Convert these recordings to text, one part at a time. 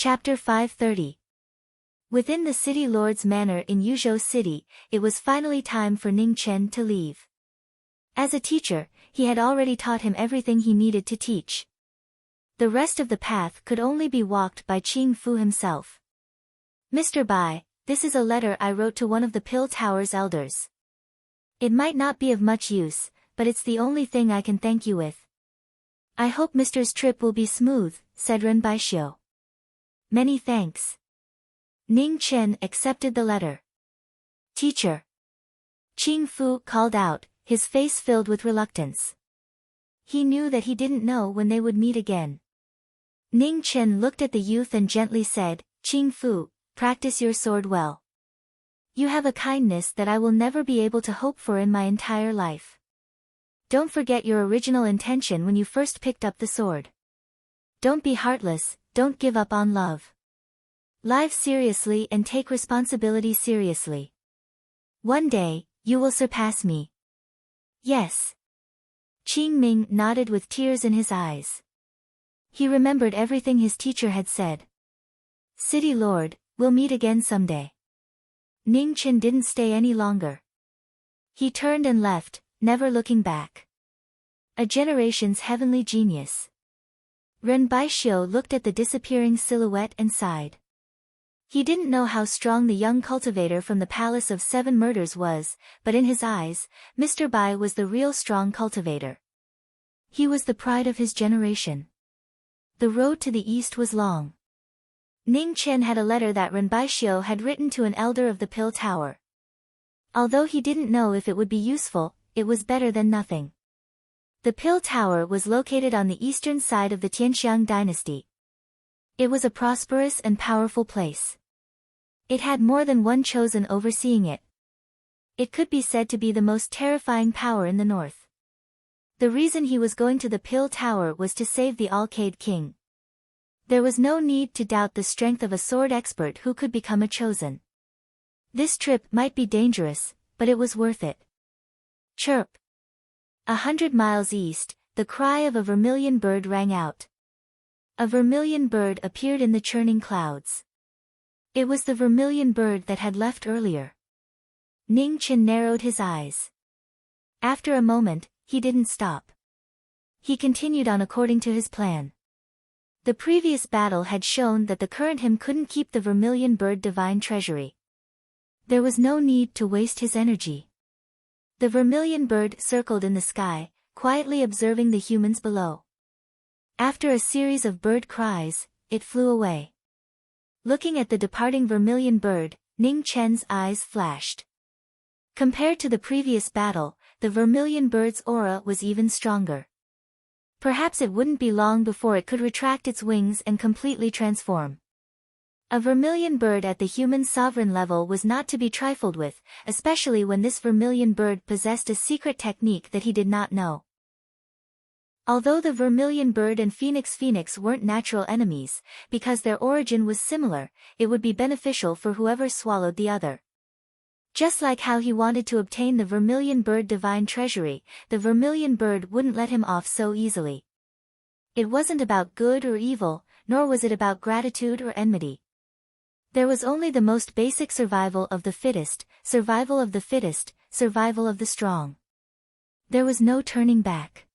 Chapter 530. Within the city lord's manor in Yuzhou City, it was finally time for Ning Chen to leave. As a teacher, he had already taught him everything he needed to teach. The rest of the path could only be walked by Qing Fu himself. Mr. Bai, this is a letter I wrote to one of the Pill Tower's elders. It might not be of much use, but it's the only thing I can thank you with. I hope Mr.'s trip will be smooth, said Ren Baixiu. Many thanks. Ning Chen accepted the letter. Teacher. Qing Fu called out, his face filled with reluctance. He knew that he didn't know when they would meet again. Ning Chen looked at the youth and gently said, Qing Fu, practice your sword well. You have a kindness that I will never be able to hope for in my entire life. Don't forget your original intention when you first picked up the sword. Don't be heartless, don't give up on love. Live seriously and take responsibility seriously. One day, you will surpass me. Yes. Qing Ming nodded with tears in his eyes. He remembered everything his teacher had said. City Lord, we'll meet again someday. Ning Chen didn't stay any longer. He turned and left, never looking back. A generation's heavenly genius. Ren Baixiu looked at the disappearing silhouette and sighed. He didn't know how strong the young cultivator from the Palace of Seven Murders was, but in his eyes, Mr. Bai was the real strong cultivator. He was the pride of his generation. The road to the east was long. Ning Chen had a letter that Ren Baixiu had written to an elder of the Pill Tower. Although he didn't know if it would be useful, it was better than nothing. The Pill Tower was located on the eastern side of the Tianxiang dynasty. It was a prosperous and powerful place. It had more than one chosen overseeing it. It could be said to be the most terrifying power in the north. The reason he was going to the Pill Tower was to save the Alcade King. There was no need to doubt the strength of a sword expert who could become a chosen. This trip might be dangerous, but it was worth it. Chirp. 100 miles east, the cry of a vermilion bird rang out. A vermilion bird appeared in the churning clouds. It was the vermilion bird that had left earlier. Ning Chen narrowed his eyes. After a moment, he didn't stop. He continued on according to his plan. The previous battle had shown that the current him couldn't keep the vermilion bird divine treasury. There was no need to waste his energy. The vermilion bird circled in the sky, quietly observing the humans below. After a series of bird cries, it flew away. Looking at the departing vermilion bird, Ning Chen's eyes flashed. Compared to the previous battle, the vermilion bird's aura was even stronger. Perhaps it wouldn't be long before it could retract its wings and completely transform. A vermilion bird at the human sovereign level was not to be trifled with, especially when this vermilion bird possessed a secret technique that he did not know. Although the vermilion bird and Phoenix weren't natural enemies, because their origin was similar, it would be beneficial for whoever swallowed the other. Just like how he wanted to obtain the vermilion bird divine treasury, the vermilion bird wouldn't let him off so easily. It wasn't about good or evil, nor was it about gratitude or enmity. There was only the most basic survival of the fittest, survival of the fittest, survival of the strong. There was no turning back.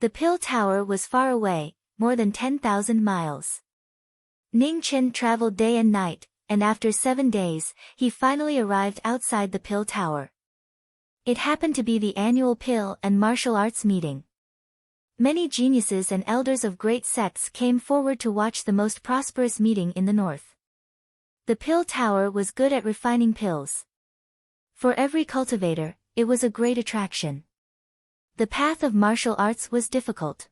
The Pill Tower was far away, more than 10,000 miles. Ning Chen traveled day and night, and after 7 days, he finally arrived outside the Pill Tower. It happened to be the annual Pill and Martial Arts meeting. Many geniuses and elders of great sects came forward to watch the most prosperous meeting in the north. The Pill Tower was good at refining pills. For every cultivator, it was a great attraction. The path of martial arts was difficult.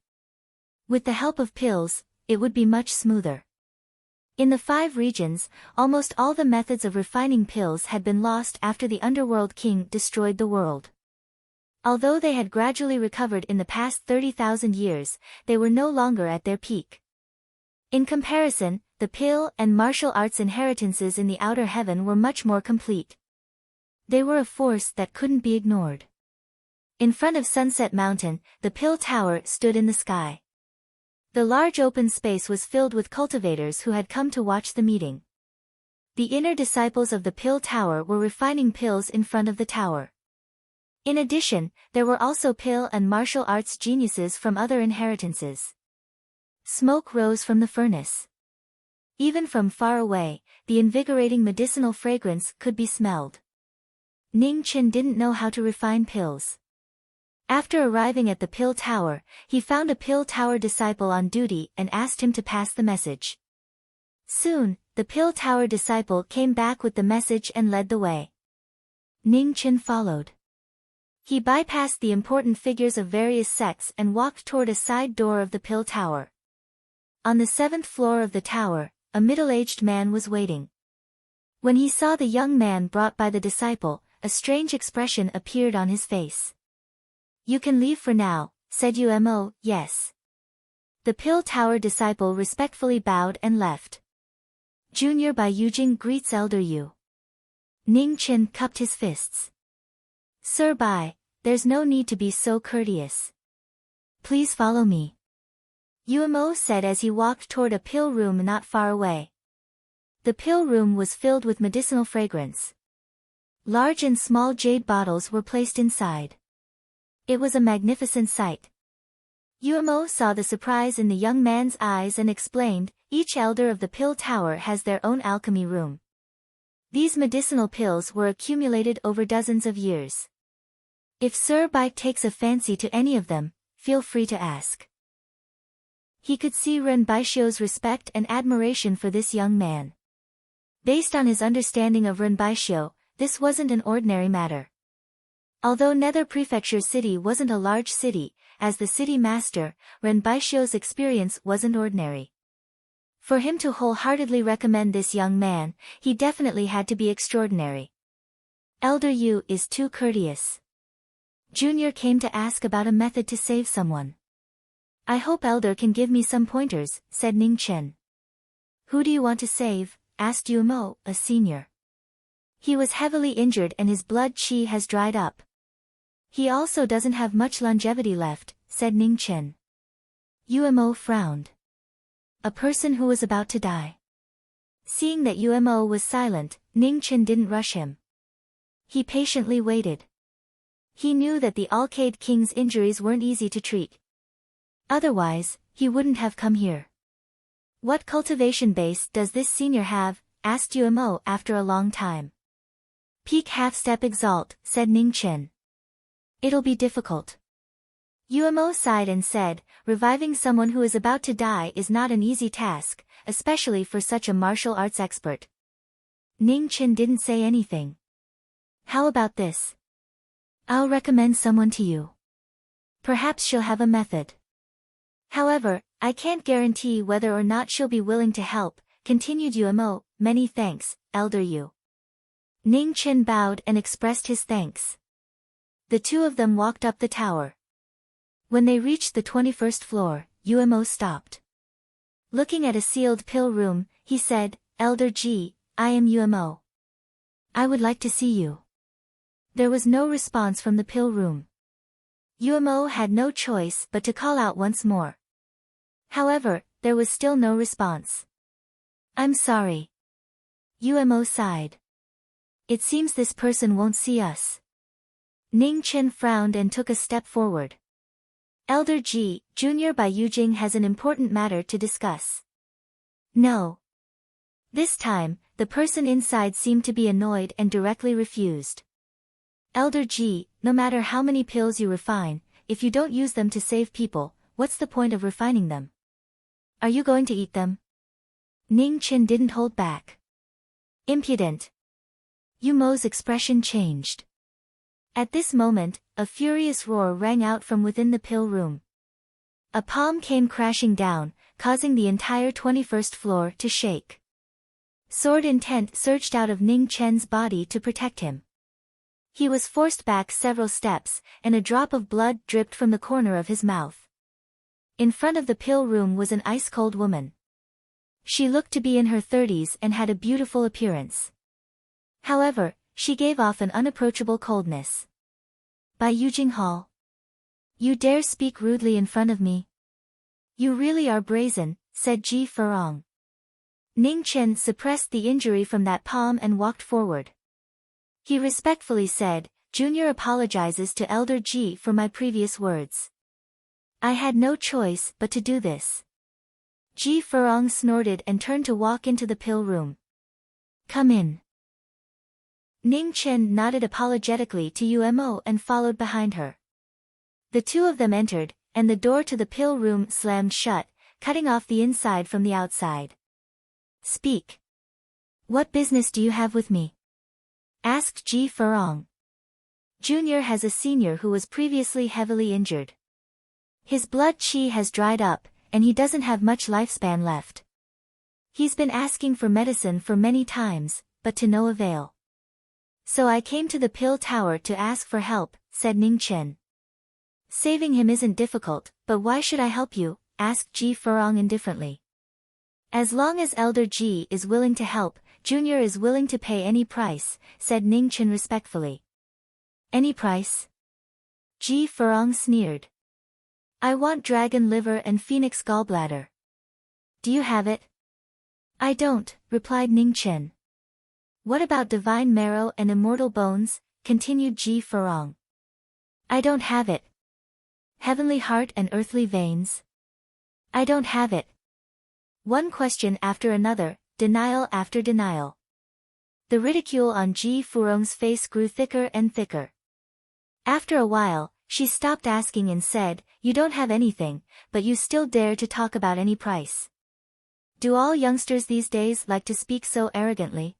With the help of pills, it would be much smoother. In the 5 regions, almost all the methods of refining pills had been lost after the Underworld King destroyed the world. Although they had gradually recovered in the past 30,000 years, they were no longer at their peak. In comparison, the pill and martial arts inheritances in the outer heaven were much more complete. They were a force that couldn't be ignored. In front of Sunset Mountain, the Pill Tower stood in the sky. The large open space was filled with cultivators who had come to watch the meeting. The inner disciples of the pill tower were refining pills in front of the tower. In addition, there were also pill and martial arts geniuses from other inheritances. Smoke rose from the furnace. Even from far away, the invigorating medicinal fragrance could be smelled. Ning Chen didn't know how to refine pills. After arriving at the pill tower, he found a pill tower disciple on duty and asked him to pass the message. Soon, the pill tower disciple came back with the message and led the way. Ning Chen followed. He bypassed the important figures of various sects and walked toward a side door of the pill tower. On the 7th floor of the tower, a middle-aged man was waiting. When he saw the young man brought by the disciple, a strange expression appeared on his face. "You can leave for now," said Umo. "Yes." The pill tower disciple respectfully bowed and left. Junior by Yujing greets Elder Yu. Ning Chen cupped his fists. "Sir Bai, there's no need to be so courteous. Please follow me," Umo said as he walked toward a pill room not far away. The pill room was filled with medicinal fragrance. Large and small jade bottles were placed inside. It was a magnificent sight. Umo saw the surprise in the young man's eyes and explained, "Each elder of the pill tower has their own alchemy room. These medicinal pills were accumulated over dozens of years. If Sir Bai takes a fancy to any of them, feel free to ask." He could see Ren Baixio's respect and admiration for this young man. Based on his understanding of Ren Baixio, this wasn't an ordinary matter. Although Nether Prefecture City wasn't a large city, as the city master, Ren Baixio's experience wasn't ordinary. For him to wholeheartedly recommend this young man, he definitely had to be extraordinary. Elder Yu is too courteous. Junior came to ask about a method to save someone. "I hope Elder can give me some pointers," said Ning Chen. "Who do you want to save?" asked Umo, a senior. "He was heavily injured and his blood qi has dried up. He also doesn't have much longevity left," said Ning Chen. Umo frowned. "A person who was about to die." Seeing that Umo was silent, Ning Chen didn't rush him. He patiently waited. He knew that the Alcade King's injuries weren't easy to treat. Otherwise, he wouldn't have come here. "What cultivation base does this senior have?" asked Umo after a long time. "Peak half-step exalt," said Ning Chen. "It'll be difficult." Umo sighed and said, "Reviving someone who is about to die is not an easy task, especially for such a martial arts expert." Ning Chen didn't say anything. "How about this? I'll recommend someone to you. Perhaps she'll have a method. However, I can't guarantee whether or not she'll be willing to help," continued Umo. "Many thanks, Elder Yu." Ning Chen bowed and expressed his thanks. The two of them walked up the tower. When they reached the 21st floor, Umo stopped. Looking at a sealed pill room, he said, "Elder Ji, I am Umo. I would like to see you." There was no response from the pill room. Umo had no choice but to call out once more. However, there was still no response. "I'm sorry." Umo sighed. "It seems this person won't see us." Ning Chen frowned and took a step forward. "Elder Ji, Junior by Yujing has an important matter to discuss." "No." This time, the person inside seemed to be annoyed and directly refused. "Elder Ji, no matter how many pills you refine, if you don't use them to save people, what's the point of refining them? Are you going to eat them?" Ning Chen didn't hold back. "Impudent." Umo's expression changed. At this moment, a furious roar rang out from within the pill room. A palm came crashing down, causing the entire 21st floor to shake. Sword intent surged out of Ning Chen's body to protect him. He was forced back several steps, and a drop of blood dripped from the corner of his mouth. In front of the pill room was an ice-cold woman. She looked to be in her 30s and had a beautiful appearance. However, she gave off an unapproachable coldness. "By Yujing Hall? You dare speak rudely in front of me?" You really are brazen, said Ji Furong. Ning Chen suppressed the injury from that palm and walked forward. He respectfully said, Junior apologizes to Elder Ji for my previous words. I had no choice but to do this. Ji Furong snorted and turned to walk into the pill room. Come in. Ning Chen nodded apologetically to Umo and followed behind her. The two of them entered, and the door to the pill room slammed shut, cutting off the inside from the outside. Speak. What business do you have with me? Asked Ji Furong. Junior has a senior who was previously heavily injured. His blood qi has dried up, and he doesn't have much lifespan left. He's been asking for medicine for many times, but to no avail. So I came to the pill tower to ask for help, said Ning Chen. Saving him isn't difficult, but why should I help you? Asked Ji Furong indifferently. As long as Elder Ji is willing to help, Junior is willing to pay any price, said Ning Chen respectfully. Any price? Ji Furong sneered. I want dragon liver and phoenix gallbladder. Do you have it? I don't, replied Ning Chen. What about divine marrow and immortal bones? Continued Ji Furong. I don't have it. Heavenly heart and earthly veins? I don't have it. One question after another, denial after denial. The ridicule on Ji Furong's face grew thicker and thicker. After a while, she stopped asking and said, You don't have anything, but you still dare to talk about any price. Do all youngsters these days like to speak so arrogantly?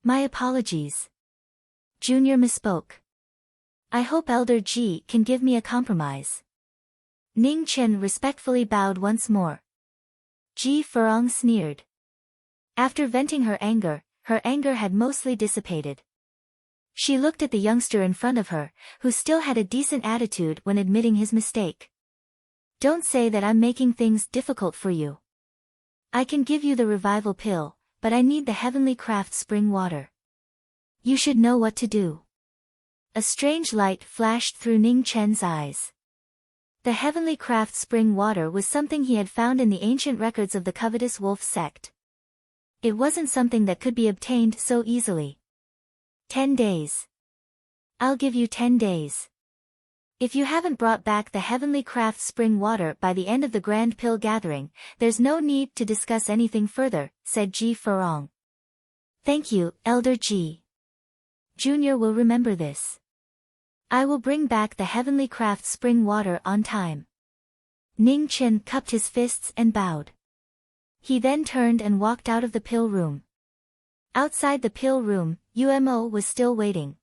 My apologies. Junior misspoke. I hope Elder Ji can give me a compromise. Ning Chen respectfully bowed once more. Ji Furong sneered. After venting her anger had mostly dissipated. She looked at the youngster in front of her, who still had a decent attitude when admitting his mistake. Don't say that I'm making things difficult for you. I can give you the revival pill, but I need the heavenly craft spring water. You should know what to do. A strange light flashed through Ning Chen's eyes. The heavenly craft spring water was something he had found in the ancient records of the covetous wolf sect. It wasn't something that could be obtained so easily. 10 days. I'll give you 10 days. If you haven't brought back the heavenly craft spring water by the end of the grand pill gathering, there's no need to discuss anything further, said Ji Furong. Thank you, Elder Ji. Junior will remember this. I will bring back the heavenly craft spring water on time. Ning Chen cupped his fists and bowed. He then turned and walked out of the pill room. Outside the pill room, Umo was still waiting.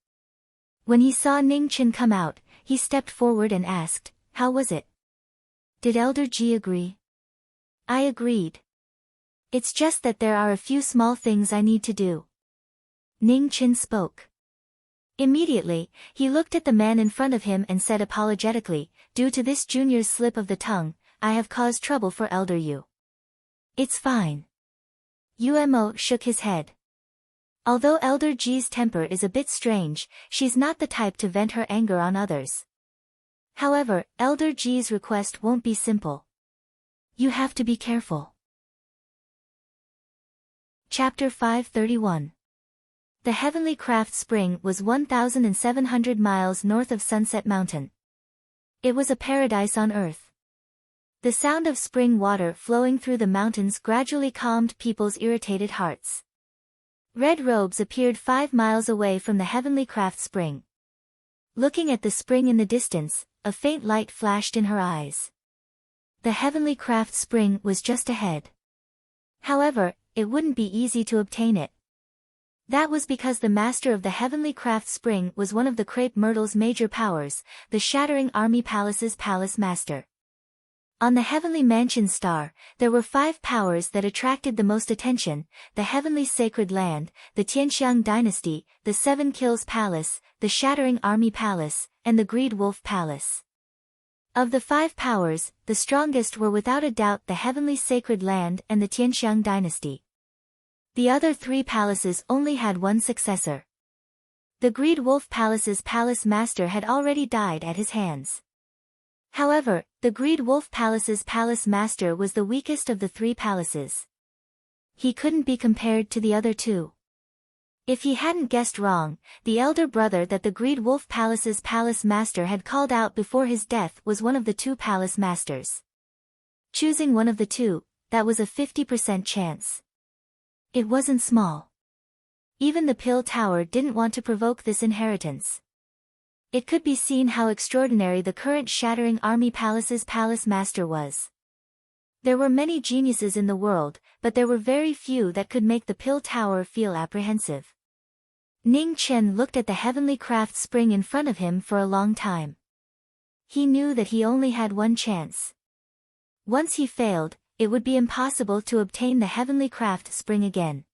When he saw Ning Chen come out, he stepped forward and asked, How was it? Did Elder Ji agree? I agreed. It's just that there are a few small things I need to do. Ning Chen spoke. Immediately, he looked at the man in front of him and said apologetically, Due to this junior's slip of the tongue, I have caused trouble for Elder Yu. It's fine. Umo shook his head. Although Elder Ji's temper is a bit strange, she's not the type to vent her anger on others. However, Elder Ji's request won't be simple. You have to be careful. Chapter 531. The Heavenly Craft Spring was 1,700 miles north of Sunset Mountain. It was a paradise on earth. The sound of spring water flowing through the mountains gradually calmed people's irritated hearts. Red robes appeared 5 miles away from the Heavenly Craft Spring. Looking at the spring in the distance, a faint light flashed in her eyes. The Heavenly Craft Spring was just ahead. However, it wouldn't be easy to obtain it. That was because the master of the Heavenly Craft Spring was one of the Crepe Myrtle's major powers, the Shattering Army Palace's palace master. On the Heavenly Mansion star, there were 5 powers that attracted the most attention: the Heavenly Sacred Land, the Tianxiang Dynasty, the Seven Kills Palace, the Shattering Army Palace, and the Greed Wolf Palace. Of the 5 powers, the strongest were without a doubt the Heavenly Sacred Land and the Tianxiang Dynasty. The other 3 palaces only had one successor. The Greed Wolf Palace's palace master had already died at his hands. However, the Greed Wolf Palace's palace master was the weakest of the three palaces. He couldn't be compared to the other two. If he hadn't guessed wrong, the elder brother that the Greed Wolf Palace's palace master had called out before his death was one of the two palace masters. Choosing one of the two, that was a 50% chance. It wasn't small. Even the Pill Tower didn't want to provoke this inheritance. It could be seen how extraordinary the current Shattering Army Palace's palace master was. There were many geniuses in the world, but there were very few that could make the Pill Tower feel apprehensive. Ning Chen looked at the heavenly craft spring in front of him for a long time. He knew that he only had one chance. Once he failed, it would be impossible to obtain the heavenly craft spring again.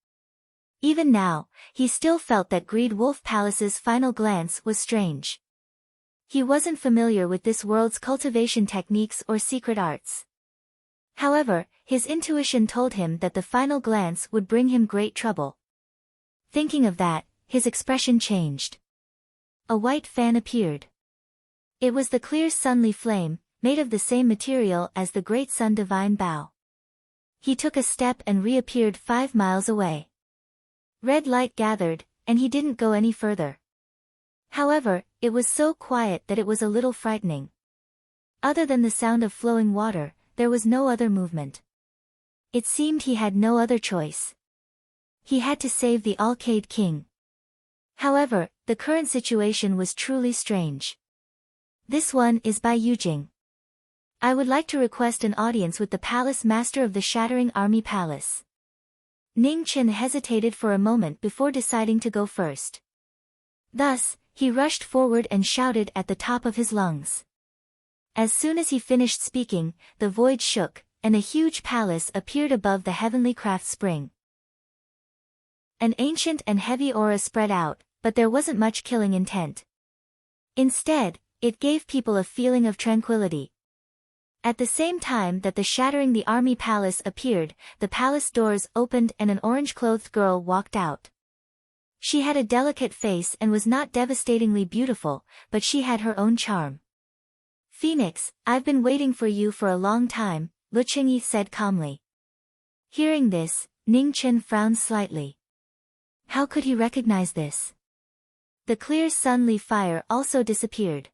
Even now, he still felt that Greed Wolf Palace's final glance was strange. He wasn't familiar with this world's cultivation techniques or secret arts. However, his intuition told him that the final glance would bring him great trouble. Thinking of that, his expression changed. A white fan appeared. It was the clear sunly flame, made of the same material as the great sun divine bow. He took a step and reappeared 5 miles away. Red light gathered, and he didn't go any further. However, it was so quiet that it was a little frightening. Other than the sound of flowing water, there was no other movement. It seemed he had no other choice. He had to save the Alcade King. However, the current situation was truly strange. This one is by Yujing. I would like to request an audience with the Palace Master of the Shattering Army Palace. Ning Chen hesitated for a moment before deciding to go first. Thus, he rushed forward and shouted at the top of his lungs. As soon as he finished speaking, the void shook, and a huge palace appeared above the heavenly craft spring. An ancient and heavy aura spread out, but there wasn't much killing intent. Instead, it gave people a feeling of tranquility. At the same time that the Shattering the Army Palace appeared, the palace doors opened and an orange-clothed girl walked out. She had a delicate face and was not devastatingly beautiful, but she had her own charm. Phoenix, I've been waiting for you for a long time, Lu Qingyi said calmly. Hearing this, Ning Chen frowned slightly. How could he recognize this? The clear sunly fire also disappeared.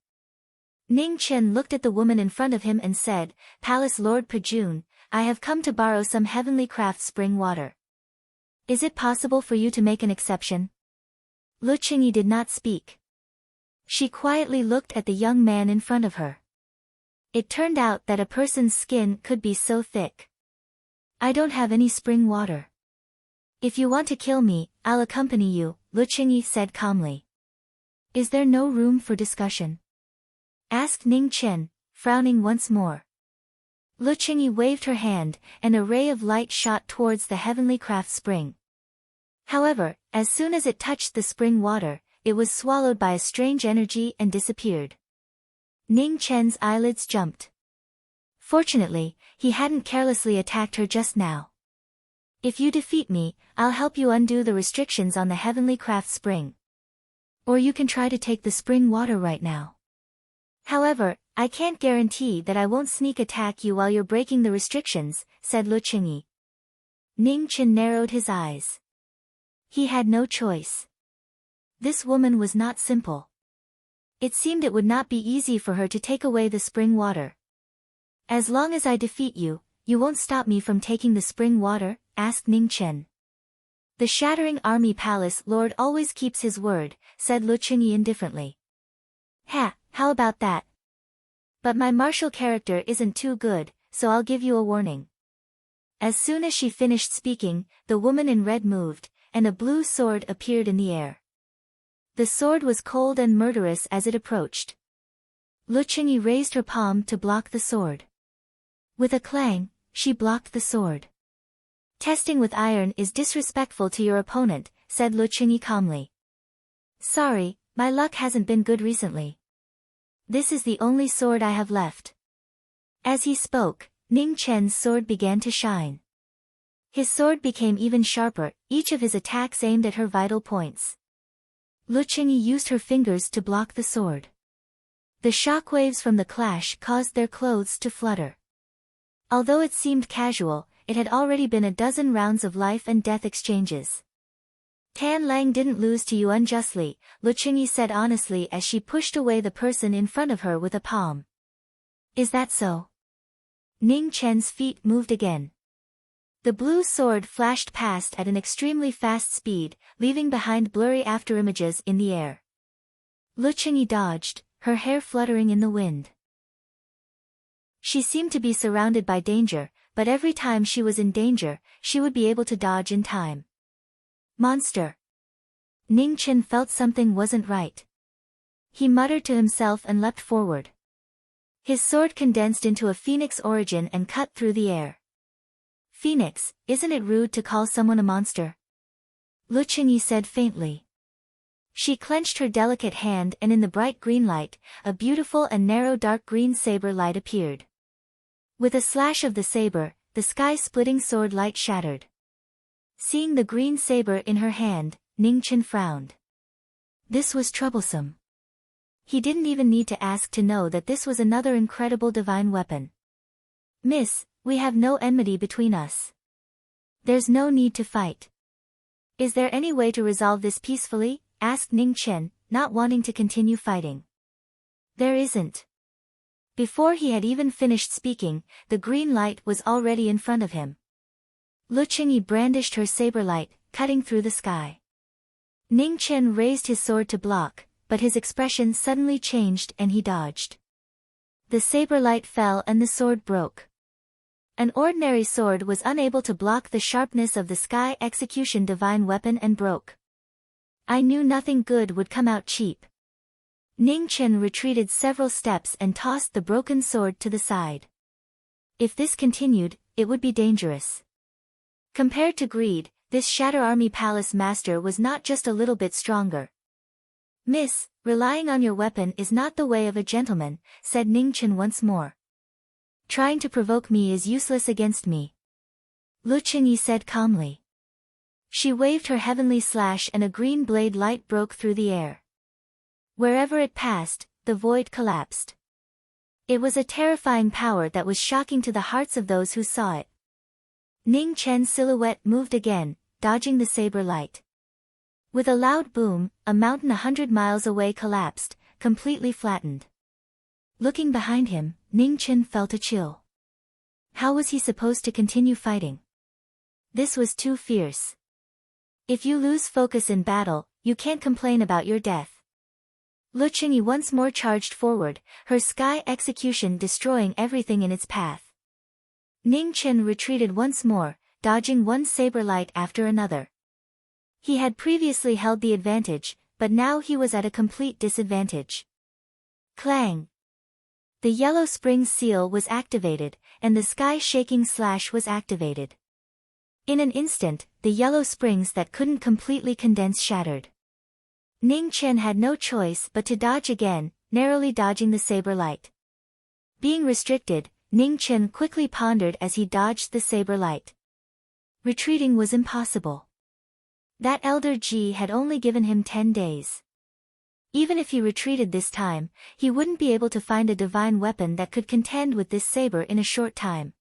Ning Chen looked at the woman in front of him and said, Palace Lord Pajun, I have come to borrow some heavenly craft spring water. Is it possible for you to make an exception? Lu Qingyi did not speak. She quietly looked at the young man in front of her. It turned out that a person's skin could be so thick. I don't have any spring water. If you want to kill me, I'll accompany you, Lu Qingyi said calmly. Is there no room for discussion? Asked Ning Chen, frowning once more. Lu Qingyi waved her hand, and a ray of light shot towards the heavenly craft spring. However, as soon as it touched the spring water, it was swallowed by a strange energy and disappeared. Ning Chen's eyelids jumped. Fortunately, he hadn't carelessly attacked her just now. If you defeat me, I'll help you undo the restrictions on the heavenly craft spring. Or you can try to take the spring water right now. However, I can't guarantee that I won't sneak attack you while you're breaking the restrictions, said Lu Qingyi. Ning Chen narrowed his eyes. He had no choice. This woman was not simple. It seemed it would not be easy for her to take away the spring water. As long as I defeat you, you won't stop me from taking the spring water, asked Ning Chen. The Shattering Army Palace Lord always keeps his word, said Lu Qingyi indifferently. Ha, how about that? But my martial character isn't too good, so I'll give you a warning. As soon as she finished speaking, the woman in red moved, and a blue sword appeared in the air. The sword was cold and murderous as it approached. Lu Qingyi raised her palm to block the sword. With a clang, she blocked the sword. Testing with iron is disrespectful to your opponent, said Lu Qingyi calmly. Sorry, my luck hasn't been good recently. This is the only sword I have left. As he spoke, Ning Chen's sword began to shine. His sword became even sharper, each of his attacks aimed at her vital points. Lu Qingyi used her fingers to block the sword. The shockwaves from the clash caused their clothes to flutter. Although it seemed casual, it had already been a dozen rounds of life and death exchanges. Tan Lang didn't lose to you unjustly, Lu Qingyi said honestly as she pushed away the person in front of her with a palm. Is that so? Ning Chen's feet moved again. The blue sword flashed past at an extremely fast speed, leaving behind blurry afterimages in the air. Lu Qingyi dodged, her hair fluttering in the wind. She seemed to be surrounded by danger, but every time she was in danger, she would be able to dodge in time. Monster! Ning Chen felt something wasn't right. He muttered to himself and leapt forward. His sword condensed into a phoenix origin and cut through the air. Phoenix, isn't it rude to call someone a monster? Lu Qingyi said faintly. She clenched her delicate hand and in the bright green light, a beautiful and narrow dark green saber light appeared. With a slash of the saber, the sky-splitting sword light shattered. Seeing the green saber in her hand, Ning Chen frowned. This was troublesome. He didn't even need to ask to know that this was another incredible divine weapon. Miss, we have no enmity between us. There's no need to fight. Is there any way to resolve this peacefully? Asked Ning Chen, not wanting to continue fighting. There isn't. Before he had even finished speaking, the green light was already in front of him. Lu Qingyi brandished her saber light, cutting through the sky. Ning Chen raised his sword to block, but his expression suddenly changed and he dodged. The saber light fell and the sword broke. An ordinary sword was unable to block the sharpness of the sky execution divine weapon and broke. I knew nothing good would come out cheap. Ning Chen retreated several steps and tossed the broken sword to the side. If this continued, it would be dangerous. Compared to greed, this Shatter Army Palace Master was not just a little bit stronger. Miss, relying on your weapon is not the way of a gentleman, said Ning Chen once more. Trying to provoke me is useless against me. Lu Qingyi said calmly. She waved her heavenly slash and a green blade light broke through the air. Wherever it passed, the void collapsed. It was a terrifying power that was shocking to the hearts of those who saw it. Ning Chen's silhouette moved again, dodging the saber light. With a loud boom, a mountain 100 miles away collapsed, completely flattened. Looking behind him, Ning Chen felt a chill. How was he supposed to continue fighting? This was too fierce. If you lose focus in battle, you can't complain about your death. Lu Qingyi once more charged forward, her sky execution destroying everything in its path. Ning Chen retreated once more, dodging one saber light after another. He had previously held the advantage, but now he was at a complete disadvantage. Clang! The yellow spring seal was activated, and the sky-shaking slash was activated. In an instant, the yellow springs that couldn't completely condense shattered. Ning Chen had no choice but to dodge again, narrowly dodging the saber light. Being restricted, Ning Chen quickly pondered as he dodged the saber light. Retreating was impossible. That Elder Ji had only given him 10 days. Even if he retreated this time, he wouldn't be able to find a divine weapon that could contend with this saber in a short time.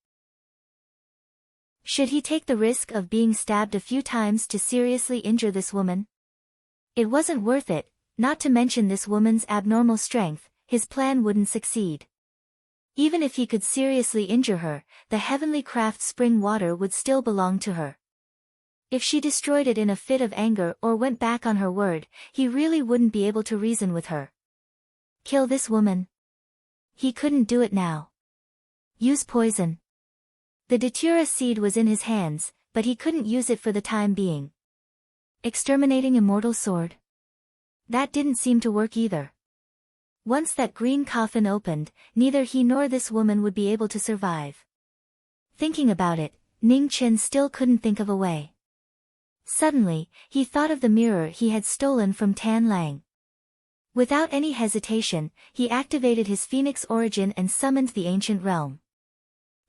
Should he take the risk of being stabbed a few times to seriously injure this woman? It wasn't worth it, not to mention this woman's abnormal strength, his plan wouldn't succeed. Even if he could seriously injure her, the heavenly craft spring water would still belong to her. If she destroyed it in a fit of anger or went back on her word, he really wouldn't be able to reason with her. Kill this woman? He couldn't do it now. Use poison. The Datura seed was in his hands, but he couldn't use it for the time being. Exterminating immortal sword? That didn't seem to work either. Once that green coffin opened, neither he nor this woman would be able to survive. Thinking about it, Ning Chen still couldn't think of a way. Suddenly, he thought of the mirror he had stolen from Tan Lang. Without any hesitation, he activated his phoenix origin and summoned the ancient realm.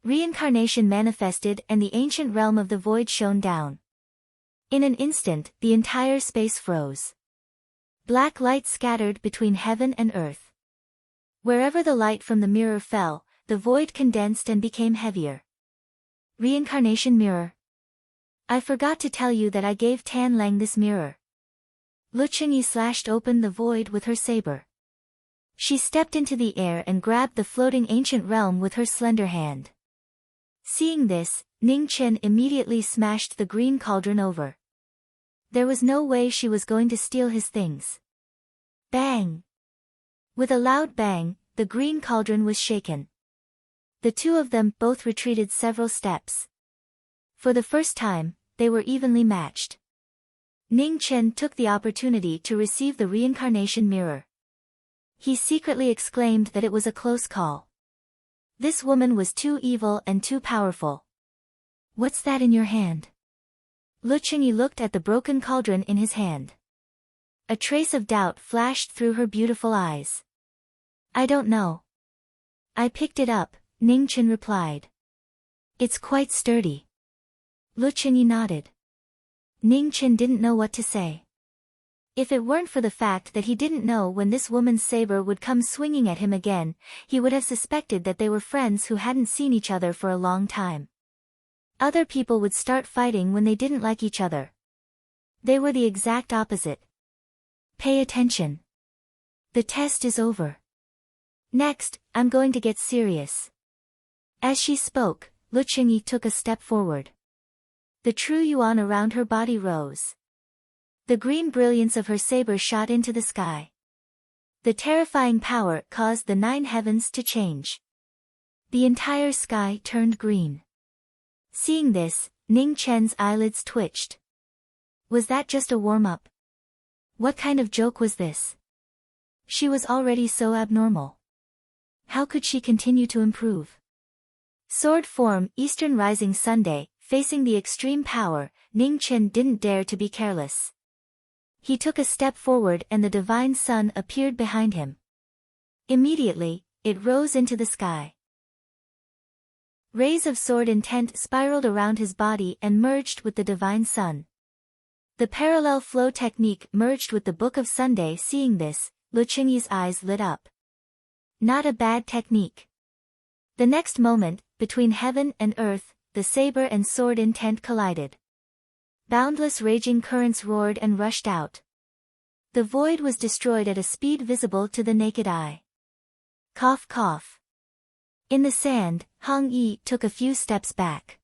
Reincarnation manifested and the ancient realm of the void shone down. In an instant, the entire space froze. Black light scattered between heaven and earth. Wherever the light from the mirror fell, the void condensed and became heavier. Reincarnation mirror. I forgot to tell you that I gave Tan Lang this mirror. Lu Qingyi slashed open the void with her saber. She stepped into the air and grabbed the floating ancient realm with her slender hand. Seeing this, Ning Chen immediately smashed the green cauldron over. There was no way she was going to steal his things. Bang! With a loud bang, the green cauldron was shaken. The two of them both retreated several steps. For the first time, they were evenly matched. Ning Chen took the opportunity to receive the reincarnation mirror. He secretly exclaimed that it was a close call. This woman was too evil and too powerful. What's that in your hand? Lu Qingyi looked at the broken cauldron in his hand. A trace of doubt flashed through her beautiful eyes. I don't know. I picked it up, Ning Chen replied. It's quite sturdy. Lu Qingyi nodded. Ning Chen didn't know what to say. If it weren't for the fact that he didn't know when this woman's saber would come swinging at him again, he would have suspected that they were friends who hadn't seen each other for a long time. Other people would start fighting when they didn't like each other. They were the exact opposite. Pay attention. The test is over. Next, I'm going to get serious. As she spoke, Lu Qingyi took a step forward. The true yuan around her body rose. The green brilliance of her saber shot into the sky. The terrifying power caused the 9 heavens to change. The entire sky turned green. Seeing this, Ning Chen's eyelids twitched. Was that just a warm-up? What kind of joke was this? She was already so abnormal. How could she continue to improve? Sword form, Eastern Rising Sunday, facing the extreme power, Ning Chen didn't dare to be careless. He took a step forward and the divine sun appeared behind him. Immediately, it rose into the sky. Rays of sword intent spiraled around his body and merged with the divine sun. The parallel flow technique merged with the Book of Sunday. Seeing this, Lu Qingyi's eyes lit up. Not a bad technique. The next moment, between heaven and earth, the saber and sword intent collided. Boundless raging currents roared and rushed out. The void was destroyed at a speed visible to the naked eye. Cough cough. In the sand, Hong Yi took a few steps back.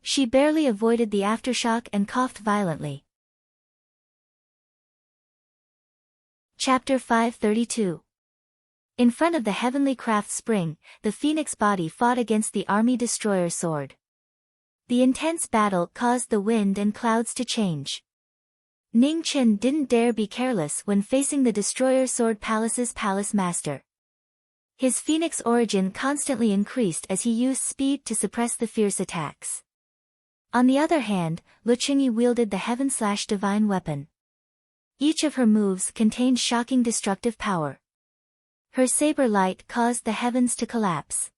She barely avoided the aftershock and coughed violently. Chapter 532. In front of the heavenly craft spring, the phoenix body fought against the army destroyer sword. The intense battle caused the wind and clouds to change. Ning Chen didn't dare be careless when facing the destroyer sword palace's palace master. His phoenix origin constantly increased as he used speed to suppress the fierce attacks. On the other hand, Lu Qingyi wielded the heaven/divine weapon. Each of her moves contained shocking destructive power. Her saber light caused the heavens to collapse.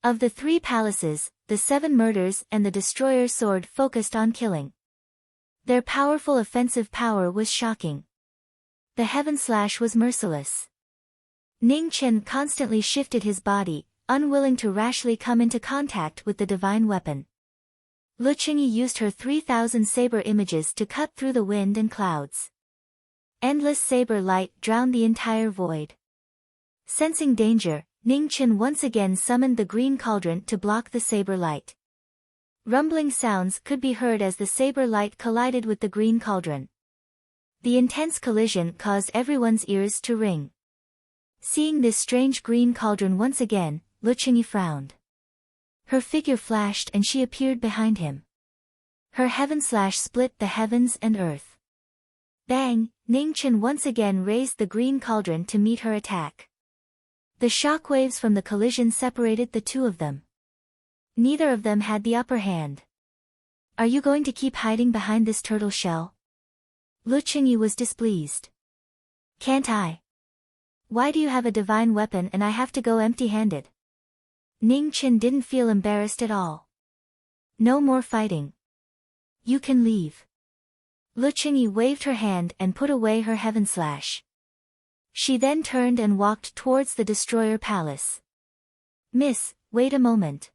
Of the 3 palaces, the 7 murders and the destroyer sword focused on killing. Their powerful offensive power was shocking. The heaven slash was merciless. Ning Chen constantly shifted his body, unwilling to rashly come into contact with the divine weapon. Lu Qingyi used her 3,000 saber images to cut through the wind and clouds. Endless saber light drowned the entire void. Sensing danger, Ning Chen once again summoned the green cauldron to block the saber light. Rumbling sounds could be heard as the saber light collided with the green cauldron. The intense collision caused everyone's ears to ring. Seeing this strange green cauldron once again, Lu Qingyi frowned. Her figure flashed and she appeared behind him. Her heaven slash split the heavens and earth. Bang! Ning Chen once again raised the green cauldron to meet her attack. The shockwaves from the collision separated the two of them. Neither of them had the upper hand. Are you going to keep hiding behind this turtle shell? Lu Qingyi was displeased. Can't I? Why do you have a divine weapon and I have to go empty-handed? Ning Chen didn't feel embarrassed at all. No more fighting. You can leave. Lu Qingyi waved her hand and put away her heaven slash. She then turned and walked towards the Destroyer Palace. Miss, wait a moment.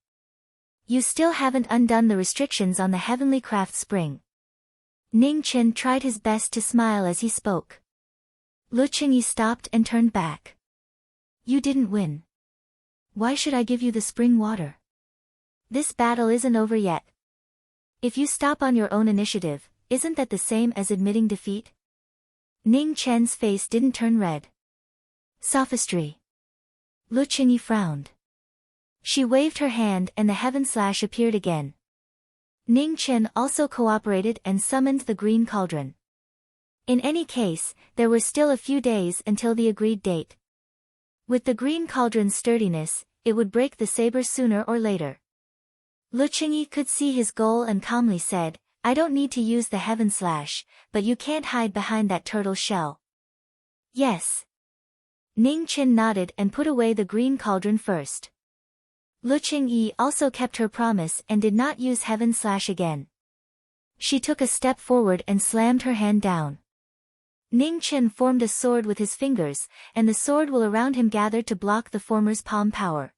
You still haven't undone the restrictions on the Heavenly Craft Spring. Ning Chen tried his best to smile as he spoke. Lu Qingyi stopped and turned back. You didn't win. Why should I give you the spring water? This battle isn't over yet. If you stop on your own initiative, isn't that the same as admitting defeat? Ning Chen's face didn't turn red. Sophistry. Lu Qingyi frowned. She waved her hand and the heaven slash appeared again. Ning Chen also cooperated and summoned the green cauldron. In any case, there were still a few days until the agreed date. With the green cauldron's sturdiness, it would break the saber sooner or later. Lu Qingyi could see his goal and calmly said, I don't need to use the heaven slash, but you can't hide behind that turtle shell. Yes. Ning Chen nodded and put away the green cauldron first. Lu Qingyi also kept her promise and did not use heaven slash again. She took a step forward and slammed her hand down. Ning Chen formed a sword with his fingers, and the sword will around him gathered to block the former's palm power.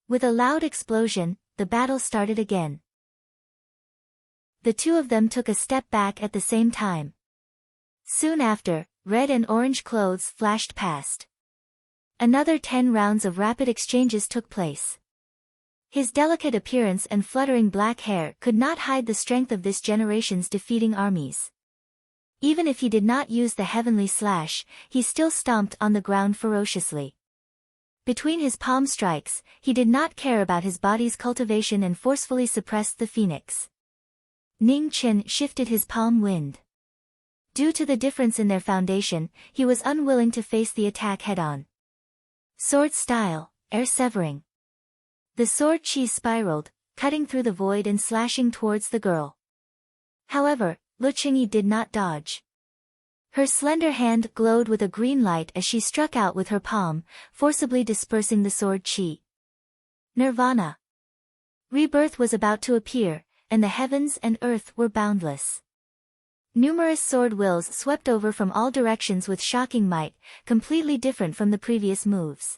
With a loud explosion, the battle started again. The two of them took a step back at the same time. Soon after, red and orange clothes flashed past. Another 10 rounds of rapid exchanges took place. His delicate appearance and fluttering black hair could not hide the strength of this generation's defeating armies. Even if he did not use the heavenly slash, he still stomped on the ground ferociously. Between his palm strikes, he did not care about his body's cultivation and forcefully suppressed the phoenix. Ning Chen shifted his palm wind. Due to the difference in their foundation, he was unwilling to face the attack head-on. Sword style, air severing. The sword chi spiraled, cutting through the void and slashing towards the girl. However, Lu Qingyi did not dodge. Her slender hand glowed with a green light as she struck out with her palm, forcibly dispersing the sword chi. Nirvana. Rebirth was about to appear, and the heavens and earth were boundless. Numerous sword wills swept over from all directions with shocking might, completely different from the previous moves.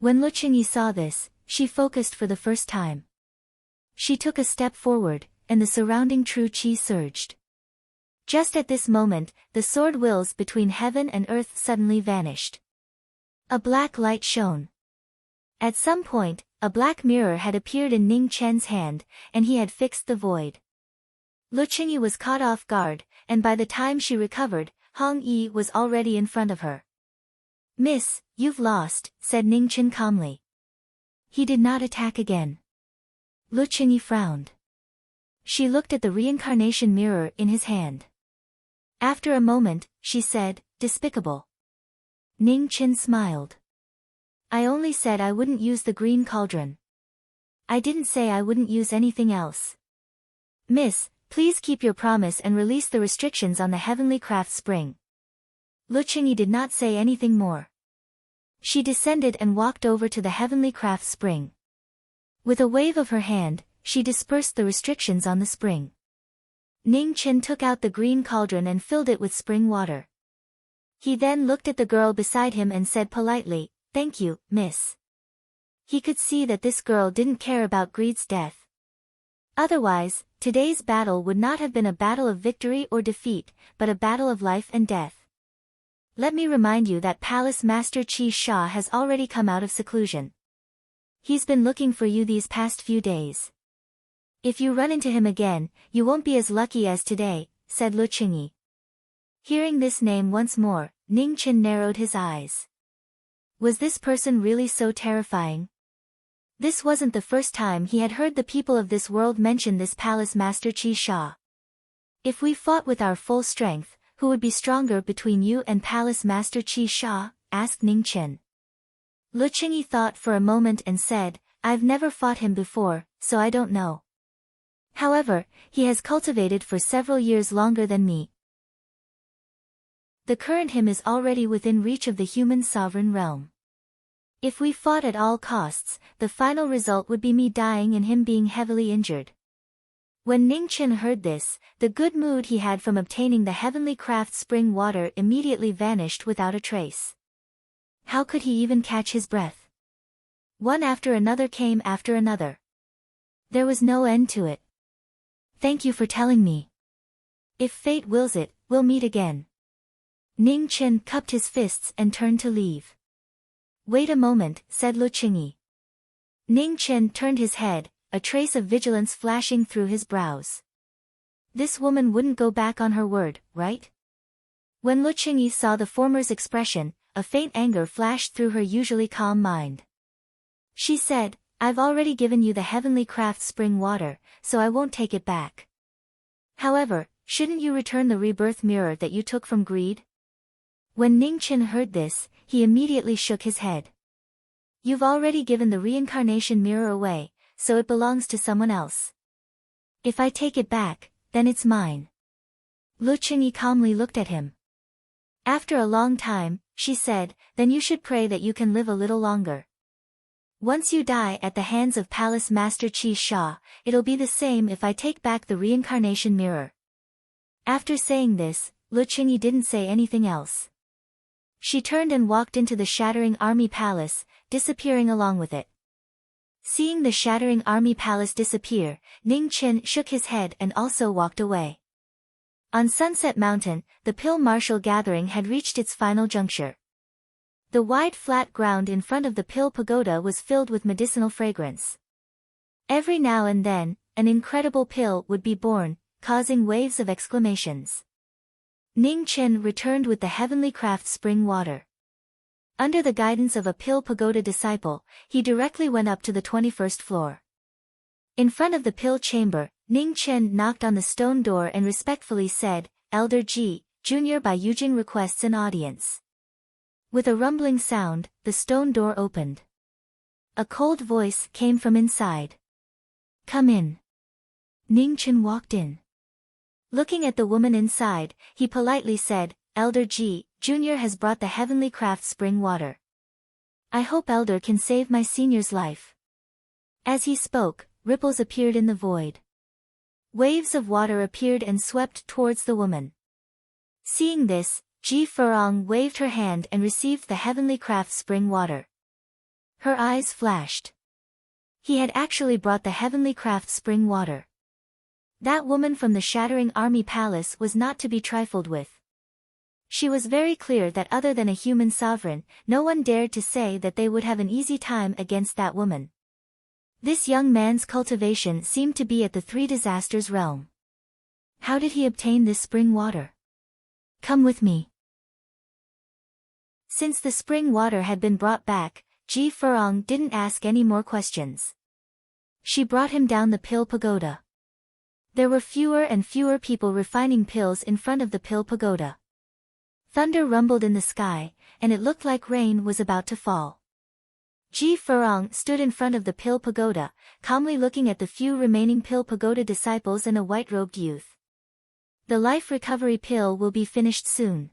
When Lu Qingyi saw this, she focused for the first time. She took a step forward, and the surrounding true chi surged. Just at this moment, the sword wills between heaven and earth suddenly vanished. A black light shone. At some point, a black mirror had appeared in Ning Chen's hand, and he had fixed the void. Lu Qingyi was caught off guard, and by the time she recovered, Hong Yi was already in front of her. Miss, you've lost, said Ning Chen calmly. He did not attack again. Lu Qingyi frowned. She looked at the reincarnation mirror in his hand. After a moment, she said, despicable. Ning Chen smiled. I only said I wouldn't use the green cauldron. I didn't say I wouldn't use anything else. Miss, please keep your promise and release the restrictions on the Heavenly Craft Spring. Lu Qingyi did not say anything more. She descended and walked over to the Heavenly Craft Spring. With a wave of her hand, she dispersed the restrictions on the spring. Ning Chen took out the green cauldron and filled it with spring water. He then looked at the girl beside him and said politely, Thank you, miss. He could see that this girl didn't care about Greed's death. Otherwise, today's battle would not have been a battle of victory or defeat, but a battle of life and death. Let me remind you that Palace Master Qi Sha has already come out of seclusion. He's been looking for you these past few days. If you run into him again, you won't be as lucky as today, said Lu Qingyi. Hearing this name once more, Ning Chen narrowed his eyes. Was this person really so terrifying? This wasn't the first time he had heard the people of this world mention this Palace Master Qi Sha. If we fought with our full strength, who would be stronger between you and Palace Master Qi Sha? Asked Ning Chen. Lu Qingyi thought for a moment and said, I've never fought him before, so I don't know. However, he has cultivated for several years longer than me. The current him is already within reach of the human sovereign realm. If we fought at all costs, the final result would be me dying and him being heavily injured. When Ning Chen heard this, the good mood he had from obtaining the heavenly craft spring water immediately vanished without a trace. How could he even catch his breath? One after another came after another. There was no end to it. Thank you for telling me. If fate wills it, we'll meet again. Ning Chen cupped his fists and turned to leave. Wait a moment, said Lu Qingyi. Ning Chen turned his head, a trace of vigilance flashing through his brows. This woman wouldn't go back on her word, right? When Lu Qingyi saw the former's expression, a faint anger flashed through her usually calm mind. She said, I've already given you the heavenly craft spring water, so I won't take it back. However, shouldn't you return the rebirth mirror that you took from greed? When Ning Chen heard this, he immediately shook his head. You've already given the reincarnation mirror away, so it belongs to someone else. If I take it back, then it's mine. Lu Qingyi calmly looked at him. After a long time, she said, then you should pray that you can live a little longer. Once you die at the hands of Palace Master Qi Sha, it'll be the same if I take back the reincarnation mirror. After saying this, Lu Qingyi didn't say anything else. She turned and walked into the Shattering Army Palace, disappearing along with it. Seeing the Shattering Army Palace disappear, Ning Chen shook his head and also walked away. On Sunset Mountain, the Pill Martial gathering had reached its final juncture. The wide flat ground in front of the Pill Pagoda was filled with medicinal fragrance. Every now and then, an incredible pill would be born, causing waves of exclamations. Ning Chen returned with the heavenly craft spring water. Under the guidance of a Pill Pagoda disciple, he directly went up to the 21st floor. In front of the pill chamber, Ning Chen knocked on the stone door and respectfully said, Elder Ji, Jr. by Yujing requests an audience. With a rumbling sound, the stone door opened. A cold voice came from inside. Come in. Ning Chen walked in. Looking at the woman inside, he politely said, Elder Ji, Jr. has brought the heavenly craft spring water. I hope Elder can save my senior's life. As he spoke, ripples appeared in the void. Waves of water appeared and swept towards the woman. Seeing this, Ji Furong waved her hand and received the heavenly craft spring water. Her eyes flashed. He had actually brought the heavenly craft spring water. That woman from the Shattering Army Palace was not to be trifled with. She was very clear that other than a human sovereign, no one dared to say that they would have an easy time against that woman. This young man's cultivation seemed to be at the Three Disasters realm. How did he obtain this spring water? Come with me. Since the spring water had been brought back, Ji Furong didn't ask any more questions. She brought him down the Pill Pagoda. There were fewer and fewer people refining pills in front of the Pill Pagoda. Thunder rumbled in the sky, and it looked like rain was about to fall. Ji Furong stood in front of the Pill Pagoda, calmly looking at the few remaining Pill Pagoda disciples and a white-robed youth. The life recovery pill will be finished soon.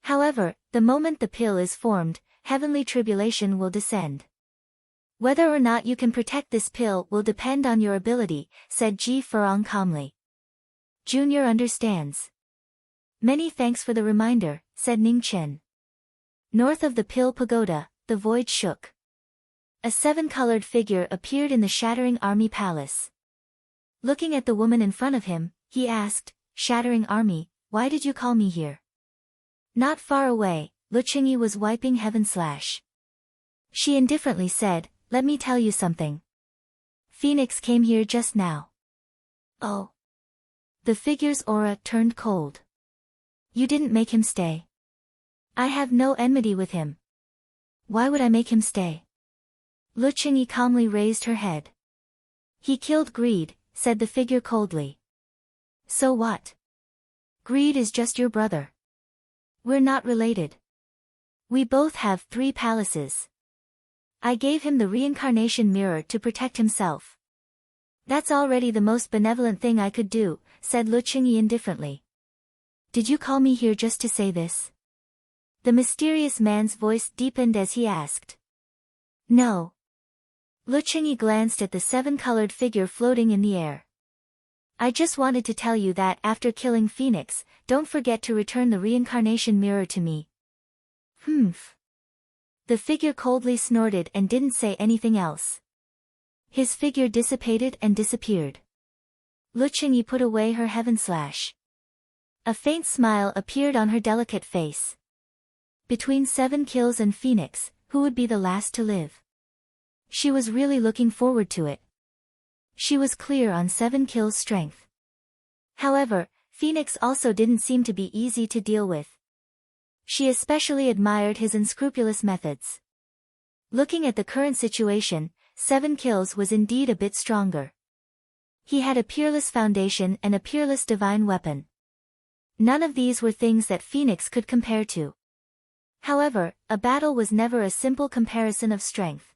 However, the moment the pill is formed, heavenly tribulation will descend. Whether or not you can protect this pill will depend on your ability, said Ji Furong calmly. Junior understands. Many thanks for the reminder, said Ning Chen. North of the Pill Pagoda, the void shook. A seven-colored figure appeared in the Shattering Army Palace. Looking at the woman in front of him, he asked, Shattering Army, why did you call me here? Not far away, Lu Qingyi was wiping Heaven Slash. She indifferently said, let me tell you something. Phoenix came here just now. Oh. The figure's aura turned cold. You didn't make him stay. I have no enmity with him. Why would I make him stay? Lu Qingyi calmly raised her head. He killed greed, said the figure coldly. So what? Greed is just your brother. We're not related. We both have 3 palaces. I gave him the reincarnation mirror to protect himself. That's already the most benevolent thing I could do, said Lu Qingyi indifferently. Did you call me here just to say this? The mysterious man's voice deepened as he asked. No. Lu Qingyi glanced at the 7-colored figure floating in the air. I just wanted to tell you that after killing Phoenix, don't forget to return the reincarnation mirror to me. Humph. The figure coldly snorted and didn't say anything else. His figure dissipated and disappeared. Lu Qingyi put away her heaven slash. A faint smile appeared on her delicate face. Between 7 kills and Phoenix, who would be the last to live? She was really looking forward to it. She was clear on 7 kills' strength. However, Phoenix also didn't seem to be easy to deal with. She especially admired his unscrupulous methods. Looking at the current situation, 7 kills was indeed a bit stronger. He had a peerless foundation and a peerless divine weapon. None of these were things that Phoenix could compare to. However, a battle was never a simple comparison of strength.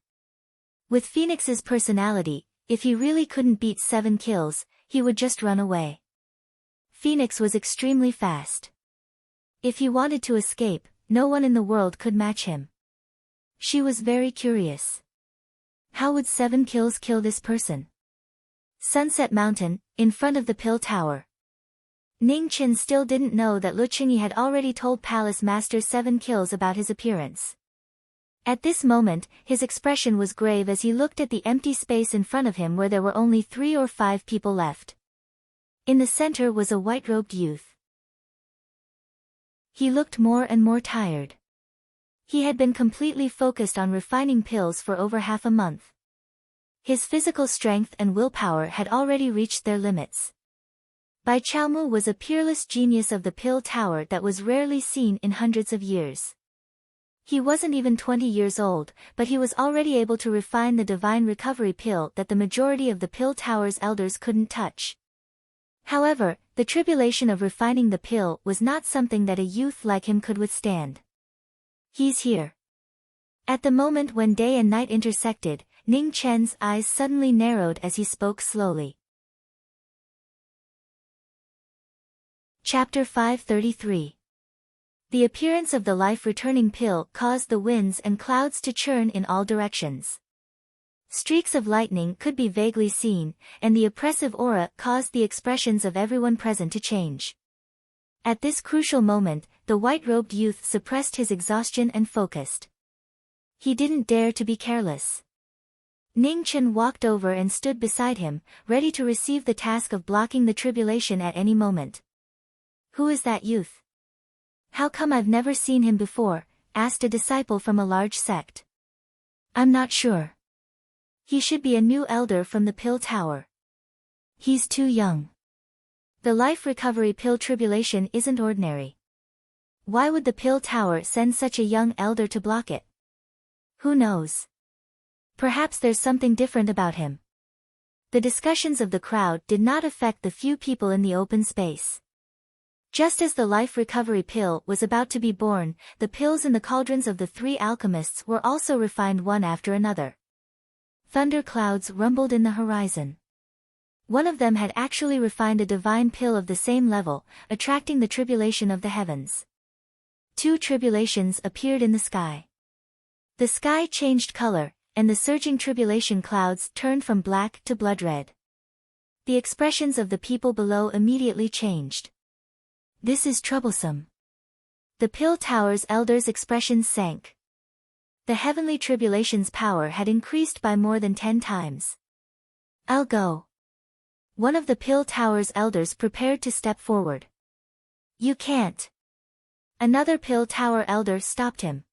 With Phoenix's personality, if he really couldn't beat 7 kills, he would just run away. Phoenix was extremely fast. If he wanted to escape, no one in the world could match him. She was very curious. How would 7 kills kill this person? Sunset Mountain, in front of the Pill Tower. Ning Chen still didn't know that Lu Qingyi had already told Palace Master 7 kills about his appearance. At this moment, his expression was grave as he looked at the empty space in front of him where there were only 3 or 5 people left. In the center was a white-robed youth. He looked more and more tired. He had been completely focused on refining pills for over half a month. His physical strength and willpower had already reached their limits. Bai Chaomu was a peerless genius of the Pill Tower that was rarely seen in hundreds of years. He wasn't even 20 years old, but he was already able to refine the divine recovery pill that the majority of the Pill Tower's elders couldn't touch. However, the tribulation of refining the pill was not something that a youth like him could withstand. He's here. At the moment when day and night intersected, Ning Chen's eyes suddenly narrowed as he spoke slowly. Chapter 533. The appearance of the life-returning pill caused the winds and clouds to churn in all directions. Streaks of lightning could be vaguely seen, and the oppressive aura caused the expressions of everyone present to change. At this crucial moment, the white-robed youth suppressed his exhaustion and focused. He didn't dare to be careless. Ning Chen walked over and stood beside him, ready to receive the task of blocking the tribulation at any moment. "Who is that youth? How come I've never seen him before?" asked a disciple from a large sect. "I'm not sure. He should be a new elder from the Pill Tower. He's too young. The life recovery pill tribulation isn't ordinary. Why would the Pill Tower send such a young elder to block it? Who knows? Perhaps there's something different about him." The discussions of the crowd did not affect the few people in the open space. Just as the life recovery pill was about to be born, the pills in the cauldrons of the 3 alchemists were also refined one after another. Thunder clouds rumbled in the horizon. One of them had actually refined a divine pill of the same level, attracting the tribulation of the heavens. 2 tribulations appeared in the sky. The sky changed color, and the surging tribulation clouds turned from black to blood red. The expressions of the people below immediately changed. "This is troublesome." The Pill Tower's elders' expressions sank. The heavenly tribulation's power had increased by more than 10 times. "I'll go." One of the Pill Tower's elders prepared to step forward. "You can't." Another Pill Tower elder stopped him.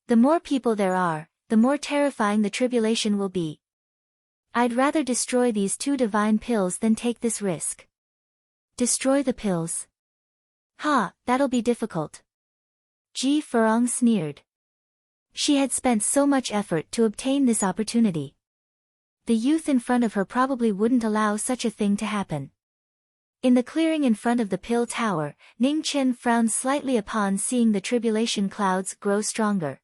"The more people there are, the more terrifying the tribulation will be. I'd rather destroy these 2 divine pills than take this risk." "Destroy the pills? Ha, that'll be difficult." Ji Furong sneered. She had spent so much effort to obtain this opportunity. The youth in front of her probably wouldn't allow such a thing to happen. In the clearing in front of the Pill Tower, Ning Chen frowned slightly upon seeing the tribulation clouds grow stronger.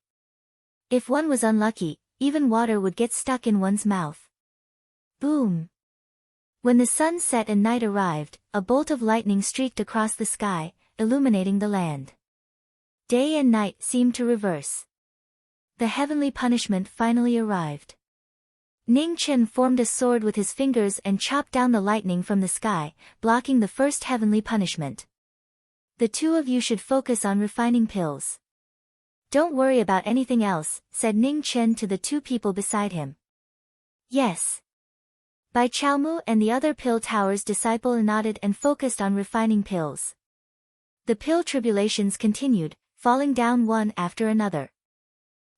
If one was unlucky, even water would get stuck in one's mouth. Boom! When the sun set and night arrived, a bolt of lightning streaked across the sky, illuminating the land. Day and night seemed to reverse. The heavenly punishment finally arrived. Ning Chen formed a sword with his fingers and chopped down the lightning from the sky, blocking the first heavenly punishment. The two of you should focus on refining pills. Don't worry about anything else, said Ning Chen to the two people beside him. Yes. Bai Chaomu and the other pill tower's disciple nodded and focused on refining pills. The pill tribulations continued, falling down one after another.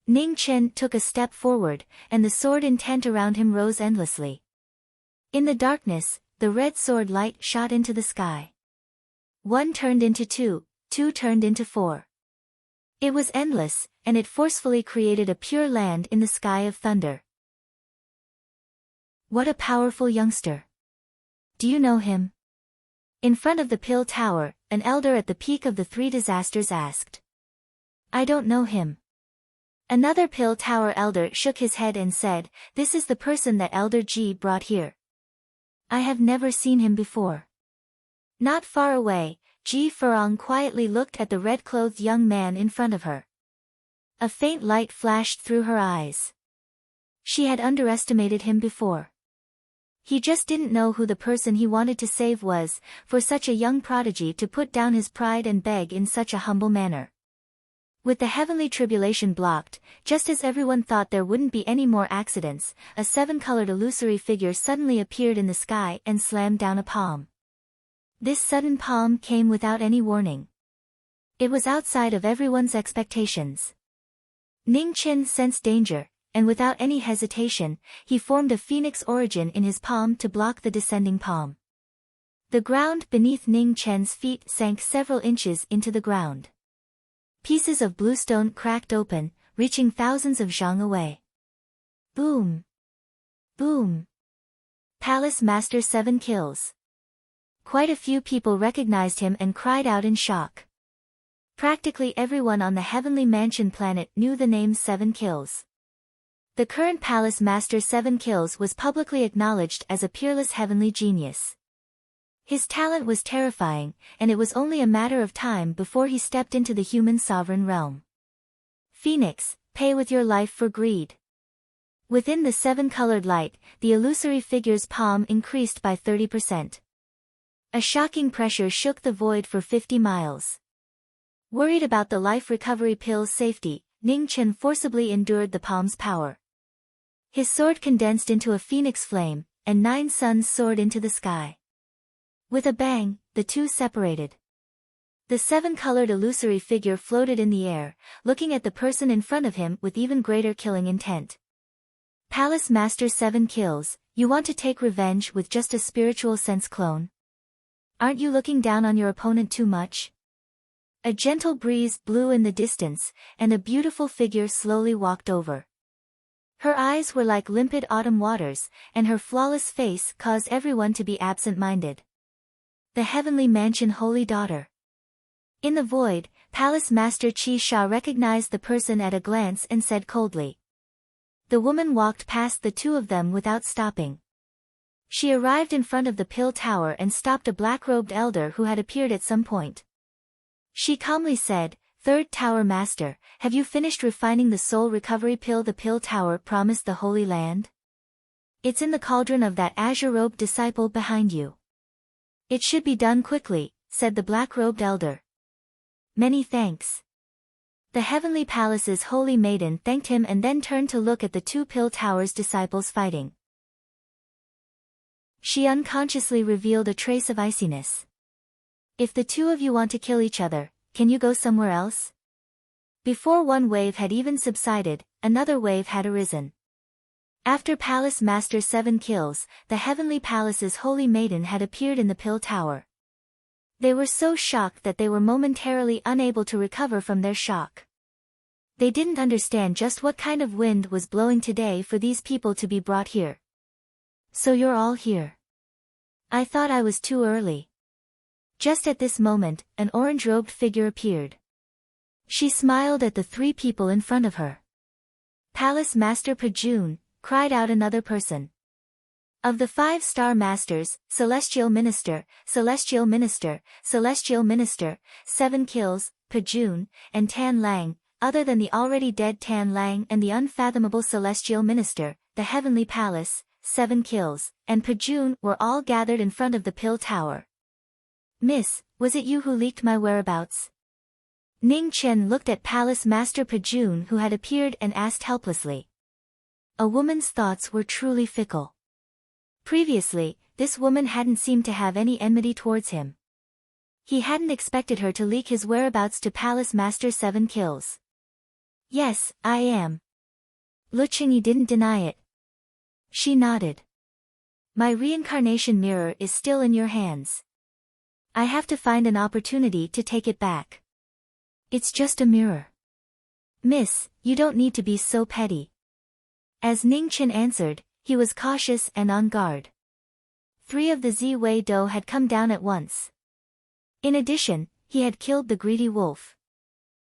Ning Chen took a step forward, and the sword intent around him rose endlessly. In the darkness, the red sword light shot into the sky. 1 turned into 2, 2 turned into 4. It was endless, and it forcefully created a pure land in the sky of thunder. What a powerful youngster. Do you know him? In front of the pill tower, an elder at the peak of the three disasters asked. I don't know him. Another pill tower elder shook his head and said, this is the person that Elder Ji brought here. I have never seen him before. Not far away, Ji Furong quietly looked at the red-clothed young man in front of her. A faint light flashed through her eyes. She had underestimated him before. He just didn't know who the person he wanted to save was, for such a young prodigy to put down his pride and beg in such a humble manner. With the heavenly tribulation blocked, just as everyone thought there wouldn't be any more accidents, a seven-colored illusory figure suddenly appeared in the sky and slammed down a palm. This sudden palm came without any warning. It was outside of everyone's expectations. Ning Chen sensed danger, and without any hesitation, he formed a phoenix origin in his palm to block the descending palm. The ground beneath Ning Chen's feet sank several inches into the ground. Pieces of bluestone cracked open, reaching thousands of zhang away. Boom! Boom! Palace Master 7 kills. Quite a few people recognized him and cried out in shock. Practically everyone on the Heavenly Mansion planet knew the name 7 kills. The current Palace Master 7 kills was publicly acknowledged as a peerless heavenly genius. His talent was terrifying, and it was only a matter of time before he stepped into the human sovereign realm. Phoenix, pay with your life for greed. Within the 7-colored light, the illusory figure's palm increased by 30%. A shocking pressure shook the void for 50 miles. Worried about the life recovery pill's safety, Ning Chen forcibly endured the palm's power. His sword condensed into a phoenix flame, and 9 suns soared into the sky. With a bang, the two separated. The 7-colored illusory figure floated in the air, looking at the person in front of him with even greater killing intent. Palace Master 7 kills, you want to take revenge with just a spiritual sense clone? Aren't you looking down on your opponent too much? A gentle breeze blew in the distance, and a beautiful figure slowly walked over. Her eyes were like limpid autumn waters, and her flawless face caused everyone to be absent-minded. The Heavenly Mansion Holy Daughter. In the void, Palace Master Qi Sha recognized the person at a glance and said coldly. The woman walked past the two of them without stopping. She arrived in front of the pill tower and stopped a black-robed elder who had appeared at some point. She calmly said, Third Tower Master, have you finished refining the soul recovery pill the pill tower promised the Holy Land? It's in the cauldron of that azure-robed disciple behind you. It should be done quickly, said the black-robed elder. Many thanks. The Heavenly Palace's holy maiden thanked him and then turned to look at the two pill tower's disciples fighting. She unconsciously revealed a trace of iciness. If the two of you want to kill each other, can you go somewhere else? Before one wave had even subsided, another wave had arisen. After Palace Master 7 kills, the Heavenly Palace's holy maiden had appeared in the pill tower. They were so shocked that they were momentarily unable to recover from their shock. They didn't understand just what kind of wind was blowing today for these people to be brought here. So you're all here. I thought I was too early. Just at this moment, an orange-robed figure appeared. She smiled at the three people in front of her. Palace Master Pajun, cried out another person. Of the 5-star masters, Celestial Minister, Celestial Minister, Celestial Minister, 7 kills, Pajun, and Tan Lang, other than the already dead Tan Lang and the unfathomable Celestial Minister, the heavenly palace, 7 kills, and Pajun were all gathered in front of the pill tower. "Miss, was it you who leaked my whereabouts?" Ning Chen looked at Palace Master Pajun who had appeared and asked helplessly. A woman's thoughts were truly fickle. Previously, this woman hadn't seemed to have any enmity towards him. He hadn't expected her to leak his whereabouts to Palace Master 7 kills. "Yes, I am." Lu Qingyi didn't deny it. She nodded. "My reincarnation mirror is still in your hands. I have to find an opportunity to take it back. It's just a mirror. Miss, you don't need to be so petty." As Ning Chen answered, he was cautious and on guard. 3 of the Ziwei Do had come down at once. In addition, he had killed the greedy wolf.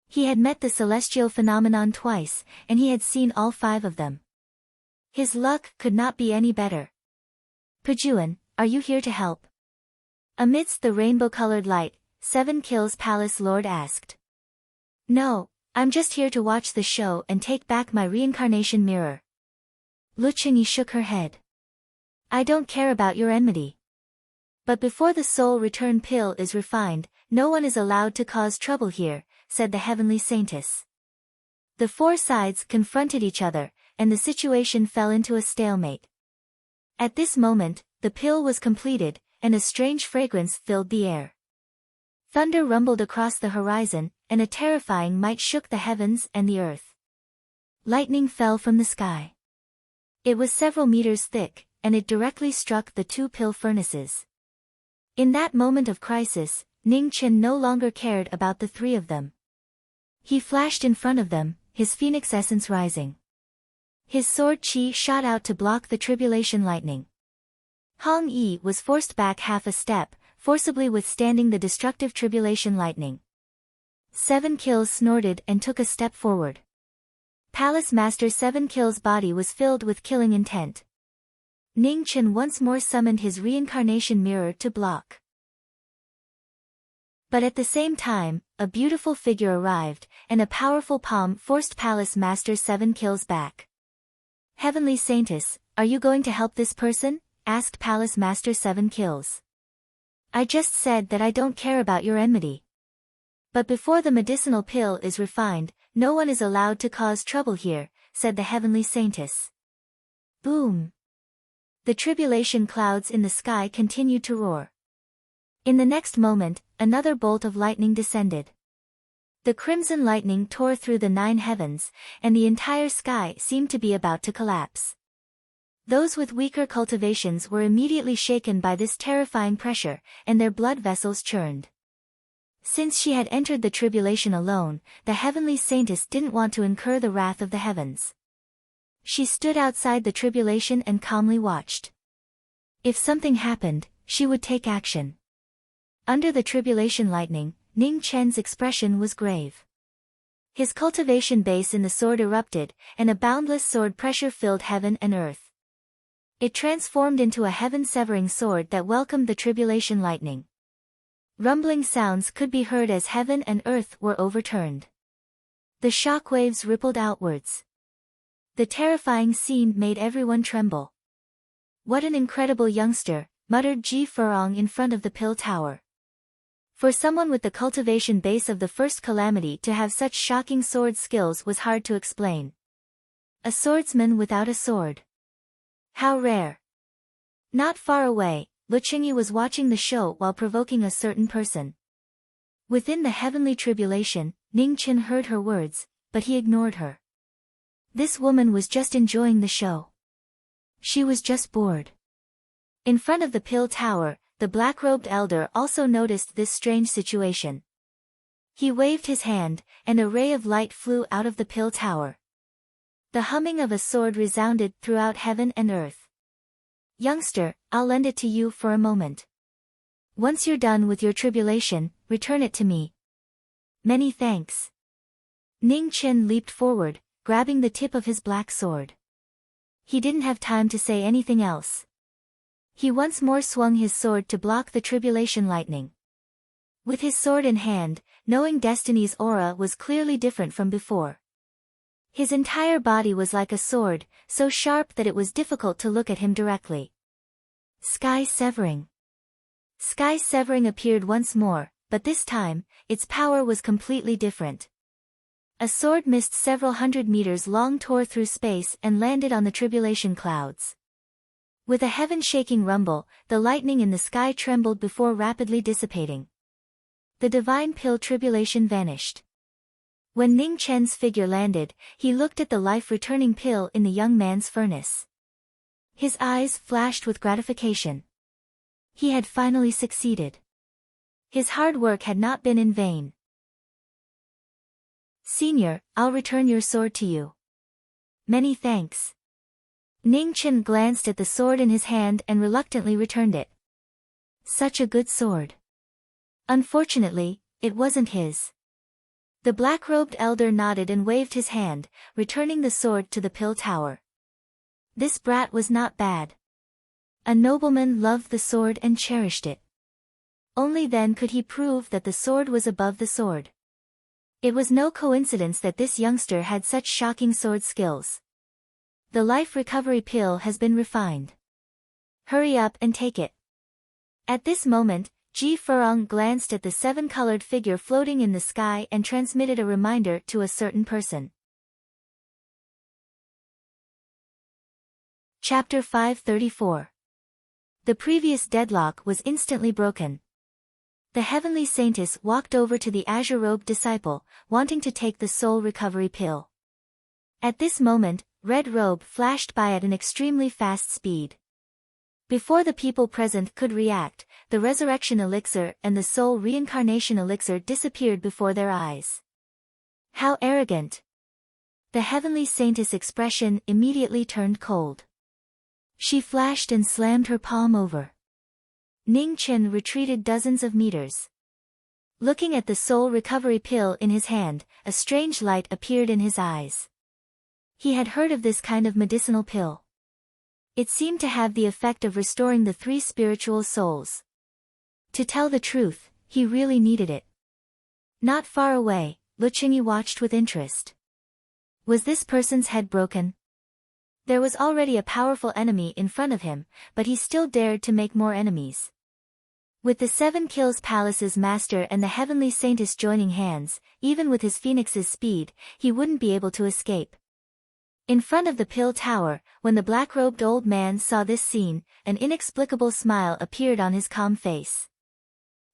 He had met the celestial phenomenon twice, and he had seen all 5 of them. His luck could not be any better. "Pajun, are you here to help?" Amidst the rainbow-colored light, 7 kills Palace Lord asked. "No, I'm just here to watch the show and take back my reincarnation mirror." Lu Qingyi shook her head. "I don't care about your enmity. But before the soul return pill is refined, no one is allowed to cause trouble here," said the heavenly saintess. The 4 sides confronted each other, and the situation fell into a stalemate. At this moment, the pill was completed, and a strange fragrance filled the air. Thunder rumbled across the horizon, and a terrifying might shook the heavens and the earth. Lightning fell from the sky. It was several meters thick, and it directly struck the 2 pill furnaces. In that moment of crisis, Ning Chen no longer cared about the 3 of them. He flashed in front of them, his phoenix essence rising. His sword qi shot out to block the tribulation lightning. Hong Yi was forced back half a step, forcibly withstanding the destructive tribulation lightning. 7 kills snorted and took a step forward. Palace Master 7 kills body was filled with killing intent. Ning Chen once more summoned his reincarnation mirror to block. But at the same time, a beautiful figure arrived, and a powerful palm forced Palace Master 7 kills back. "Heavenly Saintess, are you going to help this person?" asked Palace Master 7 kills. "I just said that I don't care about your enmity. But before the medicinal pill is refined, no one is allowed to cause trouble here," said the heavenly saintess. Boom! The tribulation clouds in the sky continued to roar. In the next moment, another bolt of lightning descended. The crimson lightning tore through the 9 heavens, and the entire sky seemed to be about to collapse. Those with weaker cultivations were immediately shaken by this terrifying pressure, and their blood vessels churned. Since she had entered the tribulation alone, the heavenly saintess didn't want to incur the wrath of the heavens. She stood outside the tribulation and calmly watched. If something happened, she would take action. Under the tribulation lightning, Ning Chen's expression was grave. His cultivation base in the sword erupted, and a boundless sword pressure filled heaven and earth. It transformed into a heaven-severing sword that welcomed the tribulation lightning. Rumbling sounds could be heard as heaven and earth were overturned. The shockwaves rippled outwards. The terrifying scene made everyone tremble. "What an incredible youngster," muttered Ji Furong in front of the pill tower. For someone with the cultivation base of the first calamity to have such shocking sword skills was hard to explain. A swordsman without a sword. How rare. Not far away, Lu Qingyi was watching the show while provoking a certain person. Within the heavenly tribulation, Ning Chen heard her words, but he ignored her. This woman was just enjoying the show. She was just bored. In front of the pill tower, the black-robed elder also noticed this strange situation. He waved his hand, and a ray of light flew out of the pill tower. The humming of a sword resounded throughout heaven and earth. "Youngster, I'll lend it to you for a moment. Once you're done with your tribulation, return it to me." "Many thanks." Ning Chen leaped forward, grabbing the tip of his black sword. He didn't have time to say anything else. He once more swung his sword to block the tribulation lightning. With his sword in hand, knowing Destiny's aura was clearly different from before. His entire body was like a sword, so sharp that it was difficult to look at him directly. Sky Severing. Sky Severing appeared once more, but this time, its power was completely different. A sword mist several hundred meters long tore through space and landed on the tribulation clouds. With a heaven-shaking rumble, the lightning in the sky trembled before rapidly dissipating. The divine pill tribulation vanished. When Ning Chen's figure landed, he looked at the life-returning pill in the young man's furnace. His eyes flashed with gratification. He had finally succeeded. His hard work had not been in vain. Senior, I'll return your sword to you. Many thanks. Ning Chen glanced at the sword in his hand and reluctantly returned it. Such a good sword. Unfortunately, it wasn't his. The black-robed elder nodded and waved his hand, returning the sword to the pill tower. This brat was not bad. A nobleman loved the sword and cherished it. Only then could he prove that the sword was above the sword. It was no coincidence that this youngster had such shocking sword skills. The life recovery pill has been refined. Hurry up and take it. At this moment, Ji Furong glanced at the seven-colored figure floating in the sky and transmitted a reminder to a certain person. Chapter 534. The previous deadlock was instantly broken. The heavenly saintess walked over to the azure-robed disciple, wanting to take the soul recovery pill. At this moment, Red Robe flashed by at an extremely fast speed. Before the people present could react, the resurrection elixir and the soul reincarnation elixir disappeared before their eyes. How arrogant! The heavenly saintess' expression immediately turned cold. She flashed and slammed her palm over. Ning Chen retreated dozens of meters. Looking at the soul recovery pill in his hand, a strange light appeared in his eyes. He had heard of this kind of medicinal pill. It seemed to have the effect of restoring the three spiritual souls. To tell the truth, he really needed it. Not far away, Lu Qingyi watched with interest. Was this person's head broken? There was already a powerful enemy in front of him, but he still dared to make more enemies. With the 7 Kills Palace's master and the heavenly saintess joining hands, even with his phoenix's speed, he wouldn't be able to escape. In front of the pill tower, when the black-robed old man saw this scene, an inexplicable smile appeared on his calm face.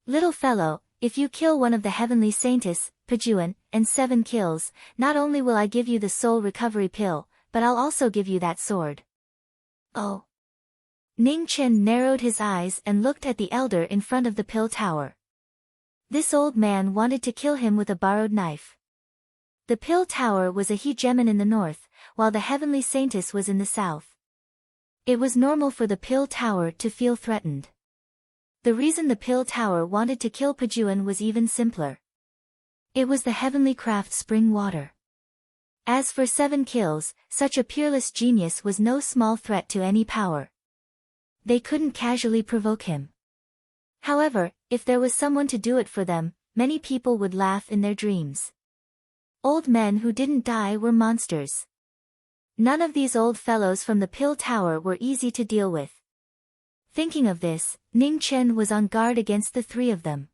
Little fellow, if you kill one of the heavenly saintess, Pejuan, and 7 kills, not only will I give you the soul recovery pill, but I'll also give you that sword. Oh. Ning Chen narrowed his eyes and looked at the elder in front of the pill tower. This old man wanted to kill him with a borrowed knife. The pill tower was a hegemon in the north, while the heavenly saintess was in the south. It was normal for the pill tower to feel threatened. The reason the pill tower wanted to kill Pejuan was even simpler. It was the heavenly craft spring water. As for 7 kills, such a peerless genius was no small threat to any power. They couldn't casually provoke him. However, if there was someone to do it for them, many people would laugh in their dreams. Old men who didn't die were monsters. None of these old fellows from the pill tower were easy to deal with. Thinking of this, Ning Chen was on guard against the 3 of them.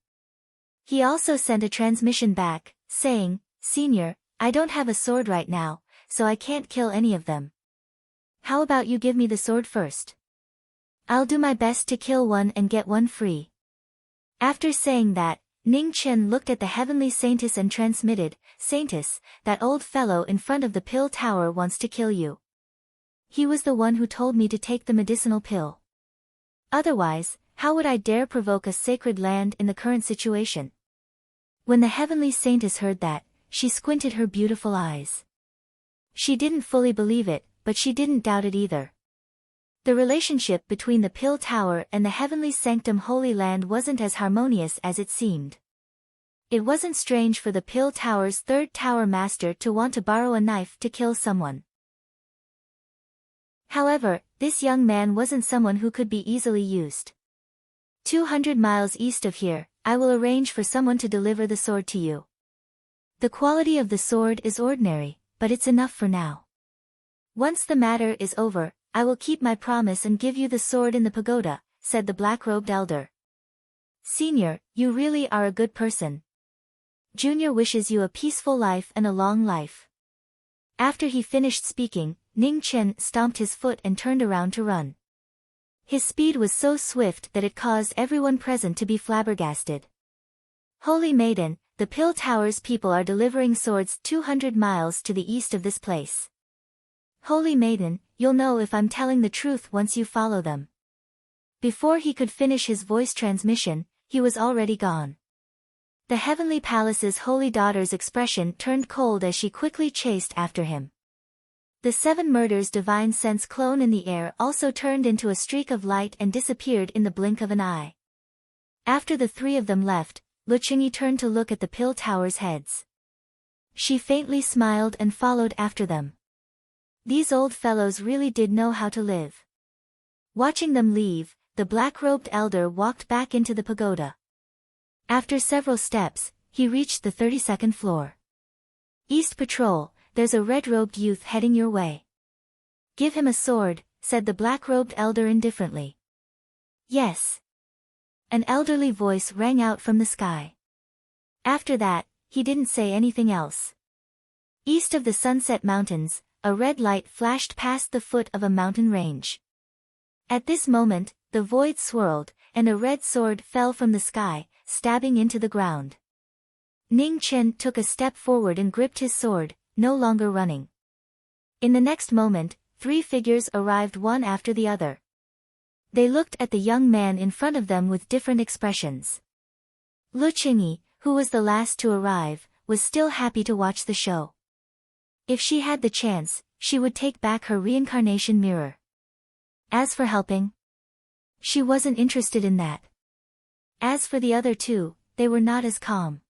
He also sent a transmission back, saying, "Senior, I don't have a sword right now, so I can't kill any of them. How about you give me the sword first? I'll do my best to kill one and get one free." After saying that, Ning Chen looked at the heavenly saintess and transmitted, "Saintess, that old fellow in front of the pill tower wants to kill you. He was the one who told me to take the medicinal pill. Otherwise, how would I dare provoke a sacred land in the current situation?" When the heavenly saintess heard that, she squinted her beautiful eyes. She didn't fully believe it, but she didn't doubt it either. The relationship between the pill tower and the heavenly sanctum Holy Land wasn't as harmonious as it seemed. It wasn't strange for the pill tower's 3rd tower master to want to borrow a knife to kill someone. However, this young man wasn't someone who could be easily used. 200 miles east of here, I will arrange for someone to deliver the sword to you. The quality of the sword is ordinary, but it's enough for now. Once the matter is over, I will keep my promise and give you the sword in the pagoda, said the black-robed elder. Senior, you really are a good person. Junior wishes you a peaceful life and a long life. After he finished speaking, Ning Chen stomped his foot and turned around to run. His speed was so swift that it caused everyone present to be flabbergasted. Holy Maiden, the Pill Tower's people are delivering swords 200 miles to the east of this place. Holy Maiden, you'll know if I'm telling the truth once you follow them. Before he could finish his voice transmission, he was already gone. The Heavenly Palace's holy daughter's expression turned cold as she quickly chased after him. The 7 murders divine sense clone in the air also turned into a streak of light and disappeared in the blink of an eye. After the 3 of them left, Luqingyi turned to look at the Pill Tower's heads. She faintly smiled and followed after them. These old fellows really did know how to live. Watching them leave, the black-robed elder walked back into the pagoda. After several steps, he reached the 32nd floor. East Patrol, there's a red-robed youth heading your way. Give him a sword, said the black-robed elder indifferently. Yes. An elderly voice rang out from the sky. After that, he didn't say anything else. East of the Sunset Mountains, a red light flashed past the foot of a mountain range. At this moment, the void swirled, and a red sword fell from the sky, stabbing into the ground. Ning Chen took a step forward and gripped his sword, no longer running. In the next moment, 3 figures arrived one after the other. They looked at the young man in front of them with different expressions. Luqingyi, who was the last to arrive, was still happy to watch the show. If she had the chance, she would take back her reincarnation mirror. As for helping, she wasn't interested in that. As for the other 2, they were not as calm.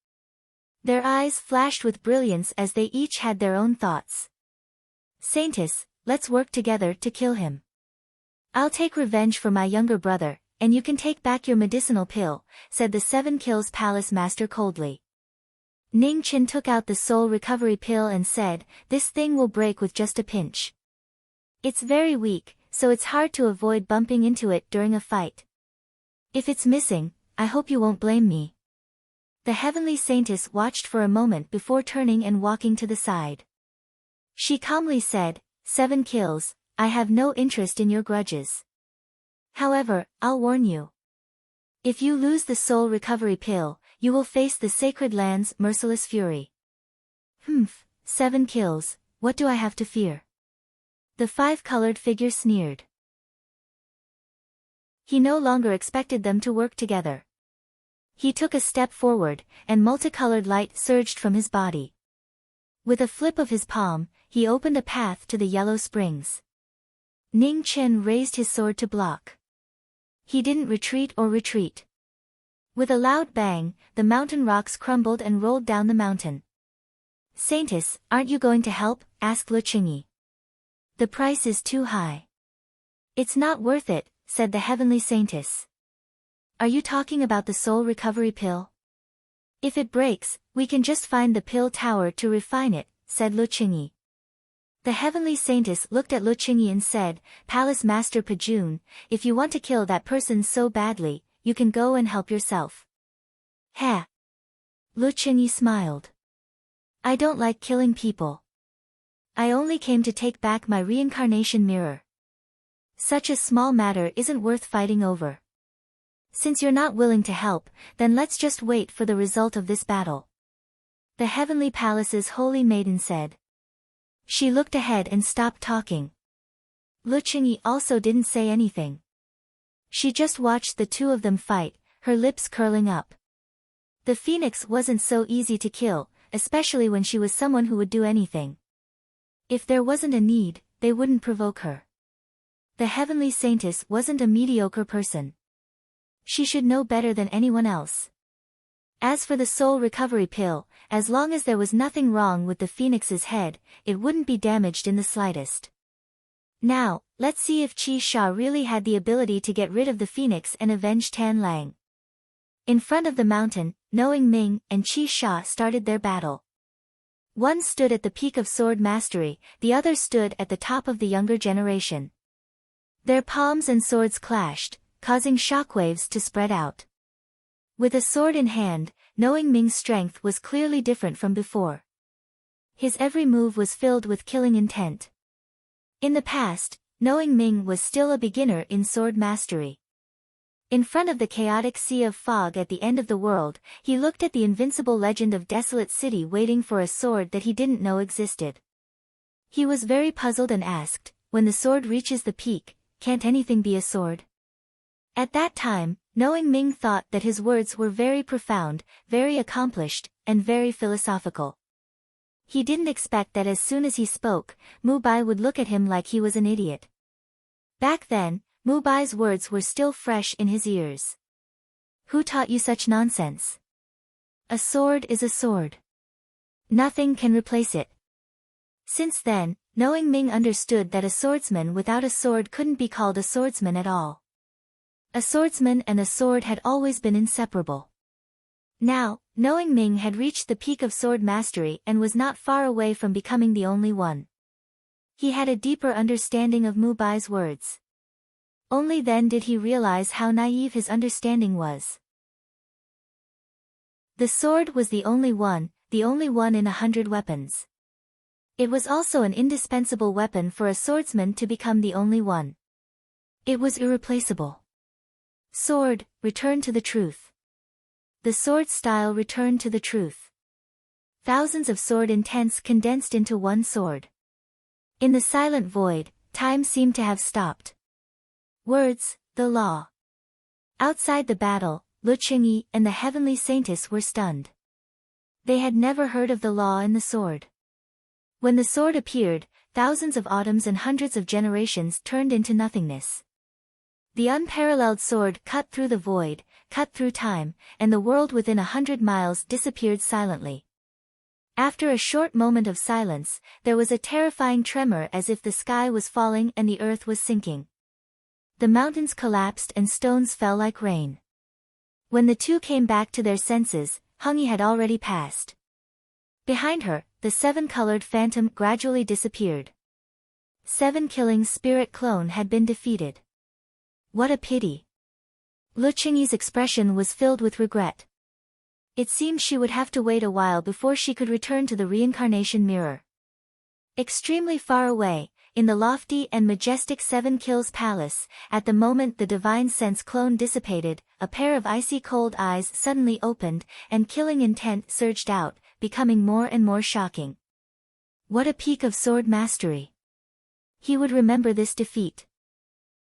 Their eyes flashed with brilliance as they each had their own thoughts. Saintess, let's work together to kill him. I'll take revenge for my younger brother, and you can take back your medicinal pill, said the 7 Kills Palace Master coldly. Ning Chen took out the soul recovery pill and said, this thing will break with just a pinch. It's very weak, so it's hard to avoid bumping into it during a fight. If it's missing, I hope you won't blame me. The Heavenly Saintess watched for a moment before turning and walking to the side. She calmly said, 7 kills, I have no interest in your grudges. However, I'll warn you. If you lose the soul recovery pill, you will face the Sacred Land's merciless fury. 7 kills, what do I have to fear? The 5-colored figure sneered. He no longer expected them to work together. He took a step forward, and multicolored light surged from his body. With a flip of his palm, he opened a path to the yellow springs. Ning Chen raised his sword to block. He didn't retreat. With a loud bang, the mountain rocks crumbled and rolled down the mountain. Saintess, aren't you going to help? Asked Luqingyi. The price is too high. It's not worth it, said the Heavenly Saintess. Are you talking about the soul recovery pill? If it breaks, we can just find the pill tower to refine it, said Luqingyi. The Heavenly Saintess looked at Luqingyi and said, Palace Master Pajun, if you want to kill that person so badly, you can go and help yourself. Ha! Luqingyi smiled. I don't like killing people. I only came to take back my reincarnation mirror. Such a small matter isn't worth fighting over. Since you're not willing to help, then let's just wait for the result of this battle. The Heavenly Palace's Holy Maiden said. She looked ahead and stopped talking. Luqingyi also didn't say anything. She just watched the 2 of them fight, her lips curling up. The phoenix wasn't so easy to kill, especially when she was someone who would do anything. If there wasn't a need, they wouldn't provoke her. The Heavenly Saintess wasn't a mediocre person. She should know better than anyone else. As for the soul recovery pill, as long as there was nothing wrong with the phoenix's head, it wouldn't be damaged in the slightest. Now, let's see if Qi Sha really had the ability to get rid of the phoenix and avenge Tan Lang. In front of the mountain, Knowing Ming and Qi Sha started their battle. One stood at the peak of sword mastery, the other stood at the top of the younger generation. Their palms and swords clashed, causing shockwaves to spread out. With a sword in hand, knowing Ming's strength was clearly different from before. His every move was filled with killing intent. In the past, knowing Ming was still a beginner in sword mastery. In front of the chaotic sea of fog at the end of the world, he looked at the invincible legend of Desolate City waiting for a sword that he didn't know existed. He was very puzzled and asked, when the sword reaches the peak, can't anything be a sword? At that time, knowing Ming thought that his words were very profound, very accomplished, and very philosophical. He didn't expect that as soon as he spoke, Mu Bai would look at him like he was an idiot. Back then, Mu Bai's words were still fresh in his ears. Who taught you such nonsense? A sword is a sword. Nothing can replace it. Since then, knowing Ming understood that a swordsman without a sword couldn't be called a swordsman at all. A swordsman and a sword had always been inseparable. Now, knowing Ming had reached the peak of sword mastery and was not far away from becoming the only one. He had a deeper understanding of Mu Bai's words. Only then did he realize how naive his understanding was. The sword was the only one in 100 weapons. It was also an indispensable weapon for a swordsman to become the only one. It was irreplaceable. Sword, return to the truth. The sword style returned to the truth. Thousands of sword intents condensed into one sword. In the silent void, time seemed to have stopped. Words, the law. Outside the battle, Lu Qingyi and the heavenly saintess were stunned. They had never heard of the law in the sword. When the sword appeared, thousands of autumns and hundreds of generations turned into nothingness. The unparalleled sword cut through the void, cut through time, and the world within 100 miles disappeared silently. After a short moment of silence, there was a terrifying tremor as if the sky was falling and the earth was sinking. The mountains collapsed and stones fell like rain. When the two came back to their senses, Hengyi had already passed. Behind her, the seven-colored phantom gradually disappeared. 7 Killing's spirit clone had been defeated. What a pity. Lu Qingyi's expression was filled with regret. It seemed she would have to wait a while before she could return to the reincarnation mirror. Extremely far away, in the lofty and majestic 7 Kills Palace, at the moment the divine sense clone dissipated, a pair of icy cold eyes suddenly opened, and killing intent surged out, becoming more and more shocking. What a peak of sword mastery! He would remember this defeat.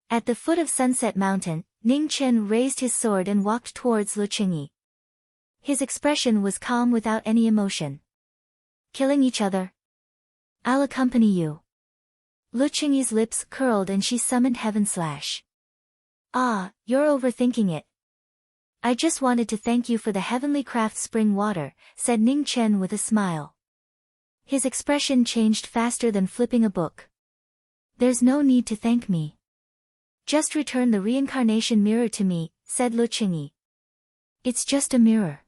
At the foot of Sunset Mountain, Ning Chen raised his sword and walked towards Lu Qingyi. His expression was calm without any emotion. Killing each other? I'll accompany you. Lu Qingyi's lips curled and she summoned Heaven Slash. Ah, you're overthinking it. I just wanted to thank you for the heavenly craft spring water, said Ning Chen with a smile. His expression changed faster than flipping a book. There's no need to thank me. Just return the reincarnation mirror to me, said Lu Qingyi. It's just a mirror.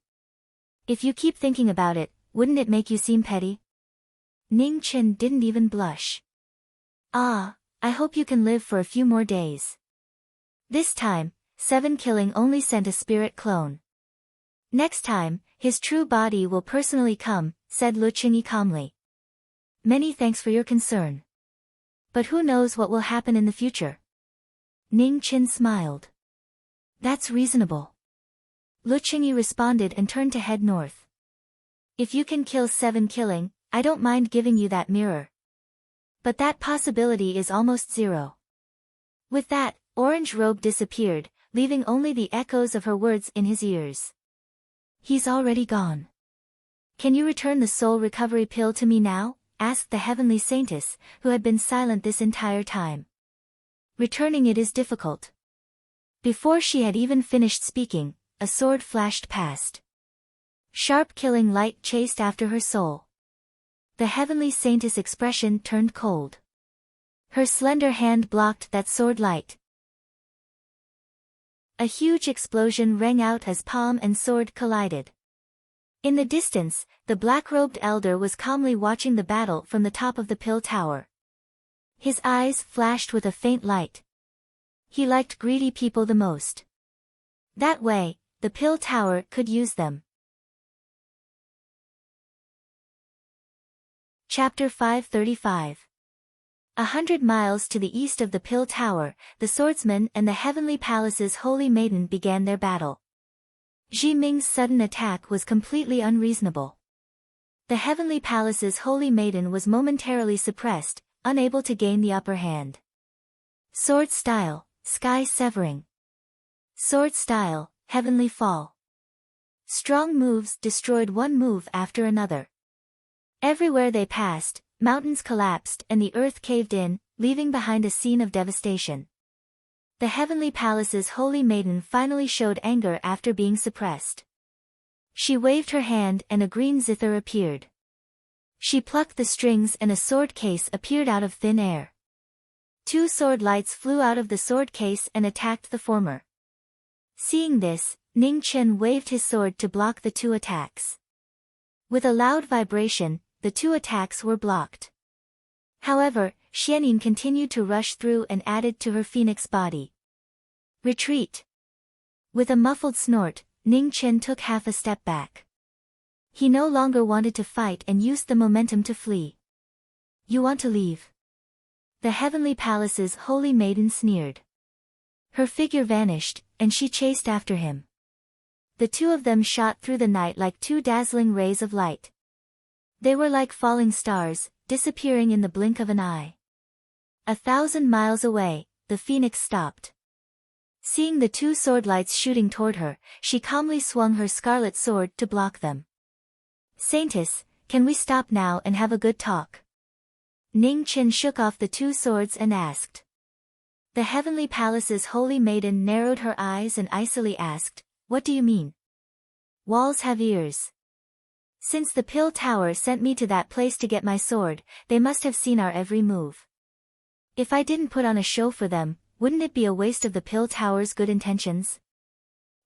If you keep thinking about it, wouldn't it make you seem petty? Ning Chen didn't even blush. Ah, I hope you can live for a few more days. This time, 7 Killing only sent a spirit clone. Next time, his true body will personally come, said Lu Qingyi calmly. Many thanks for your concern. But who knows what will happen in the future? Ning Chen smiled. That's reasonable. Lu Qingyi responded and turned to head north. If you can kill 7 Killing, I don't mind giving you that mirror. But that possibility is almost zero. With that, Orange Robe disappeared, leaving only the echoes of her words in his ears. He's already gone. Can you return the soul recovery pill to me now? Asked the heavenly saintess, who had been silent this entire time. Returning it is difficult. Before she had even finished speaking, a sword flashed past. Sharp killing light chased after her soul. The heavenly saintess' expression turned cold. Her slender hand blocked that sword light. A huge explosion rang out as palm and sword collided. In the distance, the black-robed elder was calmly watching the battle from the top of the pill tower. His eyes flashed with a faint light. He liked greedy people the most. That way, the pill tower could use them. Chapter 535. 100 miles to the east of the pill tower, the swordsman and the heavenly palace's holy maiden began their battle. Ji Ming's sudden attack was completely unreasonable. The heavenly palace's holy maiden was momentarily suppressed, unable to gain the upper hand. Sword style, sky severing. Sword style, heavenly fall. Strong moves destroyed one move after another. Everywhere they passed, mountains collapsed and the earth caved in, leaving behind a scene of devastation. The heavenly palace's holy maiden finally showed anger after being suppressed. She waved her hand and a green zither appeared. She plucked the strings and a sword case appeared out of thin air. 2 sword lights flew out of the sword case and attacked the former. Seeing this, Ning Chen waved his sword to block the 2 attacks. With a loud vibration, the 2 attacks were blocked. However, Xianyin continued to rush through and added to her phoenix body. Retreat. With a muffled snort, Ning Chen took half a step back. He no longer wanted to fight and used the momentum to flee. You want to leave? The heavenly palace's holy maiden sneered. Her figure vanished, and she chased after him. The 2 of them shot through the night like 2 dazzling rays of light. They were like falling stars, disappearing in the blink of an eye. 1,000 miles away, the phoenix stopped. Seeing the 2 sword lights shooting toward her, she calmly swung her scarlet sword to block them. Saintess, can we stop now and have a good talk? Ning Chen shook off the 2 swords and asked. The heavenly palace's holy maiden narrowed her eyes and icily asked, what do you mean? Walls have ears. Since the pill tower sent me to that place to get my sword, they must have seen our every move. If I didn't put on a show for them, wouldn't it be a waste of the pill tower's good intentions?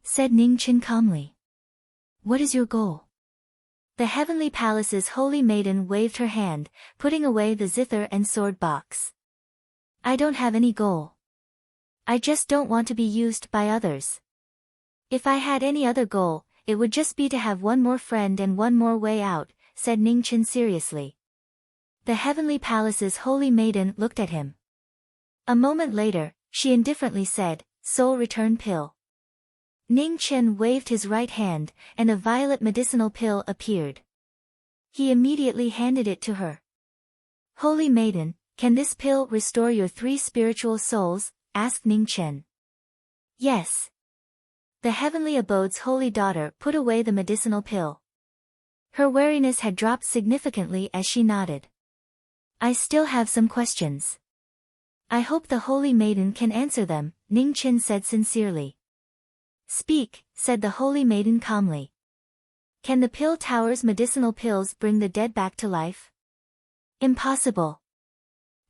Said Ning Chen calmly. What is your goal? The heavenly palace's holy maiden waved her hand, putting away the zither and sword box. I don't have any goal. I just don't want to be used by others. If I had any other goal, it would just be to have one more friend and one more way out, said Ning Chen seriously. The heavenly palace's holy maiden looked at him. A moment later, she indifferently said, soul return pill. Ning Chen waved his right hand, and a violet medicinal pill appeared. He immediately handed it to her. Holy maiden, can this pill restore your 3 spiritual souls? Asked Ning Chen. Yes. The heavenly abode's holy daughter put away the medicinal pill. Her wariness had dropped significantly as she nodded. I still have some questions. I hope the holy maiden can answer them, Ning Chen said sincerely. Speak, said the holy maiden calmly. Can the pill tower's medicinal pills bring the dead back to life? Impossible.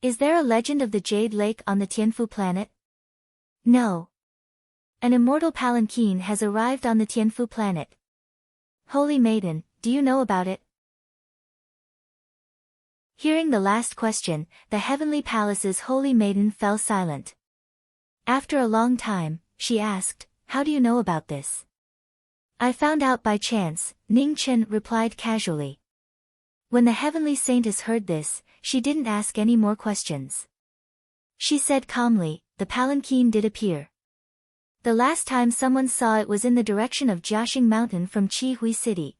Is there a legend of the Jade Lake on the Tianfu planet? No. An immortal palanquin has arrived on the Tianfu planet. Holy maiden, do you know about it? Hearing the last question, the heavenly palace's holy maiden fell silent. After a long time, she asked, how do you know about this? I found out by chance, Ning Chen replied casually. When the heavenly saintess heard this, she didn't ask any more questions. She said calmly, the palanquin did appear. The last time someone saw it was in the direction of Jiaxing Mountain from Qihui City.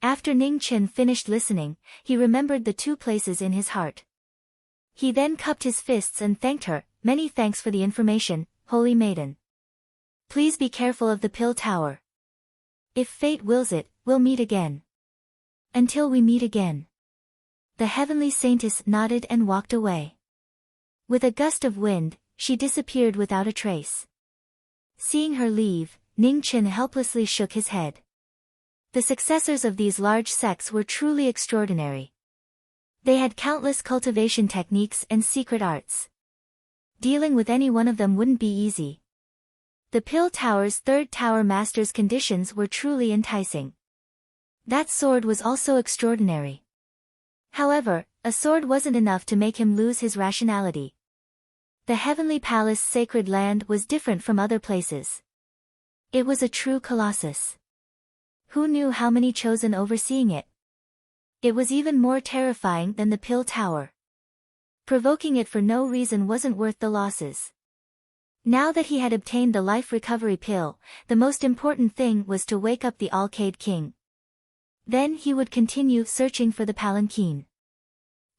After Ning Chen finished listening, he remembered the 2 places in his heart. He then cupped his fists and thanked her, many thanks for the information, holy maiden. Please be careful of the pill tower. If fate wills it, we'll meet again. Until we meet again. The heavenly saintess nodded and walked away. With a gust of wind, she disappeared without a trace. Seeing her leave, Ning Chen helplessly shook his head. The successors of these large sects were truly extraordinary. They had countless cultivation techniques and secret arts. Dealing with any one of them wouldn't be easy. The Pill Tower's 3rd Tower Master's conditions were truly enticing. That sword was also extraordinary. However, a sword wasn't enough to make him lose his rationality. The Heavenly Palace sacred land was different from other places. It was a true colossus. Who knew how many chosen overseeing it? It was even more terrifying than the Pill Tower. Provoking it for no reason wasn't worth the losses. Now that he had obtained the life recovery pill, the most important thing was to wake up the Alcade King. Then he would continue searching for the palanquin.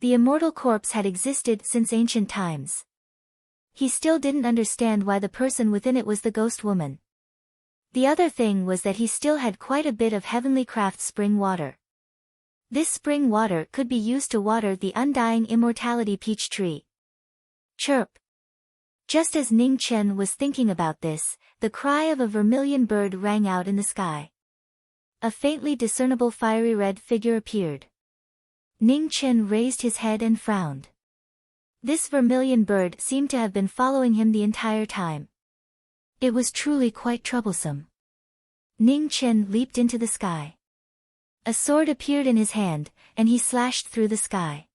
The immortal corpse had existed since ancient times. He still didn't understand why the person within it was the ghost woman. The other thing was that he still had quite a bit of heavenly craft spring water. This spring water could be used to water the undying immortality peach tree. Chirp. Just as Ning Chen was thinking about this, the cry of a vermilion bird rang out in the sky. A faintly discernible fiery red figure appeared. Ning Chen raised his head and frowned. This vermilion bird seemed to have been following him the entire time. It was truly quite troublesome. Ning Chen leaped into the sky. A sword appeared in his hand, and he slashed through the sky.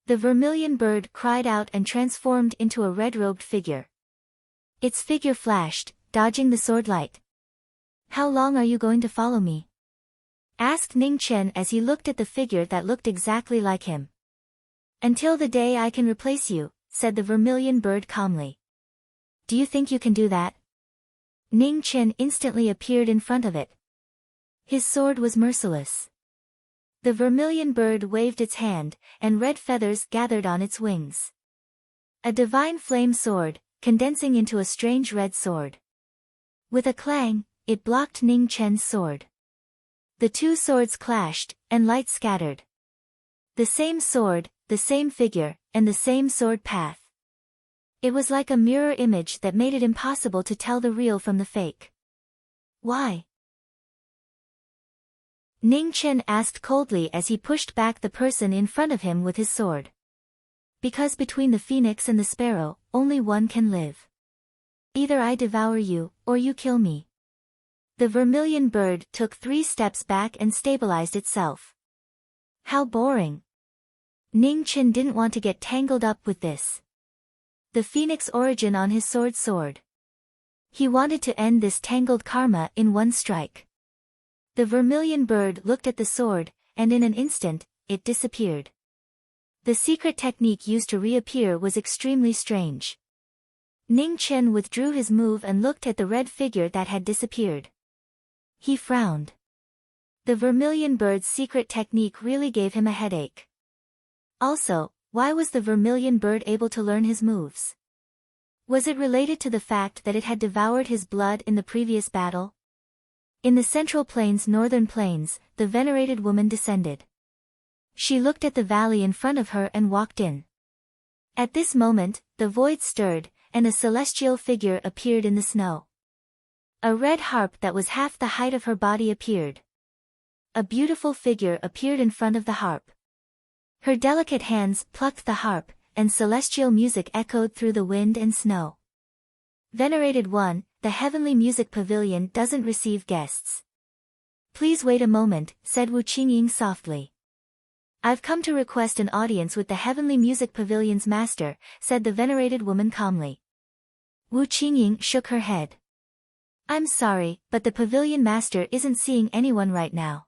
The vermilion bird cried out and transformed into a red-robed figure. Its figure flashed, dodging the sword light. "How long are you going to follow me?" asked Ning Chen as he looked at the figure that looked exactly like him. "Until the day I can replace you," said the vermilion bird calmly. "Do you think you can do that?" Ning Chen instantly appeared in front of it. His sword was merciless. The vermilion bird waved its hand, and red feathers gathered on its wings. A divine flame sword, condensing into a strange red sword. With a clang, it blocked Ning Chen's sword. The two swords clashed, and light scattered. The same sword, the same figure, and the same sword path. It was like a mirror image that made it impossible to tell the real from the fake. "Why?" Ning Chen asked coldly as he pushed back the person in front of him with his sword. "Because between the phoenix and the sparrow, only one can live. Either I devour you, or you kill me." The vermilion bird took 3 steps back and stabilized itself. How boring. Ning Chen didn't want to get tangled up with this. The phoenix origin on his sword. He wanted to end this tangled karma in one strike. The vermilion bird looked at the sword, and in an instant, it disappeared. The secret technique used to reappear was extremely strange. Ning Chen withdrew his move and looked at the red figure that had disappeared. He frowned. The vermilion bird's secret technique really gave him a headache. Also, why was the vermilion bird able to learn his moves? Was it related to the fact that it had devoured his blood in the previous battle? In the Central Plains' northern plains, the venerated woman descended. She looked at the valley in front of her and walked in. At this moment, the void stirred, and a celestial figure appeared in the snow. A red harp that was half the height of her body appeared. A beautiful figure appeared in front of the harp. Her delicate hands plucked the harp, and celestial music echoed through the wind and snow. "Venerated one, the Heavenly Music Pavilion doesn't receive guests." "Please wait a moment," said Wu Qingying softly. "I've come to request an audience with the Heavenly Music Pavilion's master," said the venerated woman calmly. Wu Qingying shook her head. "I'm sorry, but the pavilion master isn't seeing anyone right now."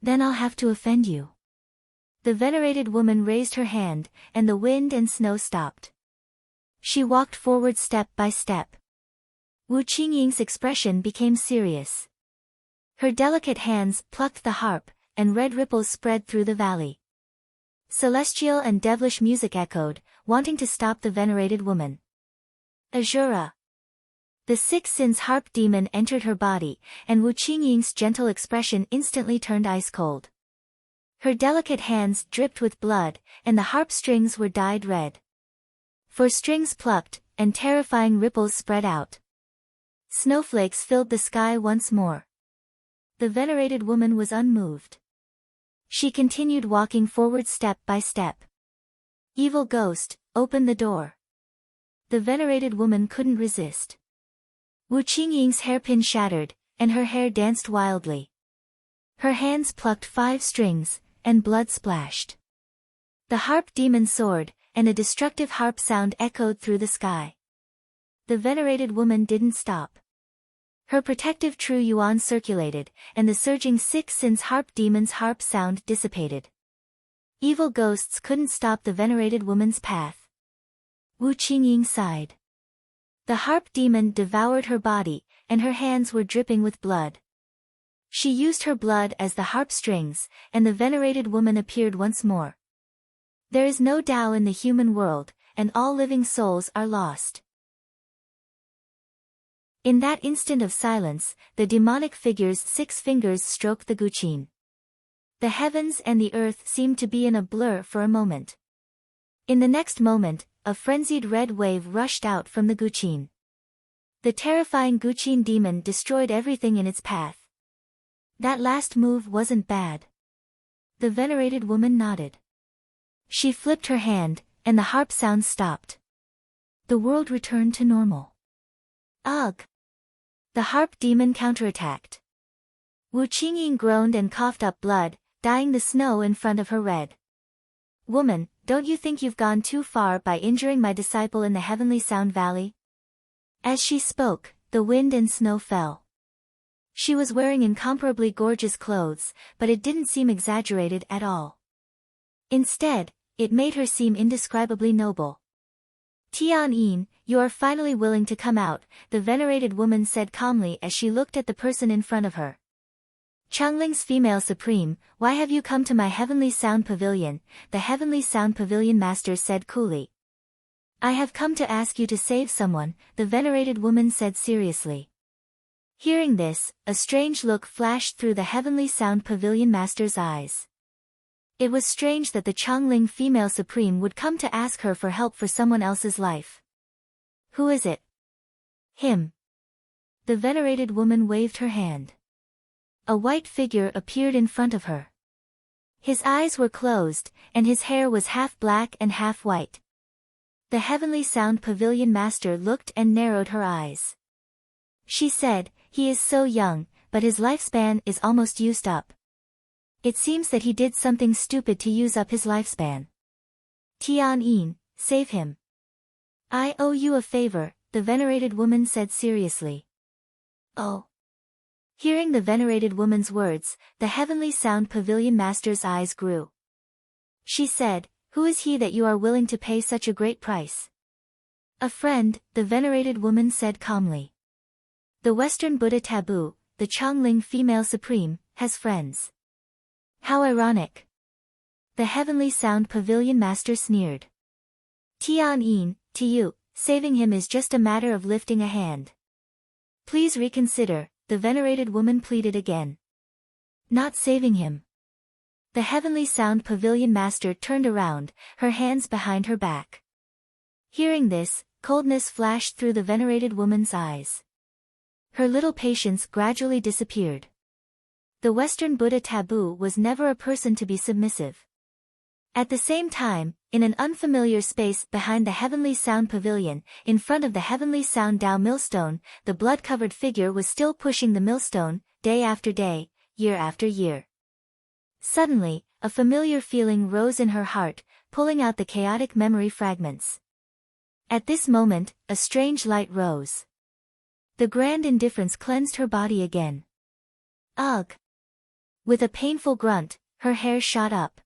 "Then I'll have to offend you." The venerated woman raised her hand, and the wind and snow stopped. She walked forward step by step. Wu Qingying's expression became serious. Her delicate hands plucked the harp, and red ripples spread through the valley. Celestial and devilish music echoed, wanting to stop the venerated woman. Azura. The Six Sins harp demon entered her body, and Wu Qingying's gentle expression instantly turned ice-cold. Her delicate hands dripped with blood, and the harp strings were dyed red. 4 strings plucked, and terrifying ripples spread out. Snowflakes filled the sky once more. The venerated woman was unmoved. She continued walking forward step by step. "Evil ghost, open the door." The venerated woman couldn't resist. Wu Qingying's hairpin shattered, and her hair danced wildly. Her hands plucked 5 strings, and blood splashed. The harp demon soared, and a destructive harp sound echoed through the sky. The venerated woman didn't stop. Her protective True Yuan circulated, and the surging 6 sins harp demon's harp sound dissipated. Evil ghosts couldn't stop the venerated woman's path. Wu Qingying sighed. The harp demon devoured her body, and her hands were dripping with blood. She used her blood as the harp strings, and the venerated woman appeared once more. There is no Tao in the human world, and all living souls are lost. In that instant of silence, the demonic figure's 6 fingers stroked the guqin. The heavens and the earth seemed to be in a blur for a moment. In the next moment, a frenzied red wave rushed out from the guqin. The terrifying guqin demon destroyed everything in its path. That last move wasn't bad. The venerated woman nodded. She flipped her hand, and the harp sound stopped. The world returned to normal. Ugh! The harp demon counterattacked. Wu Qingying groaned and coughed up blood, dyeing the snow in front of her red. Woman, don't you think you've gone too far by injuring my disciple in the heavenly Sound Valley? As she spoke, the wind and snow fell. She was wearing incomparably gorgeous clothes, but it didn't seem exaggerated at all. Instead, it made her seem indescribably noble. Tianyin, you are finally willing to come out, the venerated woman said calmly as she looked at the person in front of her. Changling's female supreme, why have you come to my heavenly sound pavilion? The heavenly sound pavilion master said coolly. I have come to ask you to save someone, the venerated woman said seriously. Hearing this, a strange look flashed through the heavenly sound pavilion master's eyes. It was strange that the Changling female supreme would come to ask her for help for someone else's life. Who is it? Him. The venerated woman waved her hand. A white figure appeared in front of her. His eyes were closed, and his hair was half black and half white. The heavenly sound pavilion master looked and narrowed her eyes. She said, he is so young, but his lifespan is almost used up. It seems that he did something stupid to use up his lifespan. Tianyin, save him. I owe you a favor, the venerated woman said seriously. Oh. Hearing the venerated woman's words, the heavenly sound pavilion master's eyes grew. She said, who is he that you are willing to pay such a great price? A friend, the venerated woman said calmly. The Western Buddha taboo, the Changling female supreme, has friends. How ironic. The heavenly sound pavilion master sneered. Tianyin, to you, saving him is just a matter of lifting a hand. Please reconsider, the venerated woman pleaded again. Not saving him. The heavenly sound pavilion master turned around, her hands behind her back. Hearing this, coldness flashed through the venerated woman's eyes. Her little patience gradually disappeared. The Western Buddha taboo was never a person to be submissive. At the same time, in an unfamiliar space behind the heavenly sound pavilion, in front of the heavenly sound Tao millstone, the blood-covered figure was still pushing the millstone, day after day, year after year. Suddenly, a familiar feeling rose in her heart, pulling out the chaotic memory fragments. At this moment, a strange light rose. The grand indifference cleansed her body again. Ugh! With a painful grunt, her hair shot up.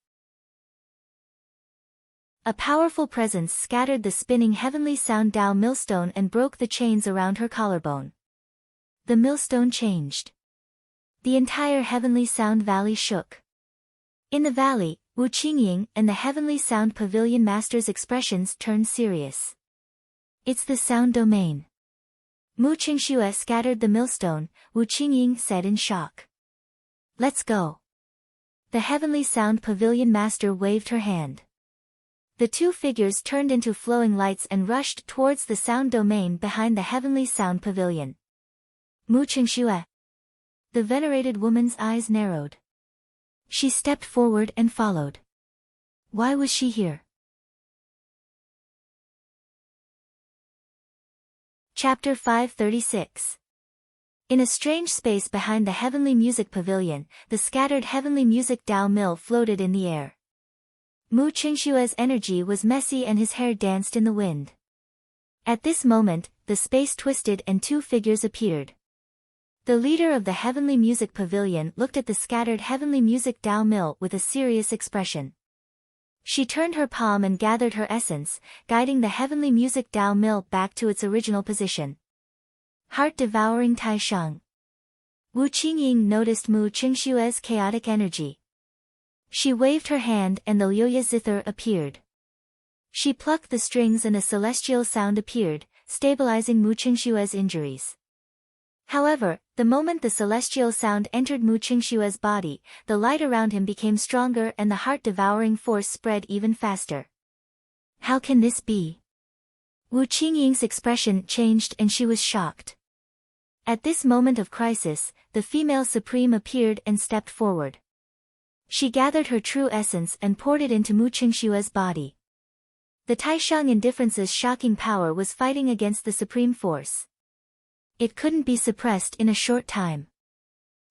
A powerful presence scattered the spinning heavenly sound Tao millstone and broke the chains around her collarbone. The millstone changed. The entire heavenly sound valley shook. In the valley, Wu Qingying and the heavenly sound pavilion master's expressions turned serious. It's the sound domain. Mu Qingxue scattered the millstone, Wu Qingying said in shock. Let's go. The heavenly sound pavilion master waved her hand. The two figures turned into flowing lights and rushed towards the sound domain behind the heavenly sound pavilion. Mu Qingxue. The venerated woman's eyes narrowed. She stepped forward and followed. Why was she here? Chapter 536. In a strange space behind the heavenly music pavilion, the scattered heavenly music Dao mill floated in the air. Mu Qingshue's energy was messy and his hair danced in the wind. At this moment, the space twisted and two figures appeared. The leader of the heavenly music pavilion looked at the scattered heavenly music Dao mill with a serious expression. She turned her palm and gathered her essence, guiding the heavenly music Dao mill back to its original position. Heart-devouring Taisheng. Wu Qingying noticed Mu Qingshue's chaotic energy. She waved her hand and the Liuya zither appeared. She plucked the strings and a celestial sound appeared, stabilizing Mu Qingshue's injuries. However, the moment the celestial sound entered Mu Qingshue's body, the light around him became stronger and the heart-devouring force spread even faster. How can this be? Wu Qingying's expression changed and she was shocked. At this moment of crisis, the female supreme appeared and stepped forward. She gathered her true essence and poured it into Mu Qingshue's body. The Taisheng indifference's shocking power was fighting against the supreme force. It couldn't be suppressed in a short time.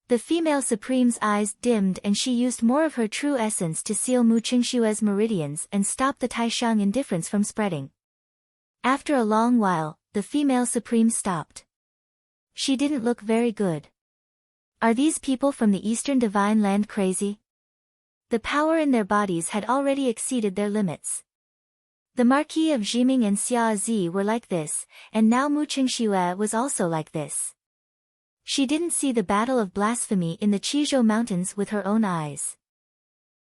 The female supreme's eyes dimmed and she used more of her true essence to seal Mu Qingshue's meridians and stop the Taisheng indifference from spreading. After a long while, the female supreme stopped. She didn't look very good. Are these people from the Eastern Divine Land crazy? The power in their bodies had already exceeded their limits. The Marquis of Jiming and Xia Zi were like this, and now Mu Qingxue was also like this. She didn't see the battle of blasphemy in the Qizhou Mountains with her own eyes.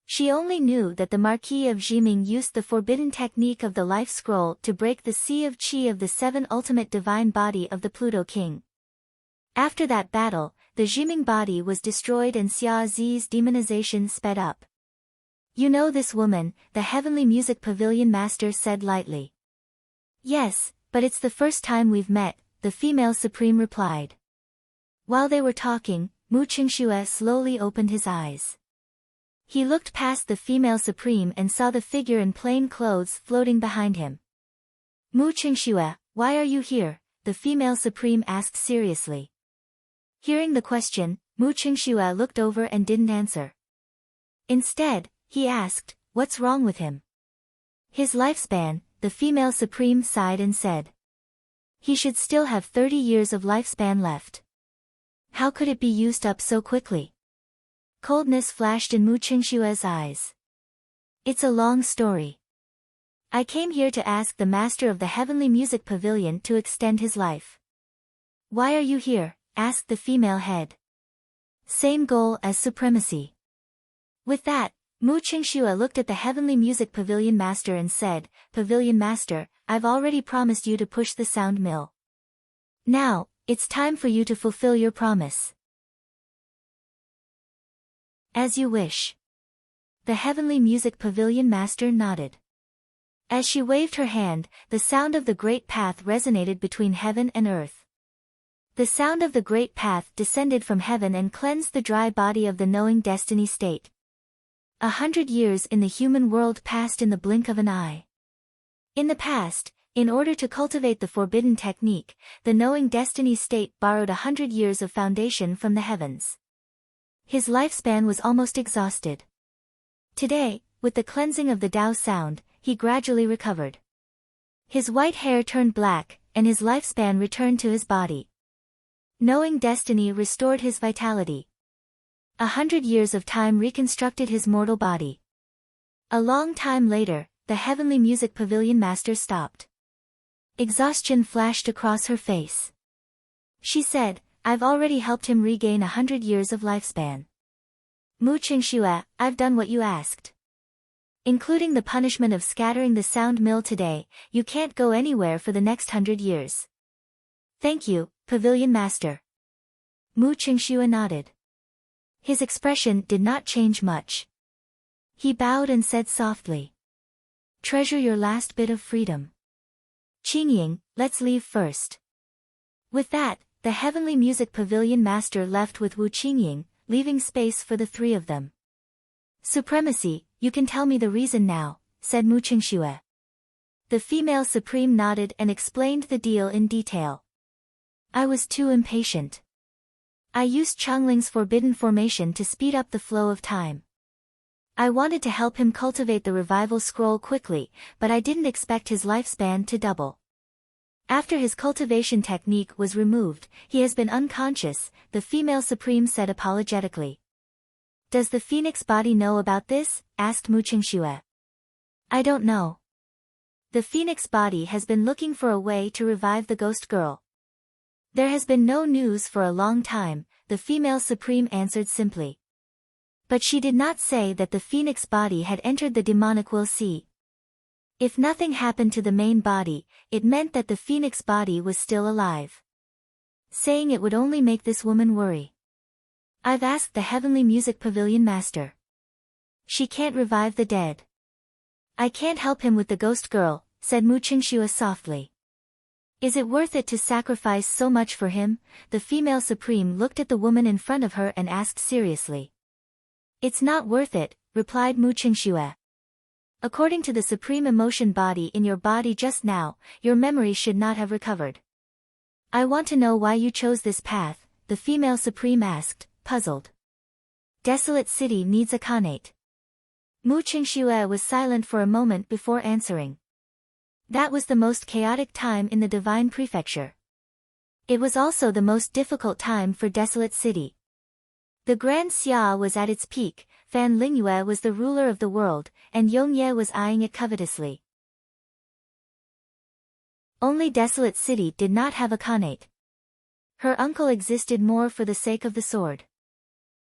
She only knew that the Marquis of Jiming used the forbidden technique of the life scroll to break the sea of qi of the seven ultimate divine body of the Pluto King. After that battle, the Jiming body was destroyed and Xia Zi's demonization sped up. You know this woman, the heavenly music pavilion master said lightly. Yes, but it's the first time we've met, the female supreme replied. While they were talking, Mu Qingxue slowly opened his eyes. He looked past the female supreme and saw the figure in plain clothes floating behind him. Mu Qingxue, why are you here? The female supreme asked seriously. Hearing the question, Mu Qingxue looked over and didn't answer. Instead, he asked, what's wrong with him? His lifespan, the female supreme sighed and said. He should still have 30 years of lifespan left. How could it be used up so quickly? Coldness flashed in Mu Qingxue's eyes. It's a long story. I came here to ask the master of the heavenly music pavilion to extend his life. Why are you here? Asked the female head. Same goal as supremacy. With that, Mu Qingxue looked at the heavenly music pavilion master and said, Pavilion master, I've already promised you to push the sound mill. Now, it's time for you to fulfill your promise. As you wish. The heavenly music pavilion master nodded. As she waved her hand, the sound of the great path resonated between heaven and earth. The sound of the great path descended from heaven and cleansed the dry body of the knowing destiny state. 100 years in the human world passed in the blink of an eye. In the past, in order to cultivate the forbidden technique, the knowing destiny state borrowed 100 years of foundation from the heavens. His lifespan was almost exhausted. Today, with the cleansing of the Tao sound, he gradually recovered. His white hair turned black, and his lifespan returned to his body. Knowing destiny restored his vitality. 100 years of time reconstructed his mortal body. A long time later, the heavenly music pavilion master stopped. Exhaustion flashed across her face. She said, I've already helped him regain 100 years of lifespan. Mu Qingxue, I've done what you asked. Including the punishment of scattering the sound mill today, you can't go anywhere for the next 100 years. Thank you, pavilion master. Mu Qingxue nodded. His expression did not change much. He bowed and said softly. Treasure your last bit of freedom. Qingying, let's leave first. With that, the heavenly music pavilion master left with Wu Qingying, leaving space for the three of them. Supremacy, you can tell me the reason now, said Mu Qingxue. The female supreme nodded and explained the deal in detail. I was too impatient. I used Changling's forbidden formation to speed up the flow of time. I wanted to help him cultivate the revival scroll quickly, but I didn't expect his lifespan to double. After his cultivation technique was removed, he has been unconscious, the female supreme said apologetically. Does the phoenix body know about this? Asked Mu Qingxue. I don't know. The phoenix body has been looking for a way to revive the ghost girl. There has been no news for a long time, the female supreme answered simply. But she did not say that the phoenix body had entered the demonic will see. If nothing happened to the main body, it meant that the phoenix body was still alive. Saying it would only make this woman worry. I've asked the Heavenly Music Pavilion Master. She can't revive the dead. I can't help him with the ghost girl, said Mu Qingxue softly. Is it worth it to sacrifice so much for him? The female supreme looked at the woman in front of her and asked seriously. It's not worth it, replied Mu Qingxue. According to the supreme emotion body in your body just now, your memory should not have recovered. I want to know why you chose this path, the female supreme asked, puzzled. Desolate city needs a khanate. Mu Qingxue was silent for a moment before answering. That was the most chaotic time in the divine prefecture. It was also the most difficult time for Desolate City. The Grand Xia was at its peak, Fan Lingyue was the ruler of the world, and Yongye was eyeing it covetously. Only Desolate City did not have a khanate. Her uncle existed more for the sake of the sword.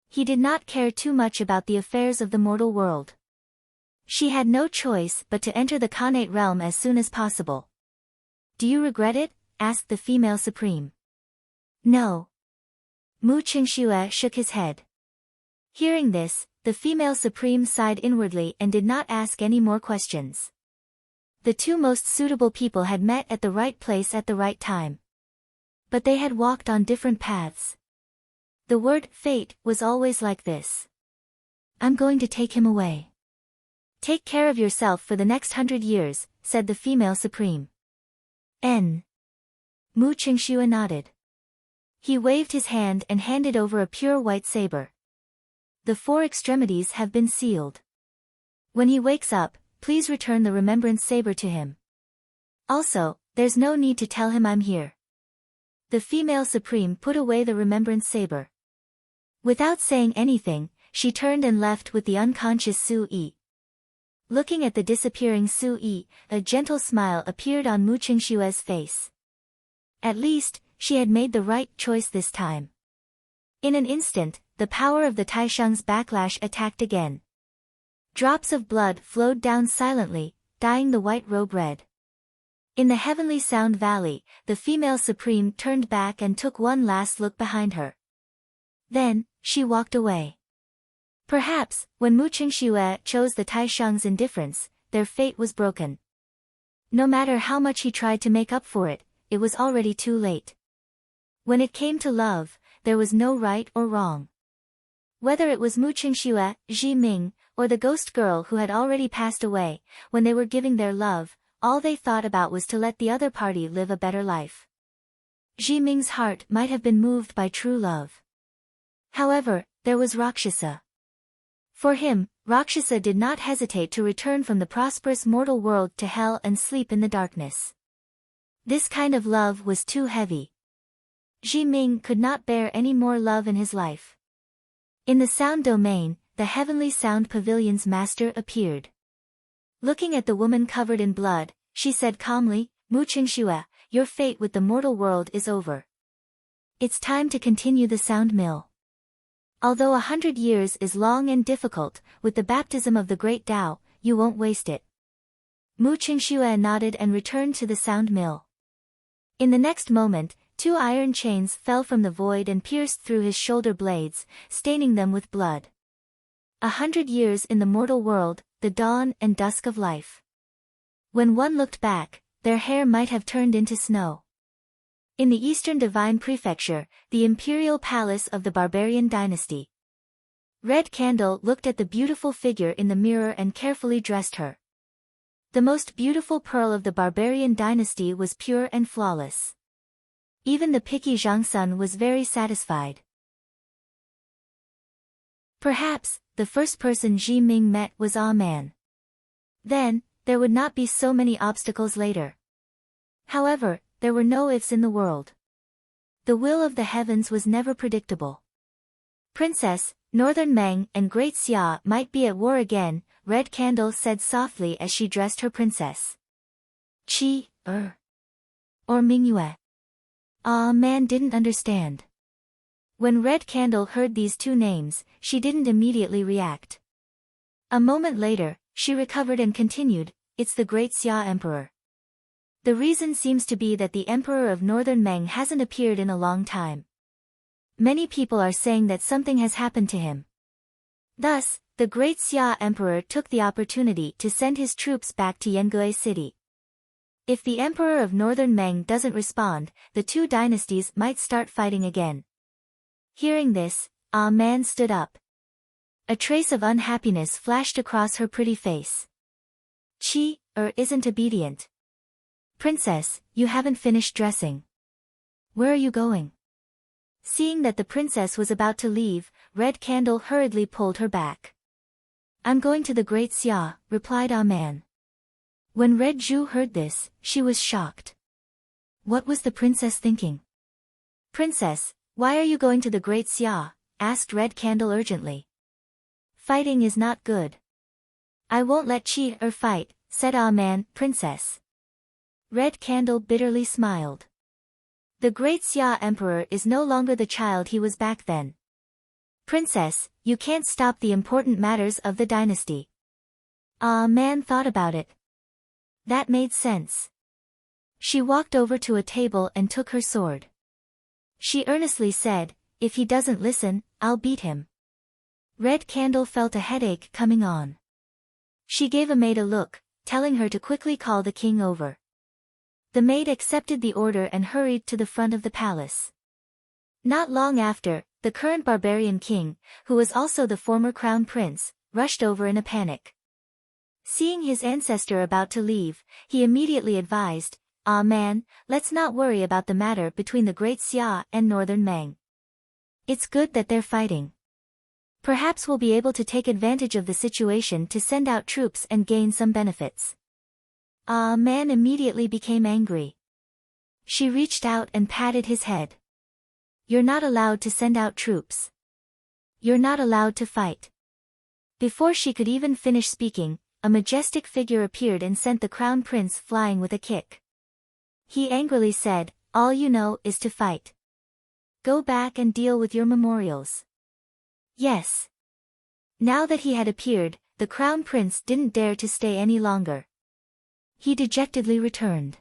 He did not care too much about the affairs of the mortal world. She had no choice but to enter the khanate realm as soon as possible. Do you regret it? Asked the female supreme. No. Mu Qingxue shook his head. Hearing this, the female supreme sighed inwardly and did not ask any more questions. The two most suitable people had met at the right place at the right time. But they had walked on different paths. The word fate was always like this. I'm going to take him away. Take care of yourself for the next 100 years, said the female supreme. Mu Qingxue nodded. He waved his hand and handed over a pure white saber. The 4 extremities have been sealed. When he wakes up, please return the remembrance saber to him. Also, there's no need to tell him I'm here. The female supreme put away the remembrance saber. Without saying anything, she turned and left with the unconscious Su Yi. Looking at the disappearing Su Yi, a gentle smile appeared on Mu Qingxue's face. At least, she had made the right choice this time. In an instant, the power of the Taisheng's backlash attacked again. Drops of blood flowed down silently, dyeing the white robe red. In the heavenly sound valley, the female supreme turned back and took one last look behind her. Then, she walked away. Perhaps, when Mu Qingxue chose the Taisheng's indifference, their fate was broken. No matter how much he tried to make up for it, it was already too late. When it came to love, there was no right or wrong. Whether it was Mu Qingxue, Ji Ming, or the ghost girl who had already passed away, when they were giving their love, all they thought about was to let the other party live a better life. Ji Ming's heart might have been moved by true love. However, there was Rakshasa. For him, Rakshasa did not hesitate to return from the prosperous mortal world to hell and sleep in the darkness. This kind of love was too heavy. Ji Ming could not bear any more love in his life. In the sound domain, the heavenly sound pavilion's master appeared. Looking at the woman covered in blood, she said calmly, Mu Qingxue, your fate with the mortal world is over. It's time to continue the sound mill. Although 100 years is long and difficult, with the baptism of the great Tao, you won't waste it. Mu Qingxue nodded and returned to the sound mill. In the next moment, 2 iron chains fell from the void and pierced through his shoulder blades, staining them with blood. 100 years in the mortal world, the dawn and dusk of life. When one looked back, their hair might have turned into snow. In the Eastern Divine Prefecture, the imperial palace of the barbarian dynasty. Red Candle looked at the beautiful figure in the mirror and carefully dressed her. The most beautiful pearl of the barbarian dynasty was pure and flawless. Even the picky Zhang Sun was very satisfied. Perhaps, the first person Ji Ming met was Ah Man. Then, there would not be so many obstacles later. However, there were no ifs in the world. The will of the heavens was never predictable. Princess, Northern Meng and Great Xia might be at war again, Red Candle said softly as she dressed her princess. Qi, or Mingyue. Ah Man didn't understand. When Red Candle heard these two names, she didn't immediately react. A moment later, she recovered and continued, it's the Great Xia Emperor. The reason seems to be that the Emperor of Northern Meng hasn't appeared in a long time. Many people are saying that something has happened to him. Thus, the Great Xia Emperor took the opportunity to send his troops back to Yangue City. If the Emperor of Northern Meng doesn't respond, the two dynasties might start fighting again. Hearing this, Ah Man stood up. A trace of unhappiness flashed across her pretty face. Qi, isn't obedient. Princess, you haven't finished dressing. Where are you going? Seeing that the princess was about to leave, Red Candle hurriedly pulled her back. I'm going to the Great Xia, replied Ah Man. When Red Zhu heard this, she was shocked. What was the princess thinking? Princess, why are you going to the Great Xia? Asked Red Candle urgently. Fighting is not good. I won't let Qi fight, said Ah Man, princess. Red Candle bitterly smiled. The Great Xia Emperor is no longer the child he was back then. Princess, you can't stop the important matters of the dynasty. Ah Man thought about it. That made sense. She walked over to a table and took her sword. She earnestly said, if he doesn't listen, I'll beat him. Red Candle felt a headache coming on. She gave a maid a look, telling her to quickly call the king over. The maid accepted the order and hurried to the front of the palace. Not long after, the current barbarian king, who was also the former crown prince, rushed over in a panic. Seeing his ancestor about to leave, he immediately advised, Ah Man, let's not worry about the matter between the Great Xia and Northern Meng. It's good that they're fighting. Perhaps we'll be able to take advantage of the situation to send out troops and gain some benefits. Ah Man immediately became angry. She reached out and patted his head. You're not allowed to send out troops. You're not allowed to fight. Before she could even finish speaking, a majestic figure appeared and sent the crown prince flying with a kick. He angrily said, all you know is to fight. Go back and deal with your memorials. Yes. Now that he had appeared, the crown prince didn't dare to stay any longer. He dejectedly returned.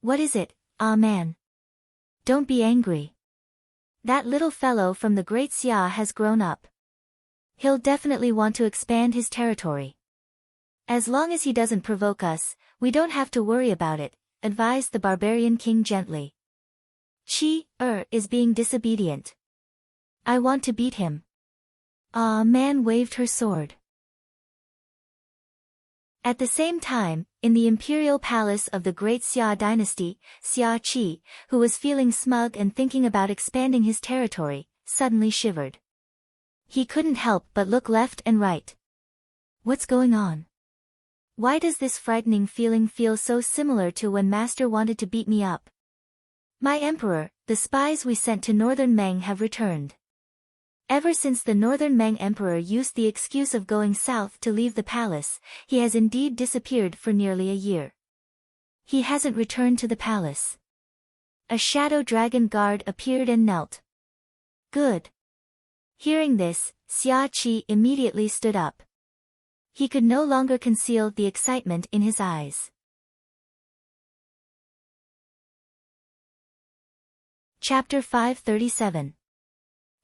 What is it, Ah Man? Don't be angry. That little fellow from the Great Xia has grown up. He'll definitely want to expand his territory. As long as he doesn't provoke us, we don't have to worry about it, advised the barbarian king gently. Qi, is being disobedient. I want to beat him. Ah Man waved her sword. At the same time, in the imperial palace of the Great Xia dynasty, Xia Qi, who was feeling smug and thinking about expanding his territory, suddenly shivered. He couldn't help but look left and right. What's going on? Why does this frightening feeling feel so similar to when Master wanted to beat me up? My emperor, the spies we sent to Northern Meng have returned. Ever since the Northern Meng Emperor used the excuse of going south to leave the palace, he has indeed disappeared for nearly a year. He hasn't returned to the palace. A shadow dragon guard appeared and knelt. Good. Hearing this, Xia Qi immediately stood up. He could no longer conceal the excitement in his eyes. Chapter 537.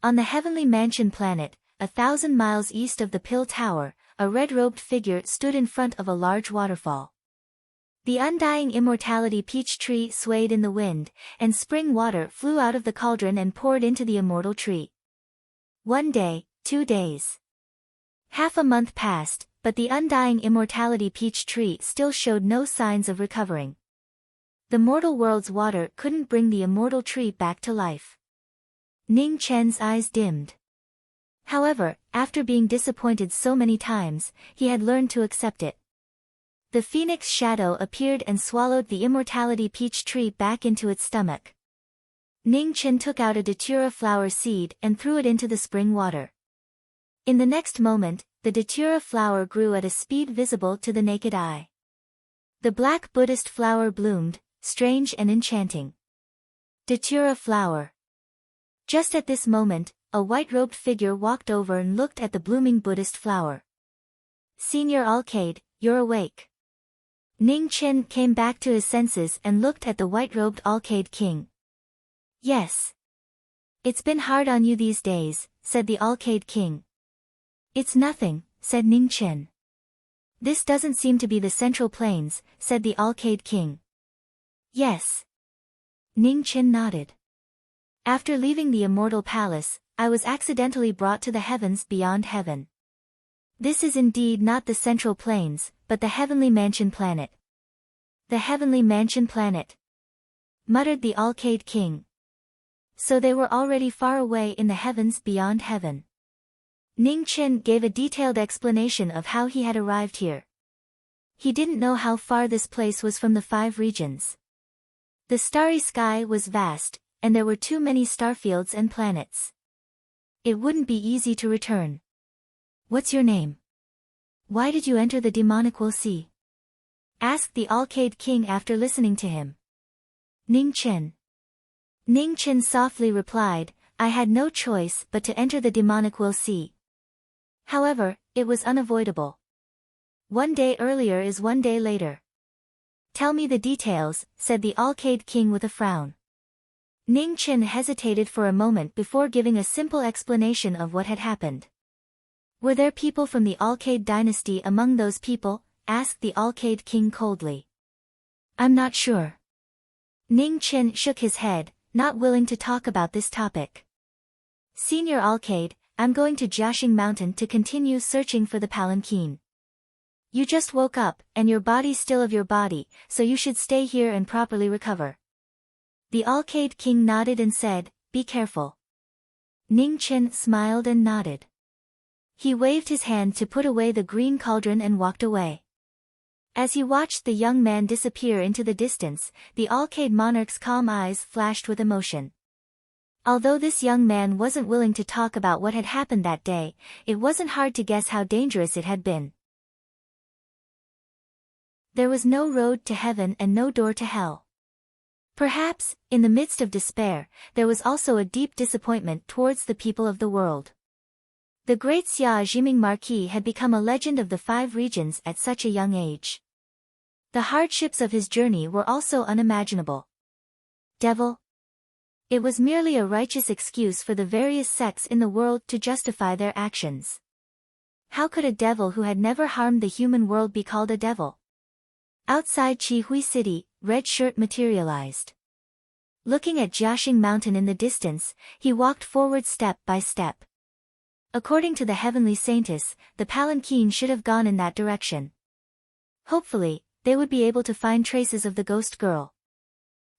On the heavenly mansion planet, 1,000 miles east of the Pill Tower, a red-robed figure stood in front of a large waterfall. The undying immortality peach tree swayed in the wind, and spring water flew out of the cauldron and poured into the immortal tree. 1 day, 2 days. Half a month passed, but the undying immortality peach tree still showed no signs of recovering. The mortal world's water couldn't bring the immortal tree back to life. Ning Chen's eyes dimmed. However, after being disappointed so many times, he had learned to accept it. The phoenix shadow appeared and swallowed the immortality peach tree back into its stomach. Ning Chen took out a datura flower seed and threw it into the spring water. In the next moment, the datura flower grew at a speed visible to the naked eye. The black Buddhist flower bloomed, strange and enchanting. Datura flower. Just at this moment, a white-robed figure walked over and looked at the blooming Buddhist flower. Senior Alcade, you're awake. Ning Chen came back to his senses and looked at the white-robed Alcade king. Yes. It's been hard on you these days, said the Alcade king. It's nothing, said Ning Chen. This doesn't seem to be the Central Plains, said the Alcade king. Yes. Ning Chen nodded. After leaving the immortal palace, I was accidentally brought to the heavens beyond heaven. This is indeed not the Central Plains, but the Heavenly Mansion planet. The Heavenly Mansion planet, muttered the Alcade king. So they were already far away in the heavens beyond heaven. Ning Chen gave a detailed explanation of how he had arrived here. He didn't know how far this place was from the 5 regions. The starry sky was vast, and there were too many starfields and planets. It wouldn't be easy to return. What's your name? Why did you enter the demonical sea? Asked the Alcade king after listening to him. Ning Chen. Ning Chen softly replied, I had no choice but to enter the demonical sea. However, it was unavoidable. One day earlier is one day later. Tell me the details, said the Alcade king with a frown. Ning Chen hesitated for a moment before giving a simple explanation of what had happened. Were there people from the Alcade dynasty among those people? Asked the Alcade king coldly. I'm not sure. Ning Chen shook his head, not willing to talk about this topic. Senior Alcade, I'm going to Jiaxing Mountain to continue searching for the palanquin. You just woke up, and your body's still of your body, so you should stay here and properly recover. The Alcade king nodded and said, be careful. Ning Chen smiled and nodded. He waved his hand to put away the green cauldron and walked away. As he watched the young man disappear into the distance, the Alcade monarch's calm eyes flashed with emotion. Although this young man wasn't willing to talk about what had happened that day, it wasn't hard to guess how dangerous it had been. There was no road to heaven and no door to hell. Perhaps, in the midst of despair, there was also a deep disappointment towards the people of the world. The great Xia Jiming Marquis had become a legend of the 5 regions at such a young age. The hardships of his journey were also unimaginable. Devil? It was merely a righteous excuse for the various sects in the world to justify their actions. How could a devil who had never harmed the human world be called a devil? Outside Qihui City, Red Shirt materialized. Looking at Jiaxing Mountain in the distance, he walked forward step by step. According to the heavenly saintess, the palanquin should have gone in that direction. Hopefully, they would be able to find traces of the ghost girl.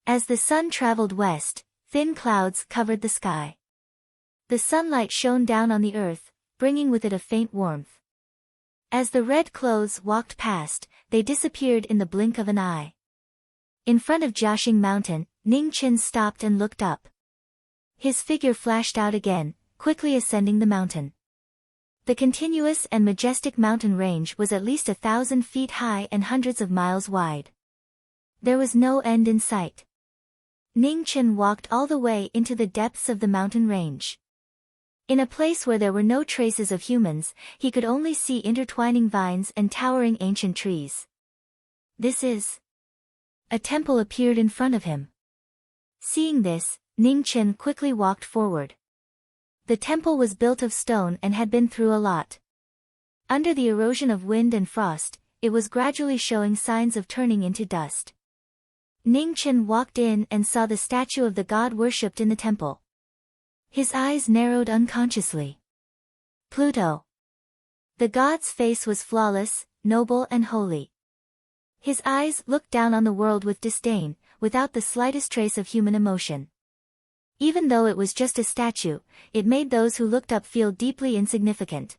As the sun traveled west, thin clouds covered the sky. The sunlight shone down on the earth, bringing with it a faint warmth. As the red clothes walked past, they disappeared in the blink of an eye. In front of Jiaxing Mountain, Ning Chen stopped and looked up. His figure flashed out again, quickly ascending the mountain. The continuous and majestic mountain range was at least 1,000 feet high and hundreds of miles wide. There was no end in sight. Ning Chen walked all the way into the depths of the mountain range. In a place where there were no traces of humans, he could only see intertwining vines and towering ancient trees. This is... A temple appeared in front of him. Seeing this, Ning Chen quickly walked forward. The temple was built of stone and had been through a lot. Under the erosion of wind and frost, it was gradually showing signs of turning into dust. Ning Chen walked in and saw the statue of the god worshipped in the temple. His eyes narrowed unconsciously. Pluto. The god's face was flawless, noble and holy. His eyes looked down on the world with disdain, without the slightest trace of human emotion. Even though it was just a statue, it made those who looked up feel deeply insignificant.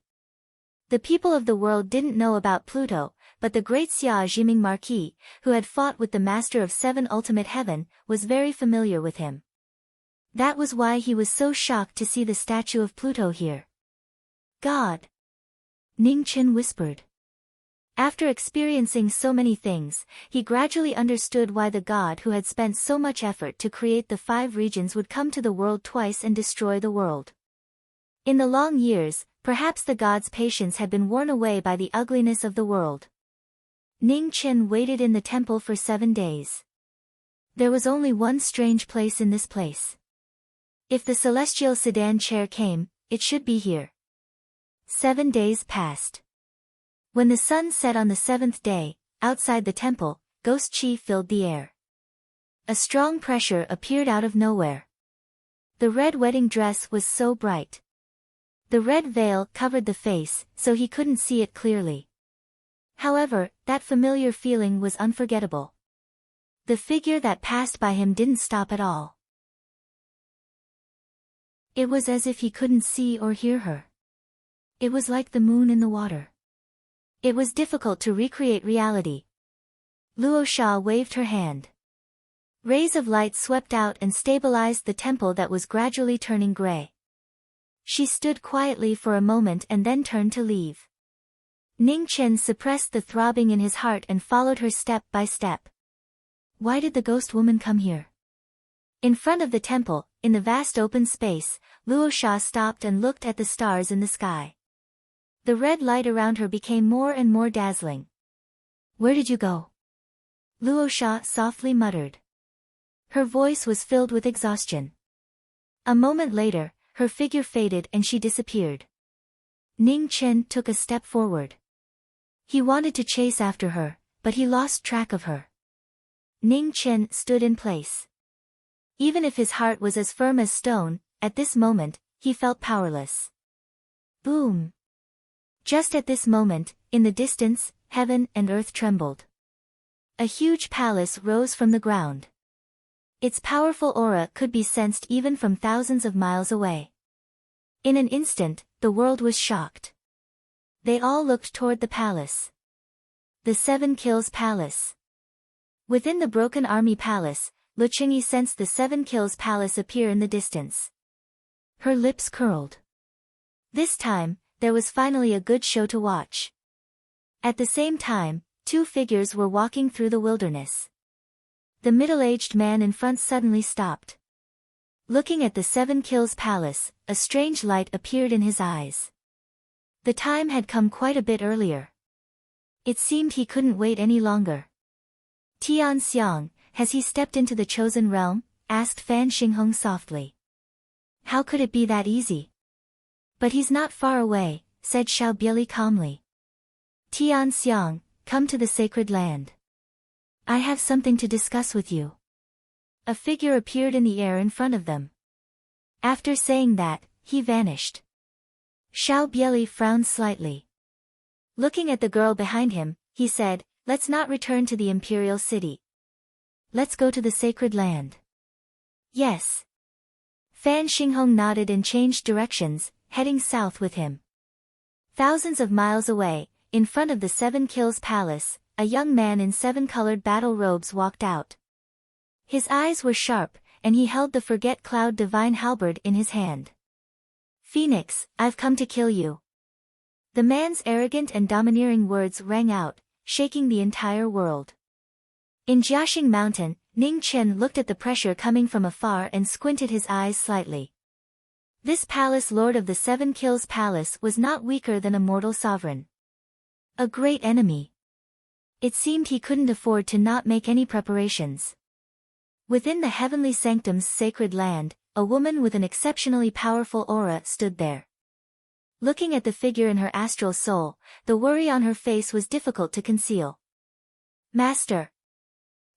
The people of the world didn't know about Pluto, but the great Xia Jiming Marquis, who had fought with the Master of Seven Ultimate Heaven, was very familiar with him. That was why he was so shocked to see the statue of Pluto here. God! Ning Chen whispered. After experiencing so many things, he gradually understood why the god who had spent so much effort to create the 5 regions would come to the world twice and destroy the world. In the long years, perhaps the god's patience had been worn away by the ugliness of the world. Ning Chen waited in the temple for 7 days. There was only one strange place in this place. If the celestial sedan chair came, it should be here. 7 days passed. When the sun set on the 7th day, outside the temple, ghost chi filled the air. A strong pressure appeared out of nowhere. The red wedding dress was so bright. The red veil covered the face, so he couldn't see it clearly. However, that familiar feeling was unforgettable. The figure that passed by him didn't stop at all. It was as if he couldn't see or hear her. It was like the moon in the water. It was difficult to recreate reality. Luo Sha waved her hand. Rays of light swept out and stabilized the temple that was gradually turning gray. She stood quietly for a moment and then turned to leave. Ning Chen suppressed the throbbing in his heart and followed her step by step. Why did the ghost woman come here? In front of the temple, in the vast open space, Luo Sha stopped and looked at the stars in the sky. The red light around her became more and more dazzling. Where did you go? Luo Sha softly muttered. Her voice was filled with exhaustion. A moment later, her figure faded and she disappeared. Ning Chen took a step forward. He wanted to chase after her, but he lost track of her. Ning Chen stood in place. Even if his heart was as firm as stone, at this moment, he felt powerless. Boom! Just at this moment, in the distance, heaven and earth trembled. A huge palace rose from the ground. Its powerful aura could be sensed even from thousands of miles away. In an instant, the world was shocked. They all looked toward the palace. The 7 Kills Palace. Within the broken army palace, Lu Qingyi sensed the 7 Kills Palace appear in the distance. Her lips curled. This time, there was finally a good show to watch. At the same time, 2 figures were walking through the wilderness. The middle-aged man in front suddenly stopped. Looking at the 7 Kills Palace, a strange light appeared in his eyes. The time had come quite a bit earlier. It seemed he couldn't wait any longer. Tian Xiang, has he stepped into the chosen realm? Asked Fan Xinghong softly. How could it be that easy? But he's not far away, said Xiao Bieli calmly. Tian Xiang, come to the sacred land. I have something to discuss with you. A figure appeared in the air in front of them. After saying that, he vanished. Xiao Bieli frowned slightly. Looking at the girl behind him, he said, let's not return to the imperial city. Let's go to the sacred land. Yes. Fan Xinghong nodded and changed directions, heading south with him. Thousands of miles away, in front of the 7 Kills Palace, a young man in 7-colored battle robes walked out. His eyes were sharp, and he held the Forget Cloud Divine Halberd in his hand. Phoenix, I've come to kill you. The man's arrogant and domineering words rang out, shaking the entire world. In Jiaxing Mountain, Ning Chen looked at the pressure coming from afar and squinted his eyes slightly. This palace lord of the 7 Kills Palace was not weaker than a mortal sovereign. A great enemy. It seemed he couldn't afford to not make any preparations. Within the heavenly sanctum's sacred land, a woman with an exceptionally powerful aura stood there. Looking at the figure in her astral soul, the worry on her face was difficult to conceal. Master.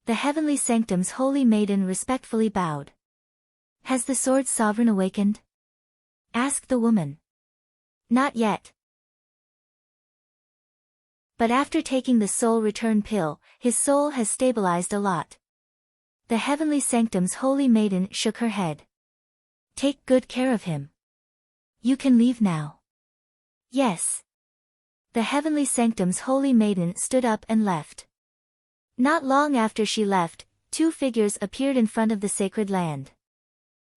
The heavenly sanctum's holy maiden respectfully bowed. Has the sword sovereign awakened? Asked the woman. Not yet. But after taking the soul return pill, his soul has stabilized a lot. The heavenly sanctum's holy maiden shook her head. Take good care of him. You can leave now. Yes. The heavenly sanctum's holy maiden stood up and left. Not long after she left, two figures appeared in front of the sacred land.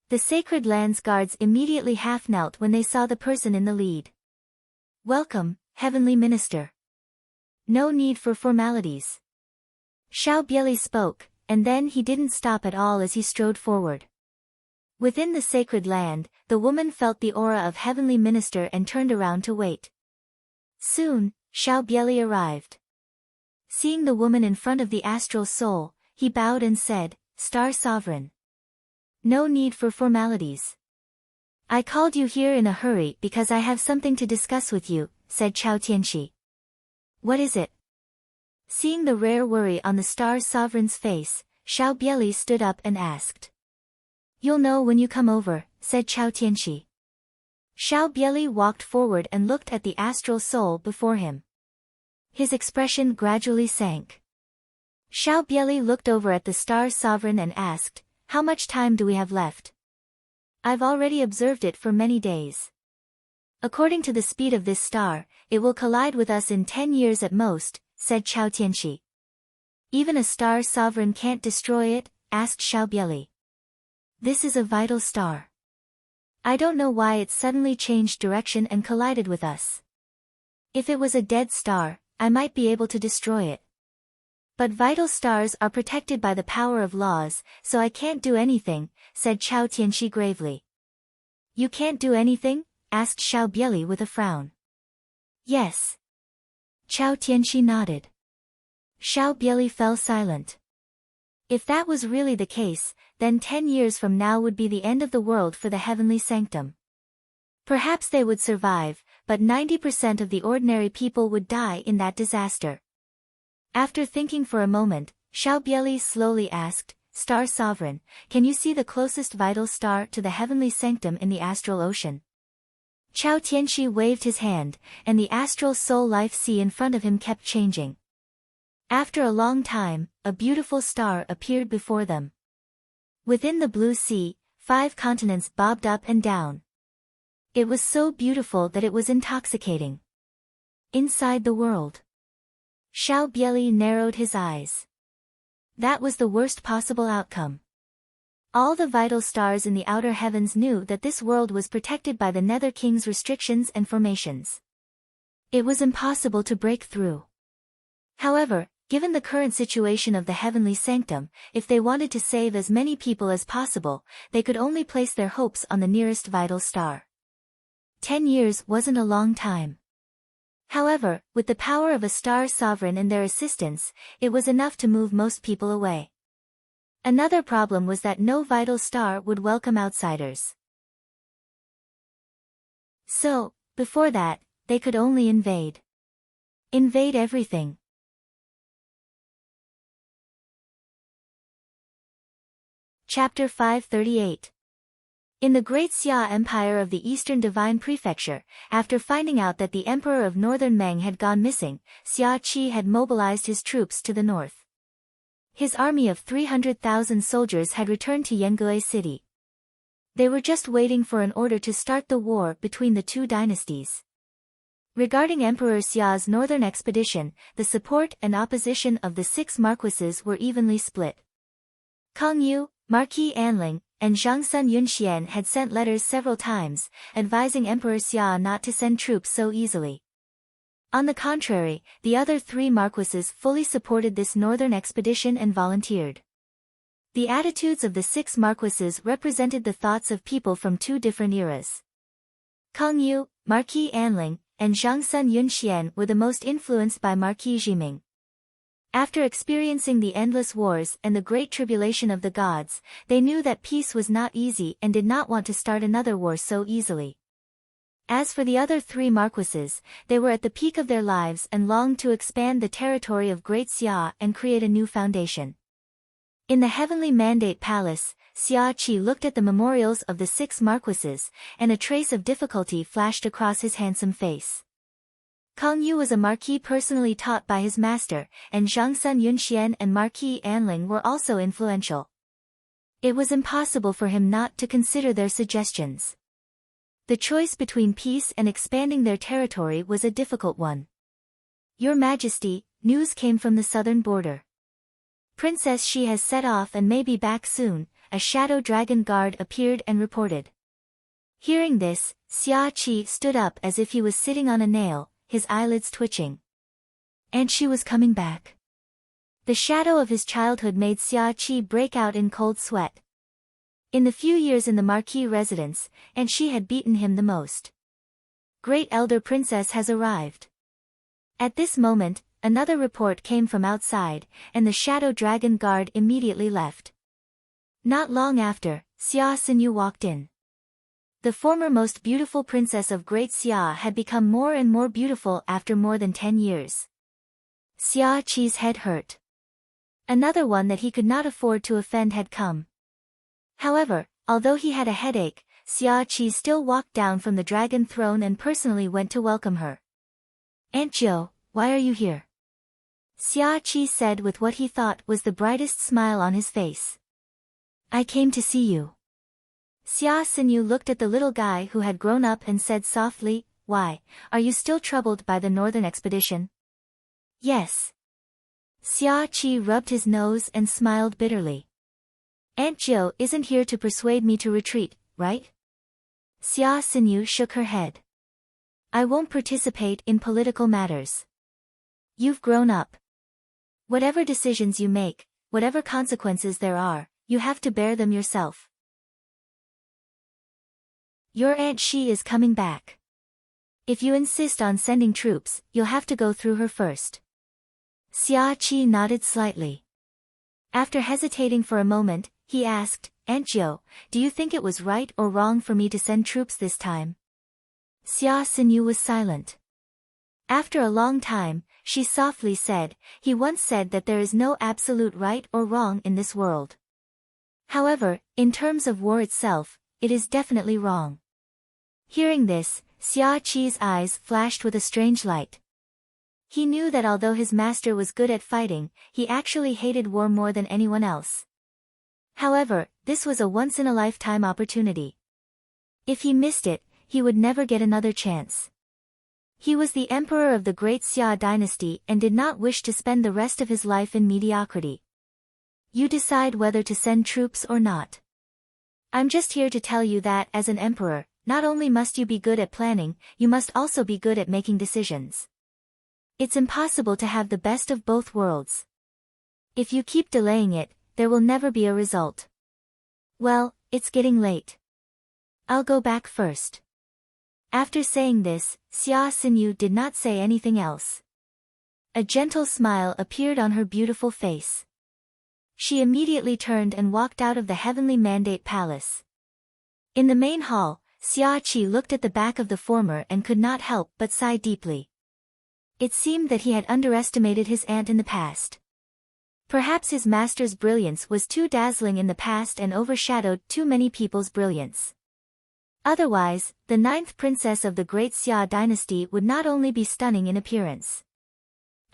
The sacred land's guards immediately half-knelt when they saw the person in the lead. Welcome, heavenly minister. No need for formalities. Xiao Bieli spoke, and then he didn't stop at all as he strode forward. Within the sacred land, the woman felt the aura of heavenly minister and turned around to wait. Soon, Xiao Bieli arrived. Seeing the woman in front of the astral soul, he bowed and said, Star Sovereign. No need for formalities. I called you here in a hurry because I have something to discuss with you, said Chao Tianxi. What is it? Seeing the rare worry on the Star Sovereign's face, Xiao Bieli stood up and asked. You'll know when you come over, said Chao Tianxi. Xiao Bieli walked forward and looked at the astral soul before him. His expression gradually sank. Xiao Bieli looked over at the Star Sovereign and asked, How much time do we have left? I've already observed it for many days. According to the speed of this star, it will collide with us in 10 years at most, said Chao Tianxi. Even a Star Sovereign can't destroy it, asked Xiao Bieli. This is a vital star. I don't know why it suddenly changed direction and collided with us. If it was a dead star, I might be able to destroy it. But vital stars are protected by the power of laws, so I can't do anything, said Chao Tianxi gravely. You can't do anything? Asked Xiao Bieli with a frown. Yes. Chao Tianxi nodded. Xiao Bieli fell silent. If that was really the case, then 10 years from now would be the end of the world for the heavenly sanctum. Perhaps they would survive, but 90% of the ordinary people would die in that disaster. After thinking for a moment, Xiao Bieli slowly asked, Star Sovereign, can you see the closest vital star to the heavenly sanctum in the astral ocean? Chao Tianxi waved his hand, and the astral soul life sea in front of him kept changing. After a long time, a beautiful star appeared before them. Within the blue sea, 5 continents bobbed up and down. It was so beautiful that it was intoxicating. Inside the world. Xiao Bieli narrowed his eyes. That was the worst possible outcome. All the vital stars in the outer heavens knew that this world was protected by the Nether King's restrictions and formations. It was impossible to break through. However, given the current situation of the heavenly sanctum, if they wanted to save as many people as possible, they could only place their hopes on the nearest vital star. 10 years wasn't a long time. However, with the power of a Star Sovereign and their assistance, it was enough to move most people away. Another problem was that no vital star would welcome outsiders. So, before that, they could only invade. Invade everything. Chapter 538. In the Great Xia Empire of the Eastern Divine Prefecture, after finding out that the Emperor of Northern Meng had gone missing, Xia Qi had mobilized his troops to the north. His army of 300,000 soldiers had returned to Yangue City. They were just waiting for an order to start the war between the two dynasties. Regarding Emperor Xia's northern expedition, the support and opposition of the 6 marquises were evenly split. Kang Yu, Marquis Anling, and Zhangsun Yunxian had sent letters several times, advising Emperor Xia not to send troops so easily. On the contrary, the other 3 marquises fully supported this northern expedition and volunteered. The attitudes of the 6 marquises represented the thoughts of people from 2 different eras. Kang Yu, Marquis Anling, and Zhangsun Yunxian were the most influenced by Marquis Jiming. After experiencing the endless wars and the great tribulation of the gods, they knew that peace was not easy and did not want to start another war so easily. As for the other 3 marquises, they were at the peak of their lives and longed to expand the territory of Great Xia and create a new foundation. In the Heavenly Mandate Palace, Xia Qi looked at the memorials of the 6 marquises, and a trace of difficulty flashed across his handsome face. Kang Yu was a marquis personally taught by his master, and Zhangsun Yunxian and Marquis Anling were also influential. It was impossible for him not to consider their suggestions. The choice between peace and expanding their territory was a difficult one. Your Majesty, news came from the southern border. Princess She has set off and may be back soon, a shadow dragon guard appeared and reported. Hearing this, Xia Qi stood up as if he was sitting on a nail, his eyelids twitching. And she was coming back. The shadow of his childhood made Xia Qi break out in cold sweat. In the few years in the Marquis residence, and she had beaten him the most. Great Elder Princess has arrived. At this moment, another report came from outside, and the Shadow Dragon Guard immediately left. Not long after, Xia Xinyu walked in. The former most beautiful princess of Great Xia had become more and more beautiful after more than 10 years. Xia Qi's head hurt. Another one that he could not afford to offend had come. However, although he had a headache, Xia Qi still walked down from the dragon throne and personally went to welcome her. Aunt Zhou, why are you here? Xia Qi said with what he thought was the brightest smile on his face. I came to see you. Xia Xinyu looked at the little guy who had grown up and said softly, Why, are you still troubled by the northern expedition? Yes. Xia Qi rubbed his nose and smiled bitterly. Aunt Zhou isn't here to persuade me to retreat, right? Xia Xinyu shook her head. I won't participate in political matters. You've grown up. Whatever decisions you make, whatever consequences there are, you have to bear them yourself. Your Aunt Shi is coming back. If you insist on sending troops, you'll have to go through her first. Xia Qi nodded slightly. After hesitating for a moment, he asked, Aunt Zhou, do you think it was right or wrong for me to send troops this time? Xia Xinyu was silent. After a long time, she softly said, he once said that there is no absolute right or wrong in this world. However, in terms of war itself, it is definitely wrong. Hearing this, Xia Qi's eyes flashed with a strange light. He knew that although his master was good at fighting, he actually hated war more than anyone else. However, this was a once-in-a-lifetime opportunity. If he missed it, he would never get another chance. He was the emperor of the Great Xia dynasty and did not wish to spend the rest of his life in mediocrity. You decide whether to send troops or not. I'm just here to tell you that, as an emperor, not only must you be good at planning, you must also be good at making decisions. It's impossible to have the best of both worlds. If you keep delaying it, there will never be a result. Well, it's getting late. I'll go back first. After saying this, Xia Xinyu did not say anything else. A gentle smile appeared on her beautiful face. She immediately turned and walked out of the heavenly mandate palace. In the main hall, Xia Qi looked at the back of the former and could not help but sigh deeply. It seemed that he had underestimated his aunt in the past. Perhaps his master's brilliance was too dazzling in the past and overshadowed too many people's brilliance. Otherwise, the 9th princess of the Great Xia dynasty would not only be stunning in appearance.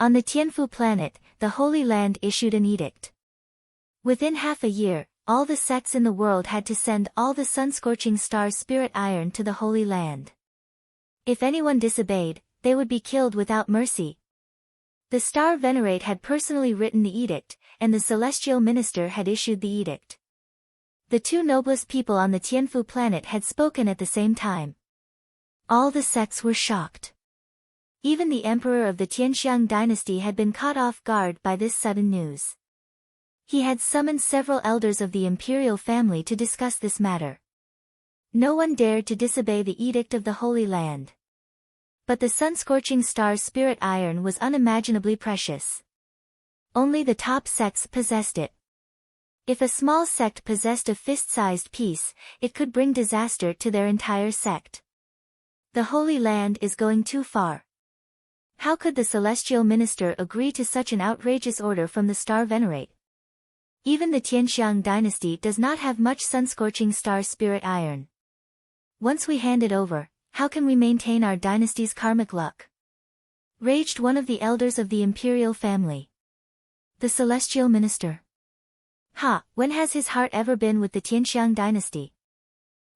On the Tianfu planet, the Holy Land issued an edict. Within half a year, all the sects in the world had to send all the sun-scorching star spirit iron to the Holy Land. If anyone disobeyed, they would be killed without mercy. The Star Venerate had personally written the edict, and the Celestial Minister had issued the edict. The two noblest people on the Tianfu planet had spoken at the same time. All the sects were shocked. Even the emperor of the Tianxiang dynasty had been caught off guard by this sudden news. He had summoned several elders of the imperial family to discuss this matter. No one dared to disobey the edict of the Holy Land. But the sun-scorching star spirit iron was unimaginably precious. Only the top sects possessed it. If a small sect possessed a fist-sized piece, it could bring disaster to their entire sect. The Holy Land is going too far. How could the Celestial Minister agree to such an outrageous order from the Star Venerate? Even the Tianxiang dynasty does not have much sun-scorching star spirit iron. Once we hand it over, how can we maintain our dynasty's karmic luck? Raged one of the elders of the imperial family. The Celestial Minister. Ha, when has his heart ever been with the Tianxiang dynasty?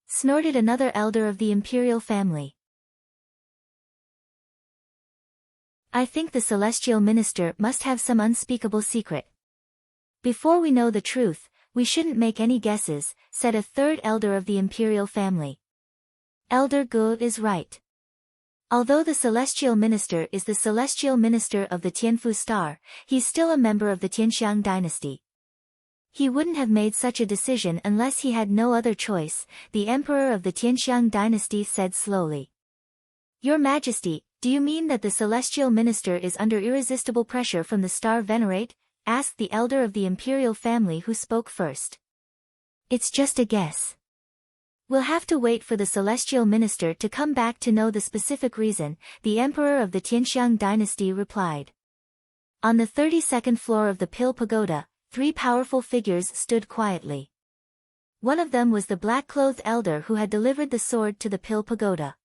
Snorted another elder of the imperial family. I think the celestial minister must have some unspeakable secret. Before we know the truth, we shouldn't make any guesses, said a third elder of the imperial family. Elder Gu is right. Although the celestial minister is the celestial minister of the Tianfu star, he's still a member of the Tianxiang dynasty. He wouldn't have made such a decision unless he had no other choice, the emperor of the Tianxiang dynasty said slowly. Your Majesty, do you mean that the celestial minister is under irresistible pressure from the star venerate? Asked the elder of the imperial family who spoke first. It's just a guess. We'll have to wait for the celestial minister to come back to know the specific reason, the emperor of the Tianxiang dynasty replied. On the 32nd floor of the Pill Pagoda, 3 powerful figures stood quietly. One of them was the black-clothed elder who had delivered the sword to the Pill Pagoda.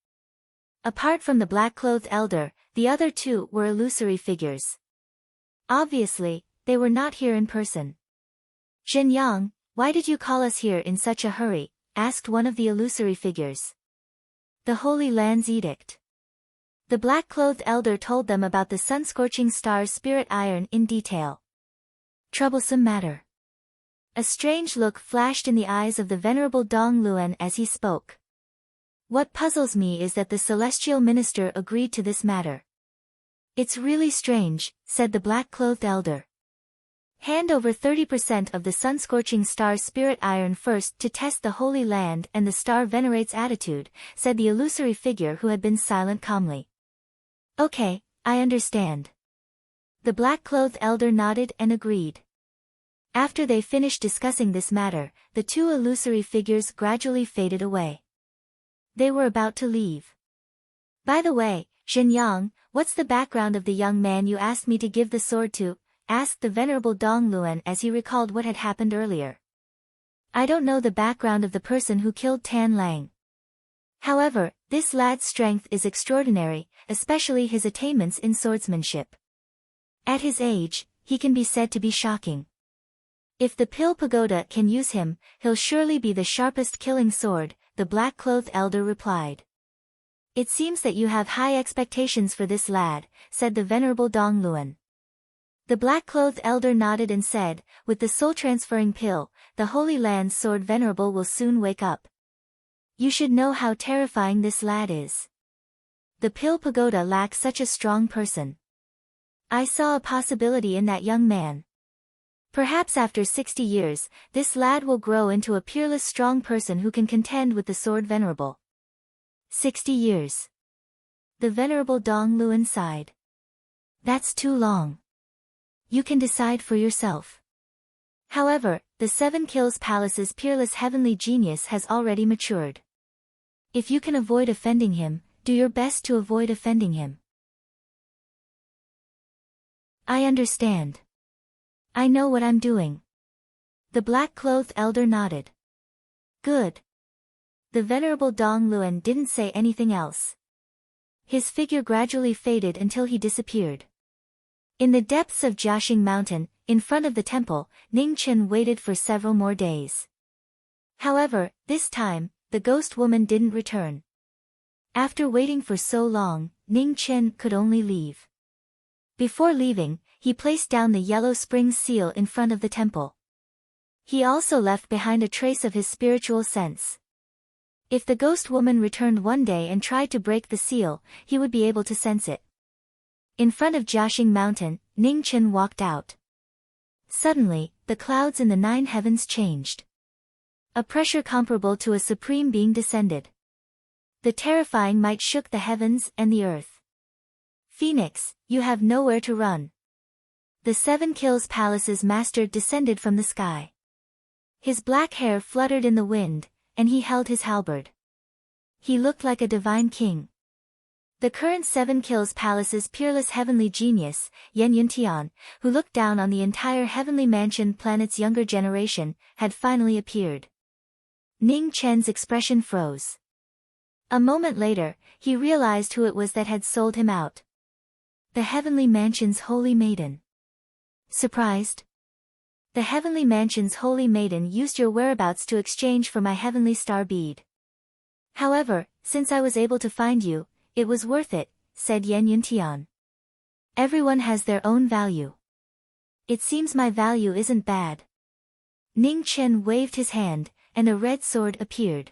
Apart from the black-clothed elder, the other 2 were illusory figures. Obviously, they were not here in person. Zhenyang, why did you call us here in such a hurry? Asked one of the illusory figures. The Holy Land's edict. The black-clothed elder told them about the sun-scorching star's spirit iron in detail. Troublesome matter. A strange look flashed in the eyes of the venerable Dong Luan as he spoke. What puzzles me is that the celestial minister agreed to this matter. It's really strange, said the black-clothed elder. Hand over 30% of the sun-scorching star's spirit iron first to test the Holy Land and the star venerate's attitude, said the illusory figure who had been silent calmly. Okay, I understand. The black-clothed elder nodded and agreed. After they finished discussing this matter, the 2 illusory figures gradually faded away. They were about to leave. By the way, Zhenyang, what's the background of the young man you asked me to give the sword to? Asked the venerable Dong Luan as he recalled what had happened earlier. I don't know the background of the person who killed Tan Lang. However, this lad's strength is extraordinary, especially his attainments in swordsmanship. At his age, he can be said to be shocking. If the Pill Pagoda can use him, he'll surely be the sharpest killing sword, the black-clothed elder replied. It seems that you have high expectations for this lad, said the venerable Dong Luan. The black-clothed elder nodded and said, with the soul-transferring pill, the Holy Land's sword venerable will soon wake up. You should know how terrifying this lad is. The Pill Pagoda lacks such a strong person. I saw a possibility in that young man. Perhaps after 60 years, this lad will grow into a peerless strong person who can contend with the sword venerable. 60 years. The venerable Dong Luan sighed. That's too long. You can decide for yourself. However, the 7 Kills Palace's peerless heavenly genius has already matured. If you can avoid offending him, do your best to avoid offending him. I understand. I know what I'm doing. The black-clothed elder nodded. Good. The venerable Dong Luan didn't say anything else. His figure gradually faded until he disappeared. In the depths of Jiaxing Mountain, in front of the temple, Ning Chen waited for several more days. However, this time, the ghost woman didn't return. After waiting for so long, Ning Chen could only leave. Before leaving, he placed down the yellow spring seal in front of the temple. He also left behind a trace of his spiritual sense. If the ghost woman returned one day and tried to break the seal, he would be able to sense it. In front of Jiaxing Mountain, Ning Chen walked out. Suddenly, the clouds in the 9 heavens changed. A pressure comparable to a supreme being descended. The terrifying might shook the heavens and the earth. Phoenix, you have nowhere to run. The 7 Kills Palace's master descended from the sky. His black hair fluttered in the wind, and he held his halberd. He looked like a divine king. The current 7 Kills Palace's peerless heavenly genius, Yan Yuntian, who looked down on the entire heavenly mansion planet's younger generation, had finally appeared. Ning Chen's expression froze. A moment later, he realized who it was that had sold him out. The heavenly mansion's holy maiden. Surprised? The heavenly mansion's holy maiden used your whereabouts to exchange for my heavenly star bead. However, since I was able to find you, it was worth it, said Yan Yuntian. Everyone has their own value. It seems my value isn't bad. Ning Chen waved his hand, and a red sword appeared.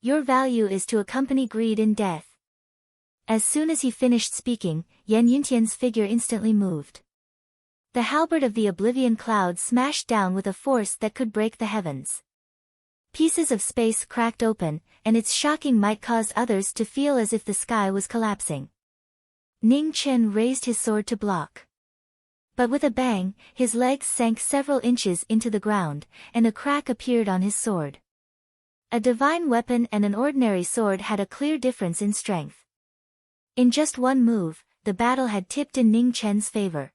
Your value is to accompany greed in death. As soon as he finished speaking, Yan Yuntian's figure instantly moved. The halberd of the oblivion cloud smashed down with a force that could break the heavens. Pieces of space cracked open, and its shocking might caused others to feel as if the sky was collapsing. Ning Chen raised his sword to block. But with a bang, his legs sank several inches into the ground, and a crack appeared on his sword. A divine weapon and an ordinary sword had a clear difference in strength. In just one move, the battle had tipped in Ning Chen's favor.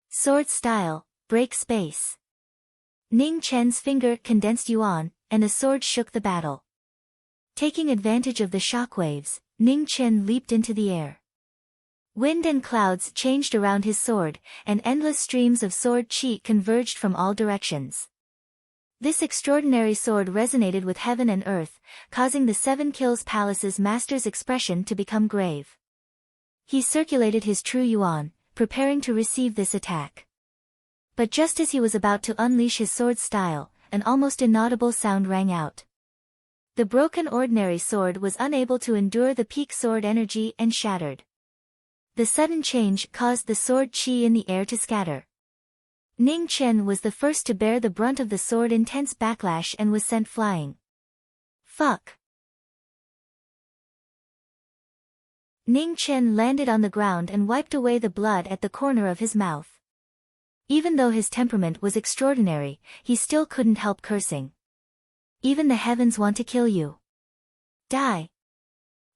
Sword style, break space. Ning Chen's finger condensed yuan, and a sword shook the battle. Taking advantage of the shockwaves, Ning Chen leaped into the air. Wind and clouds changed around his sword, and endless streams of sword chi converged from all directions. This extraordinary sword resonated with heaven and earth, causing the Seven Kills Palace's master's expression to become grave. He circulated his true yuan, preparing to receive this attack. But just as he was about to unleash his sword style, an almost inaudible sound rang out. The broken ordinary sword was unable to endure the peak sword energy and shattered. The sudden change caused the sword chi in the air to scatter. Ning Chen was the first to bear the brunt of the sword's intense backlash and was sent flying. Fuck! Ning Chen landed on the ground and wiped away the blood at the corner of his mouth. Even though his temperament was extraordinary, he still couldn't help cursing. Even the heavens want to kill you. Die!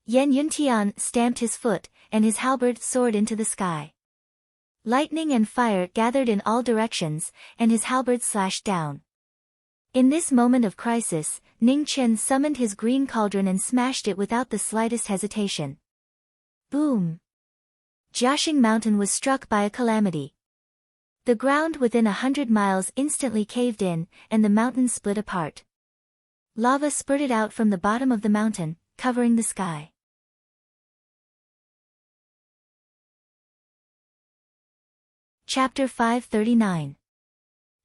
Yan Yuntian stamped his foot, and his halberd soared into the sky. Lightning and fire gathered in all directions, and his halberd slashed down. In this moment of crisis, Ning Chen summoned his green cauldron and smashed it without the slightest hesitation. Boom! Jiaxing Mountain was struck by a calamity. The ground within 100 miles instantly caved in, and the mountain split apart. Lava spurted out from the bottom of the mountain, covering the sky. Chapter 539.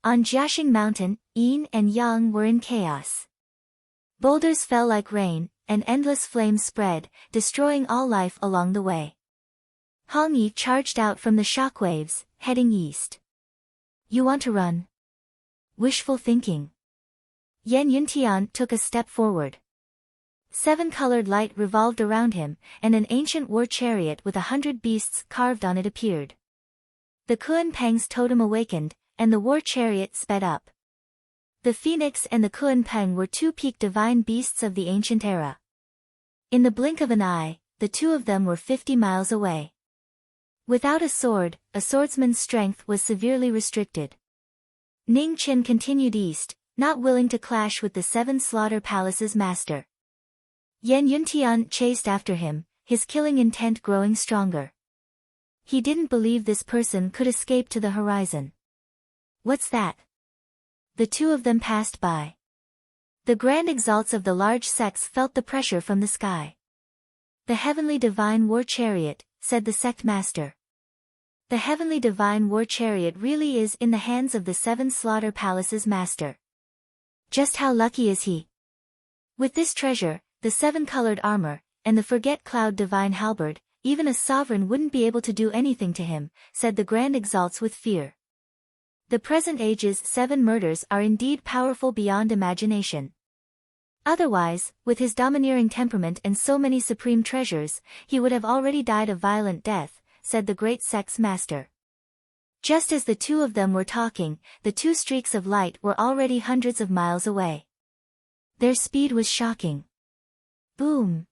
On Jiaxing Mountain, Yin and Yang were in chaos. Boulders fell like rain, and endless flames spread, destroying all life along the way. Hongyi charged out from the shockwaves, heading east. You want to run? Wishful thinking. Yan Yuntian took a step forward. Seven-colored light revolved around him, and an ancient war chariot with 100 beasts carved on it appeared. The Kuan Peng's totem awakened, and the war chariot sped up. The phoenix and the Kuan Peng were two peak divine beasts of the ancient era. In the blink of an eye, the two of them were 50 miles away. Without a sword, a swordsman's strength was severely restricted. Ning Chen continued east, not willing to clash with the Seven Slaughter Palace's master. Yan Yuntian chased after him, his killing intent growing stronger. He didn't believe this person could escape to the horizon. What's that? The two of them passed by. The grand exalts of the large sects felt the pressure from the sky. The heavenly divine war chariot, said the sect master. The heavenly divine war chariot really is in the hands of the Seven Slaughter Palace's master. Just how lucky is he? With this treasure, the seven-colored armor, and the Forget Cloud divine halberd, even a sovereign wouldn't be able to do anything to him, said the grand exalts with fear. The present age's 7 murders are indeed powerful beyond imagination. Otherwise, with his domineering temperament and so many supreme treasures, he would have already died a violent death, said the great sect's master. Just as the two of them were talking, the two streaks of light were already hundreds of miles away. Their speed was shocking. Boom!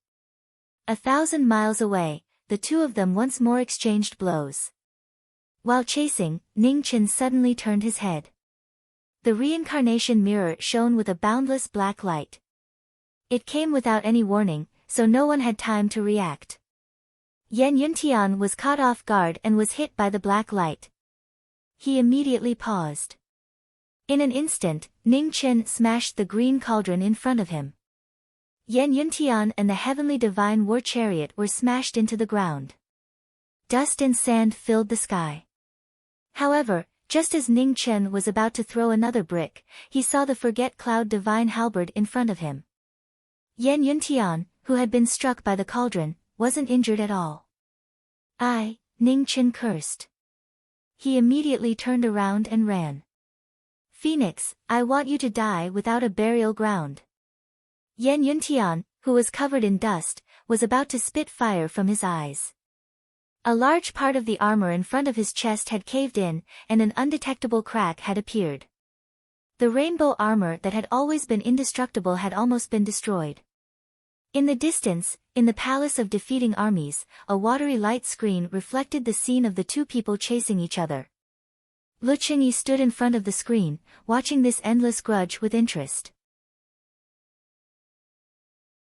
1,000 miles away, the two of them once more exchanged blows. While chasing, Ning Chen suddenly turned his head. The reincarnation mirror shone with a boundless black light. It came without any warning, so no one had time to react. Yan Yuntian was caught off guard and was hit by the black light. He immediately paused. In an instant, Ning Chen smashed the green cauldron in front of him. Yan Yuntian and the heavenly divine war chariot were smashed into the ground. Dust and sand filled the sky. However, just as Ning Chen was about to throw another brick, he saw the Forget Cloud divine halberd in front of him. Yan Yuntian, who had been struck by the cauldron, wasn't injured at all. Ning Chen cursed. He immediately turned around and ran. Phoenix, I want you to die without a burial ground. Yan Yuntian, who was covered in dust, was about to spit fire from his eyes. A large part of the armor in front of his chest had caved in, and an undetectable crack had appeared. The rainbow armor that had always been indestructible had almost been destroyed. In the distance, in the palace of defeating armies, a watery light screen reflected the scene of the two people chasing each other. Lu Qingyi stood in front of the screen, watching this endless grudge with interest.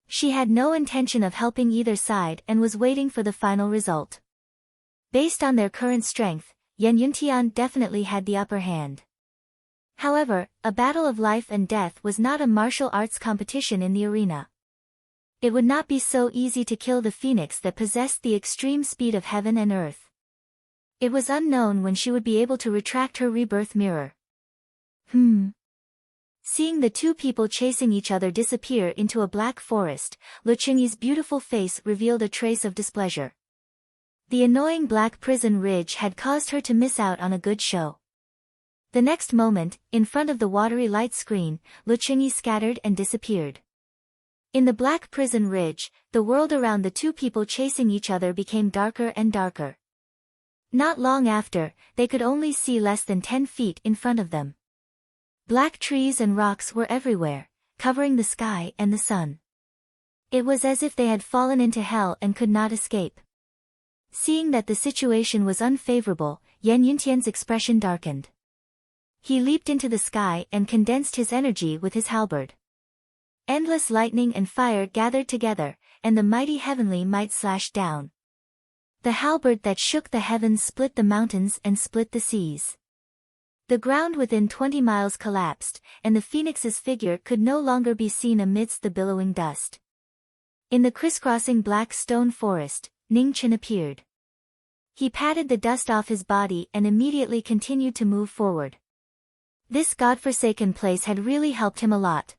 She had no intention of helping either side and was waiting for the final result. Based on their current strength, Yan Yuntian definitely had the upper hand. However, a battle of life and death was not a martial arts competition in the arena. It would not be so easy to kill the phoenix that possessed the extreme speed of heaven and earth. It was unknown when she would be able to retract her rebirth mirror. Seeing the two people chasing each other disappear into a black forest, Lu Qingyi's beautiful face revealed a trace of displeasure. The annoying black prison ridge had caused her to miss out on a good show. The next moment, in front of the watery light screen, Lu Qingyi scattered and disappeared. In the black prison ridge, the world around the two people chasing each other became darker and darker. Not long after, they could only see less than 10 feet in front of them. Black trees and rocks were everywhere, covering the sky and the sun. It was as if they had fallen into hell and could not escape. Seeing that the situation was unfavorable, Yan Yuntian's expression darkened. He leaped into the sky and condensed his energy with his halberd. Endless lightning and fire gathered together, and the mighty heavenly might slashed down. The halberd that shook the heavens split the mountains and split the seas. The ground within 20 miles collapsed, and the phoenix's figure could no longer be seen amidst the billowing dust. In the crisscrossing black stone forest, Ning Chen appeared. He patted the dust off his body and immediately continued to move forward. This godforsaken place had really helped him a lot.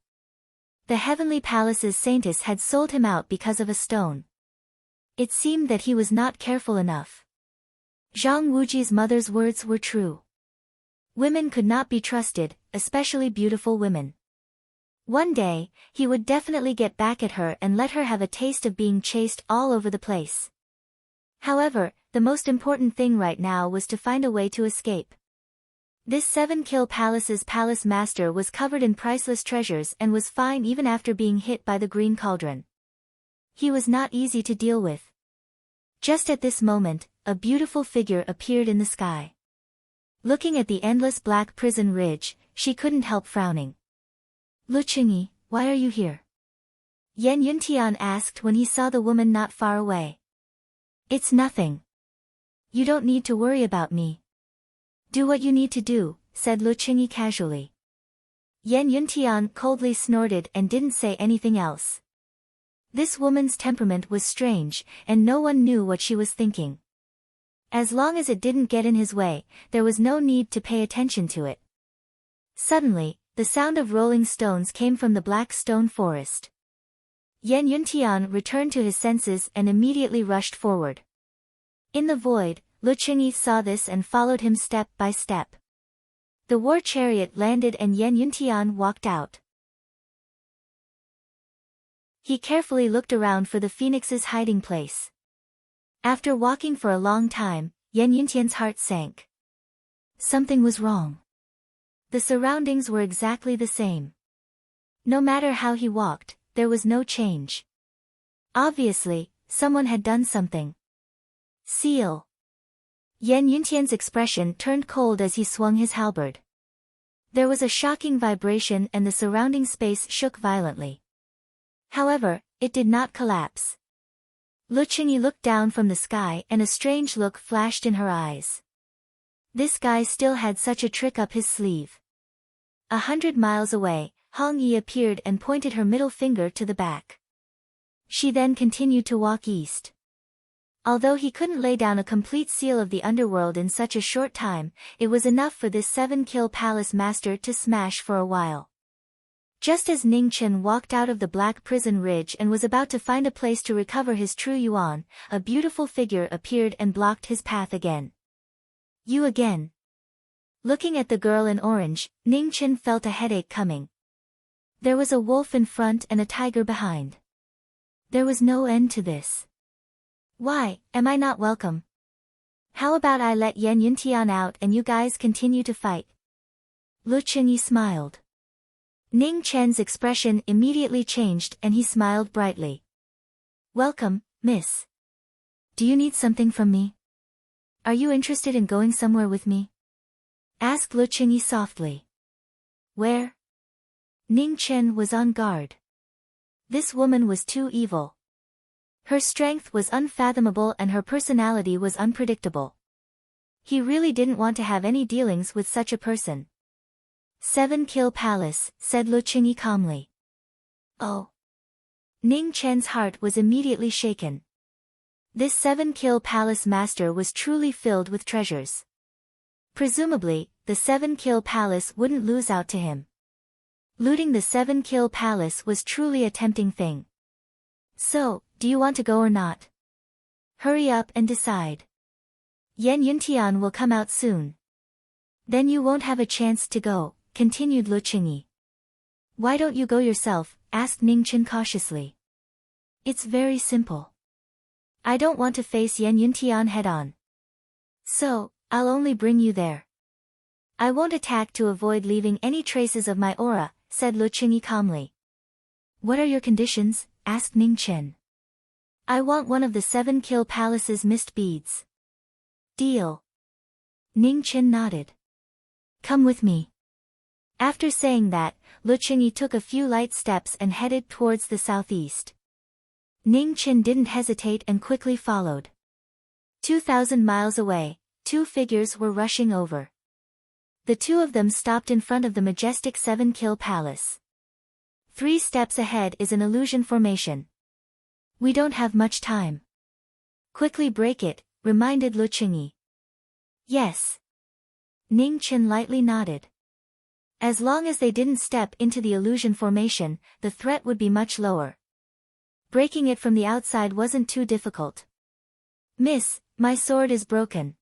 The heavenly palace's saintess had sold him out because of a stone. It seemed that he was not careful enough. Zhang Wuji's mother's words were true. Women could not be trusted, especially beautiful women. One day, he would definitely get back at her and let her have a taste of being chased all over the place. However, the most important thing right now was to find a way to escape. This 7-kill palace's palace master was covered in priceless treasures and was fine even after being hit by the green cauldron. He was not easy to deal with. Just at this moment, a beautiful figure appeared in the sky. Looking at the endless black prison ridge, she couldn't help frowning. Lu Qingyi, why are you here? Yan Yuntian asked when he saw the woman not far away. It's nothing. You don't need to worry about me. Do what you need to do, said Lu Qingyi casually. Yan Yuntian coldly snorted and didn't say anything else. This woman's temperament was strange, and no one knew what she was thinking. As long as it didn't get in his way, there was no need to pay attention to it. Suddenly, the sound of rolling stones came from the black stone forest. Yan Yuntian returned to his senses and immediately rushed forward. In the void, Lu Qingyi saw this and followed him step by step. The war chariot landed and Yan Yuntian walked out. He carefully looked around for the phoenix's hiding place. After walking for a long time, Yan Yuntian's heart sank. Something was wrong. The surroundings were exactly the same. No matter how he walked, there was no change. Obviously, someone had done something. Seal. Yan Yuntian's expression turned cold as he swung his halberd. There was a shocking vibration and the surrounding space shook violently. However, it did not collapse. Lu Qingyi looked down from the sky and a strange look flashed in her eyes. This guy still had such a trick up his sleeve. 100 miles away, Hong Yi appeared and pointed her middle finger to the back. She then continued to walk east. Although he couldn't lay down a complete seal of the underworld in such a short time, it was enough for this 7-kill palace master to smash for a while. Just as Ning Chen walked out of the Black Prison Ridge and was about to find a place to recover his true yuan, a beautiful figure appeared and blocked his path again. You again. Looking at the girl in orange, Ning Chen felt a headache coming. There was a wolf in front and a tiger behind. There was no end to this. Why, am I not welcome? How about I let Yan Yuntian out and you guys continue to fight? Lu Qingyi smiled. Ning Chen's expression immediately changed and he smiled brightly. Welcome, miss. Do you need something from me? Are you interested in going somewhere with me? Asked Lu Qingyi softly. Where? Ning Chen was on guard. This woman was too evil. Her strength was unfathomable and her personality was unpredictable. He really didn't want to have any dealings with such a person. 7-kill palace, said Lu Qingyi calmly. Oh. Ning Chen's heart was immediately shaken. This 7-kill palace master was truly filled with treasures. Presumably, the 7-kill palace wouldn't lose out to him. Looting the 7-kill palace was truly a tempting thing. So, do you want to go or not? Hurry up and decide. Yan Yuntian will come out soon. Then you won't have a chance to go, continued Lu Qingyi. Why don't you go yourself? Asked Ning Chen cautiously. It's very simple. I don't want to face Yan Yuntian head-on. So, I'll only bring you there. I won't attack to avoid leaving any traces of my aura, said Lu Qingyi calmly. What are your conditions? Asked Ning Chen. I want one of the 7-kill palace's mist beads. Deal. Ning Chen nodded. Come with me. After saying that, Lu Qingyi took a few light steps and headed towards the southeast. Ning Chen didn't hesitate and quickly followed. 2,000 miles away, two figures were rushing over. The two of them stopped in front of the majestic 7-kill palace. 3 steps ahead is an illusion formation. We don't have much time. Quickly break it, reminded Lu Qingyi. Yes. Ning Chen lightly nodded. As long as they didn't step into the illusion formation, the threat would be much lower. Breaking it from the outside wasn't too difficult. Miss, my sword is broken.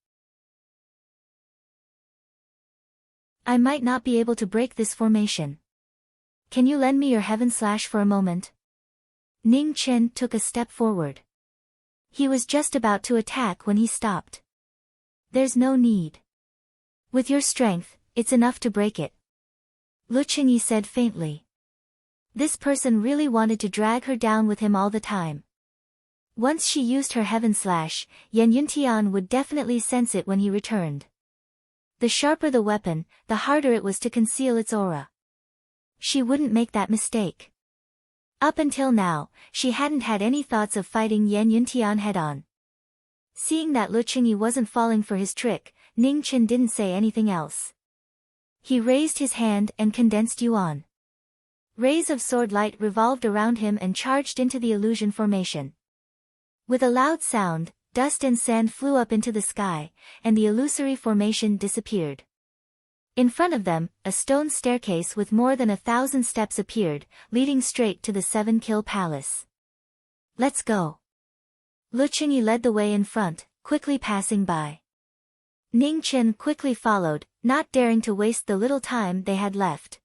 I might not be able to break this formation. Can you lend me your heaven slash for a moment? Ning Chen took a step forward. He was just about to attack when he stopped. There's no need. With your strength, it's enough to break it. Lu Qingyi said faintly. This person really wanted to drag her down with him all the time. Once she used her heaven slash, Yan Yuntian would definitely sense it when he returned. The sharper the weapon, the harder it was to conceal its aura. She wouldn't make that mistake. Up until now, she hadn't had any thoughts of fighting Yan Yuntian head-on. Seeing that Lu Qingyi wasn't falling for his trick, Ning Chen didn't say anything else. He raised his hand and condensed yuan. Rays of sword light revolved around him and charged into the illusion formation. With a loud sound, dust and sand flew up into the sky, and the illusory formation disappeared. In front of them, a stone staircase with more than 1,000 steps appeared, leading straight to the 7-kill palace. Let's go. Lu Qingyi led the way in front, quickly passing by. Ning Chen quickly followed, not daring to waste the little time they had left.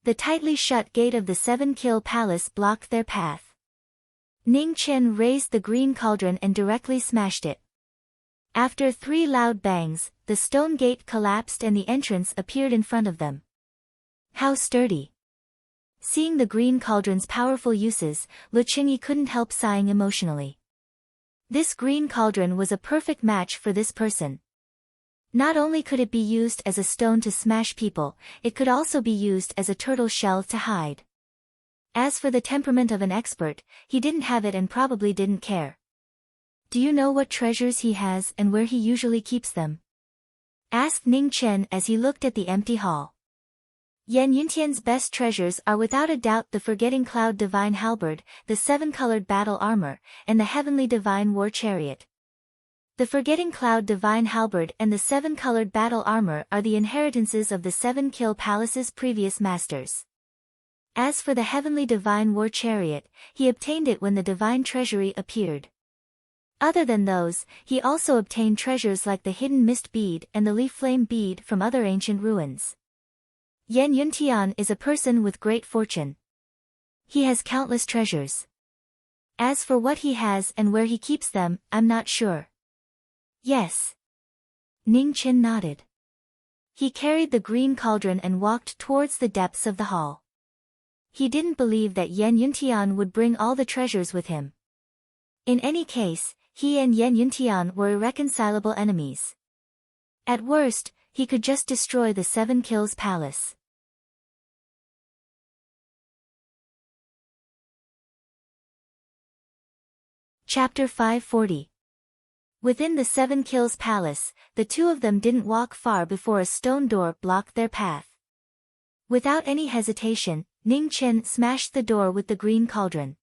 The tightly shut gate of the 7-kill palace blocked their path. Ning Chen raised the green cauldron and directly smashed it. After 3 loud bangs, the stone gate collapsed and the entrance appeared in front of them. How sturdy! Seeing the green cauldron's powerful uses, Lu Qingyi couldn't help sighing emotionally. This green cauldron was a perfect match for this person. Not only could it be used as a stone to smash people, it could also be used as a turtle shell to hide. As for the temperament of an expert, he didn't have it and probably didn't care. Do you know what treasures he has and where he usually keeps them? Asked Ning Chen as he looked at the empty hall. Yan Yuntian's best treasures are without a doubt the Forgetting Cloud Divine Halberd, the 7-colored battle armor, and the Heavenly Divine War Chariot. The Forgetting Cloud Divine Halberd and the 7-colored battle armor are the inheritances of the 7 Kill Palace's previous masters. As for the Heavenly Divine War Chariot, he obtained it when the Divine Treasury appeared. Other than those, he also obtained treasures like the Hidden Mist Bead and the Leaf Flame Bead from other ancient ruins. Yan Yuntian is a person with great fortune. He has countless treasures. As for what he has and where he keeps them, I'm not sure. Yes. Ning Chen nodded. He carried the green cauldron and walked towards the depths of the hall. He didn't believe that Yan Yuntian would bring all the treasures with him. In any case, he and Yan Yuntian were irreconcilable enemies. At worst, he could just destroy the 7 Kills Palace. Chapter 540. Within the 7 Kills Palace, the two of them didn't walk far before a stone door blocked their path. Without any hesitation, Ning Chen smashed the door with the green cauldron.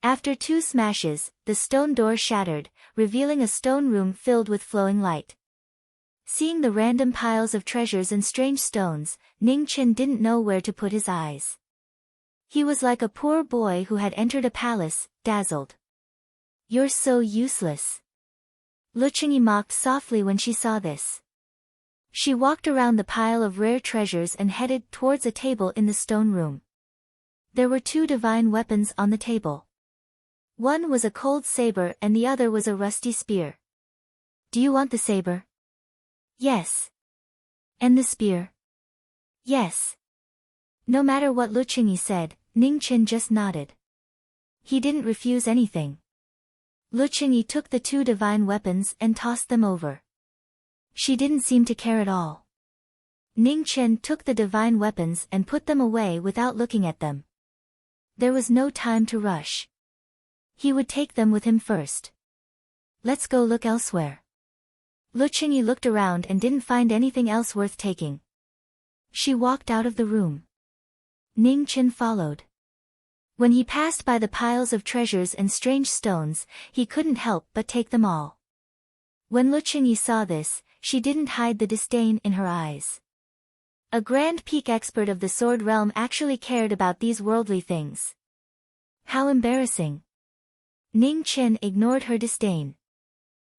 After 2 smashes, the stone door shattered, revealing a stone room filled with flowing light. Seeing the random piles of treasures and strange stones, Ning Chen didn't know where to put his eyes. He was like a poor boy who had entered a palace, dazzled. "You're so useless." Lu Qingyi mocked softly when she saw this. She walked around the pile of rare treasures and headed towards a table in the stone room. There were 2 divine weapons on the table. One was a cold saber and the other was a rusty spear. "Do you want the saber?" "Yes." "And the spear?" "Yes." No matter what Lu Qingyi said, Ning Chen just nodded. He didn't refuse anything. Lu Qingyi took the 2 divine weapons and tossed them over. She didn't seem to care at all. Ning Chen took the divine weapons and put them away without looking at them. There was no time to rush. He would take them with him first. "Let's go look elsewhere." Lu Qingyi looked around and didn't find anything else worth taking. She walked out of the room. Ning Chen followed. When he passed by the piles of treasures and strange stones, he couldn't help but take them all. When Lu Qingyi saw this, she didn't hide the disdain in her eyes. A Grand Peak expert of the Sword Realm actually cared about these worldly things. How embarrassing. Ning Chen ignored her disdain.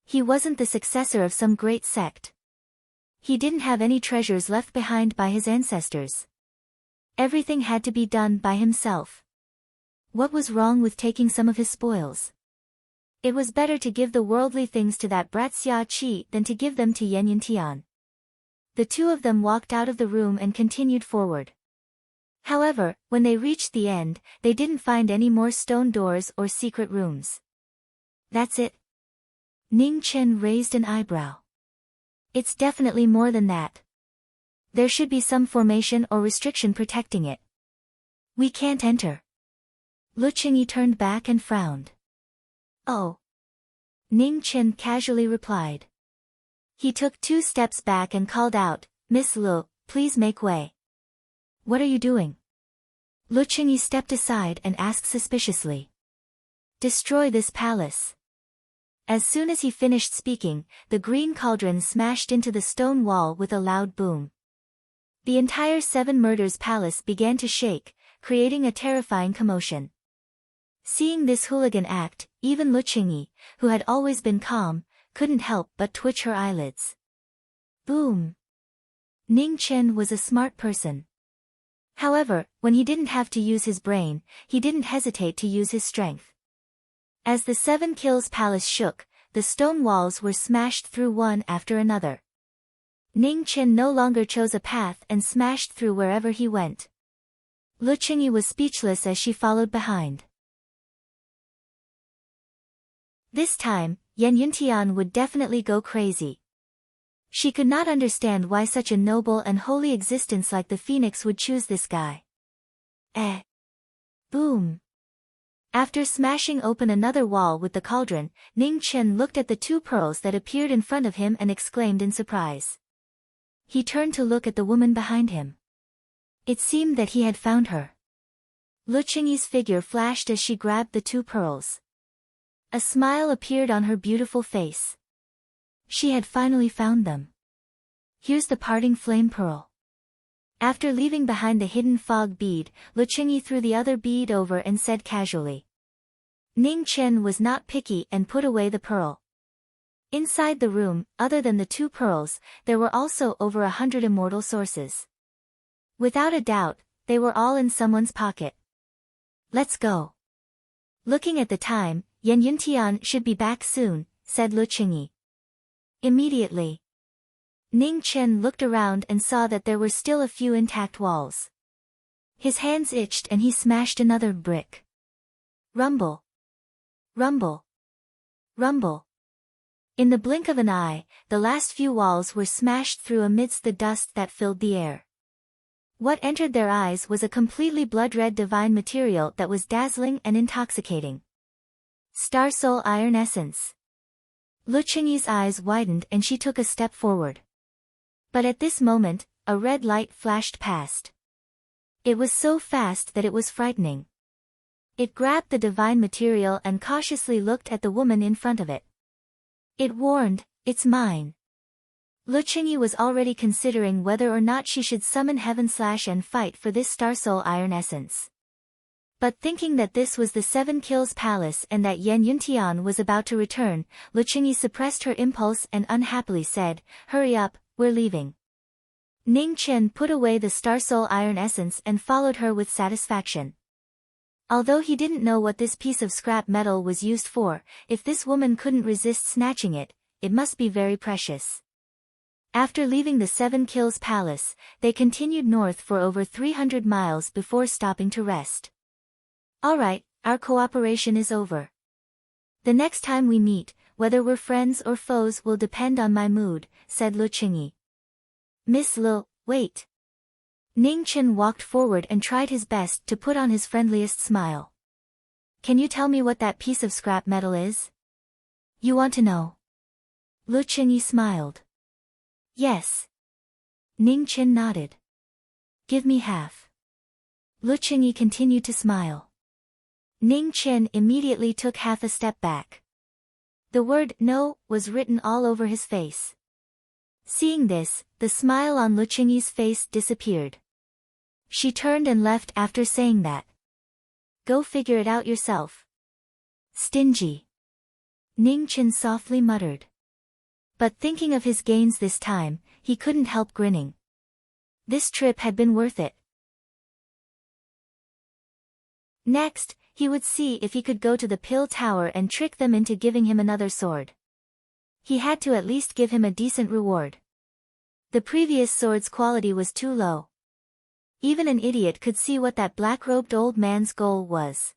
He wasn't the successor of some great sect. He didn't have any treasures left behind by his ancestors. Everything had to be done by himself. What was wrong with taking some of his spoils? It was better to give the worldly things to that brat Xia Qi than to give them to Yan Yuntian. The 2 of them walked out of the room and continued forward. However, when they reached the end, they didn't find any more stone doors or secret rooms. "That's it?" Ning Chen raised an eyebrow. "It's definitely more than that. There should be some formation or restriction protecting it. We can't enter." Lu Qingyi turned back and frowned. "Oh." Ning Chen casually replied. He took 2 steps back and called out, "Miss Lu, please make way." "What are you doing?" Lu Qingyi stepped aside and asked suspiciously. "Destroy this palace." As soon as he finished speaking, the green cauldron smashed into the stone wall with a loud boom. The entire 7 Murders Palace began to shake, creating a terrifying commotion. Seeing this hooligan act, even Lu Qingyi, who had always been calm, couldn't help but twitch her eyelids. Boom! Ning Chen was a smart person. However, when he didn't have to use his brain, he didn't hesitate to use his strength. As the 7 Kills Palace shook, the stone walls were smashed through one after another. Ning Chen no longer chose a path and smashed through wherever he went. Lu Qingyi was speechless as she followed behind. This time, Yan Yuntian would definitely go crazy. She could not understand why such a noble and holy existence like the Phoenix would choose this guy. Boom! After smashing open another wall with the cauldron, Ning Chen looked at the 2 pearls that appeared in front of him and exclaimed in surprise. He turned to look at the woman behind him. It seemed that he had found her. Luqingyi's figure flashed as she grabbed the 2 pearls. A smile appeared on her beautiful face. She had finally found them. Here's the parting flame pearl. After leaving behind the hidden fog bead, Luqingyi threw the other bead over and said casually. Ning Chen was not picky and put away the pearl. Inside the room, other than the 2 pearls, there were also over 100 immortal sources. Without a doubt, they were all in someone's pocket. Let's go. Looking at the time, Yan Yuntian should be back soon, said Luqingyi. Immediately, Ning Chen looked around and saw that there were still a few intact walls. His hands itched and he smashed another brick. Rumble. Rumble. Rumble. In the blink of an eye, the last few walls were smashed through amidst the dust that filled the air. What entered their eyes was a completely blood-red divine material that was dazzling and intoxicating. Star Soul Iron Essence. Luqingyi's eyes widened and she took a step forward. But at this moment, a red light flashed past. It was so fast that it was frightening. It grabbed the divine material and cautiously looked at the woman in front of it. It warned, "It's mine." Luqingyi was already considering whether or not she should summon Heaven Slash and fight for this Star Soul Iron Essence. But thinking that this was the 7 Kills Palace and that Yan Yuntian was about to return, Luqingyi suppressed her impulse and unhappily said, "Hurry up, we're leaving." Ning Chen put away the Star Soul Iron Essence and followed her with satisfaction. Although he didn't know what this piece of scrap metal was used for, if this woman couldn't resist snatching it, it must be very precious. After leaving the 7 Kills Palace, they continued north for over 300 miles before stopping to rest. Alright, our cooperation is over. The next time we meet, whether we're friends or foes will depend on my mood, said Luqingyi. Miss Lu, wait. Ning Chen walked forward and tried his best to put on his friendliest smile. Can you tell me what that piece of scrap metal is? You want to know? Luqingyi smiled. Yes. Ning Chen nodded. Give me half. Luqingyi continued to smile. Ning Chen immediately took half a step back. The word "no" was written all over his face. Seeing this, the smile on Luqingyi's face disappeared. She turned and left after saying that. Go figure it out yourself. Stingy. Ning Chen softly muttered. But thinking of his gains this time, he couldn't help grinning. This trip had been worth it. Next, he would see if he could go to the Pill Tower and trick them into giving him another sword. He had to at least give him a decent reward. The previous sword's quality was too low. Even an idiot could see what that black-robed old man's goal was.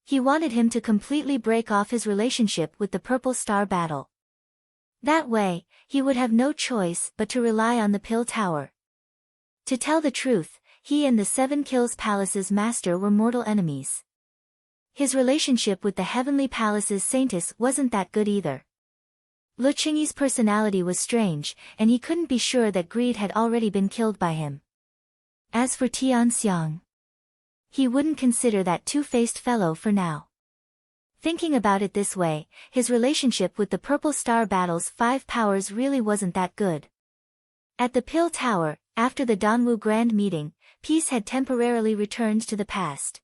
He wanted him to completely break off his relationship with the Purple Star Battle. That way, he would have no choice but to rely on the Pill Tower. To tell the truth, he and the 7 Kills Palace's master were mortal enemies. His relationship with the Heavenly Palace's Saintess wasn't that good either. Luqingyi's personality was strange, and he couldn't be sure that greed had already been killed by him. As for Tian Xiang, he wouldn't consider that two-faced fellow for now. Thinking about it this way, his relationship with the Purple Star Battle's 5 powers really wasn't that good. At the Pill Tower, after the Danwu Grand Meeting, peace had temporarily returned to the past.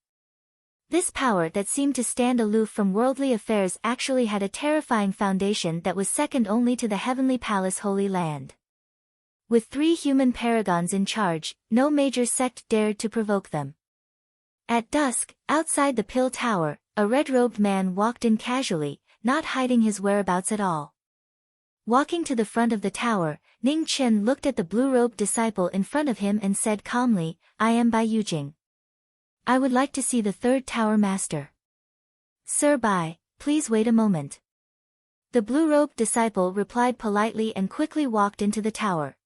This power that seemed to stand aloof from worldly affairs actually had a terrifying foundation that was second only to the Heavenly Palace Holy Land. With 3 human paragons in charge, no major sect dared to provoke them. At dusk, outside the Pill Tower, a red-robed man walked in casually, not hiding his whereabouts at all. Walking to the front of the tower, Ning Chen looked at the blue-robed disciple in front of him and said calmly, I am Bai Yujing. I would like to see the 3rd Tower Master. Sir Bai, please wait a moment. The blue-robed disciple replied politely and quickly walked into the tower.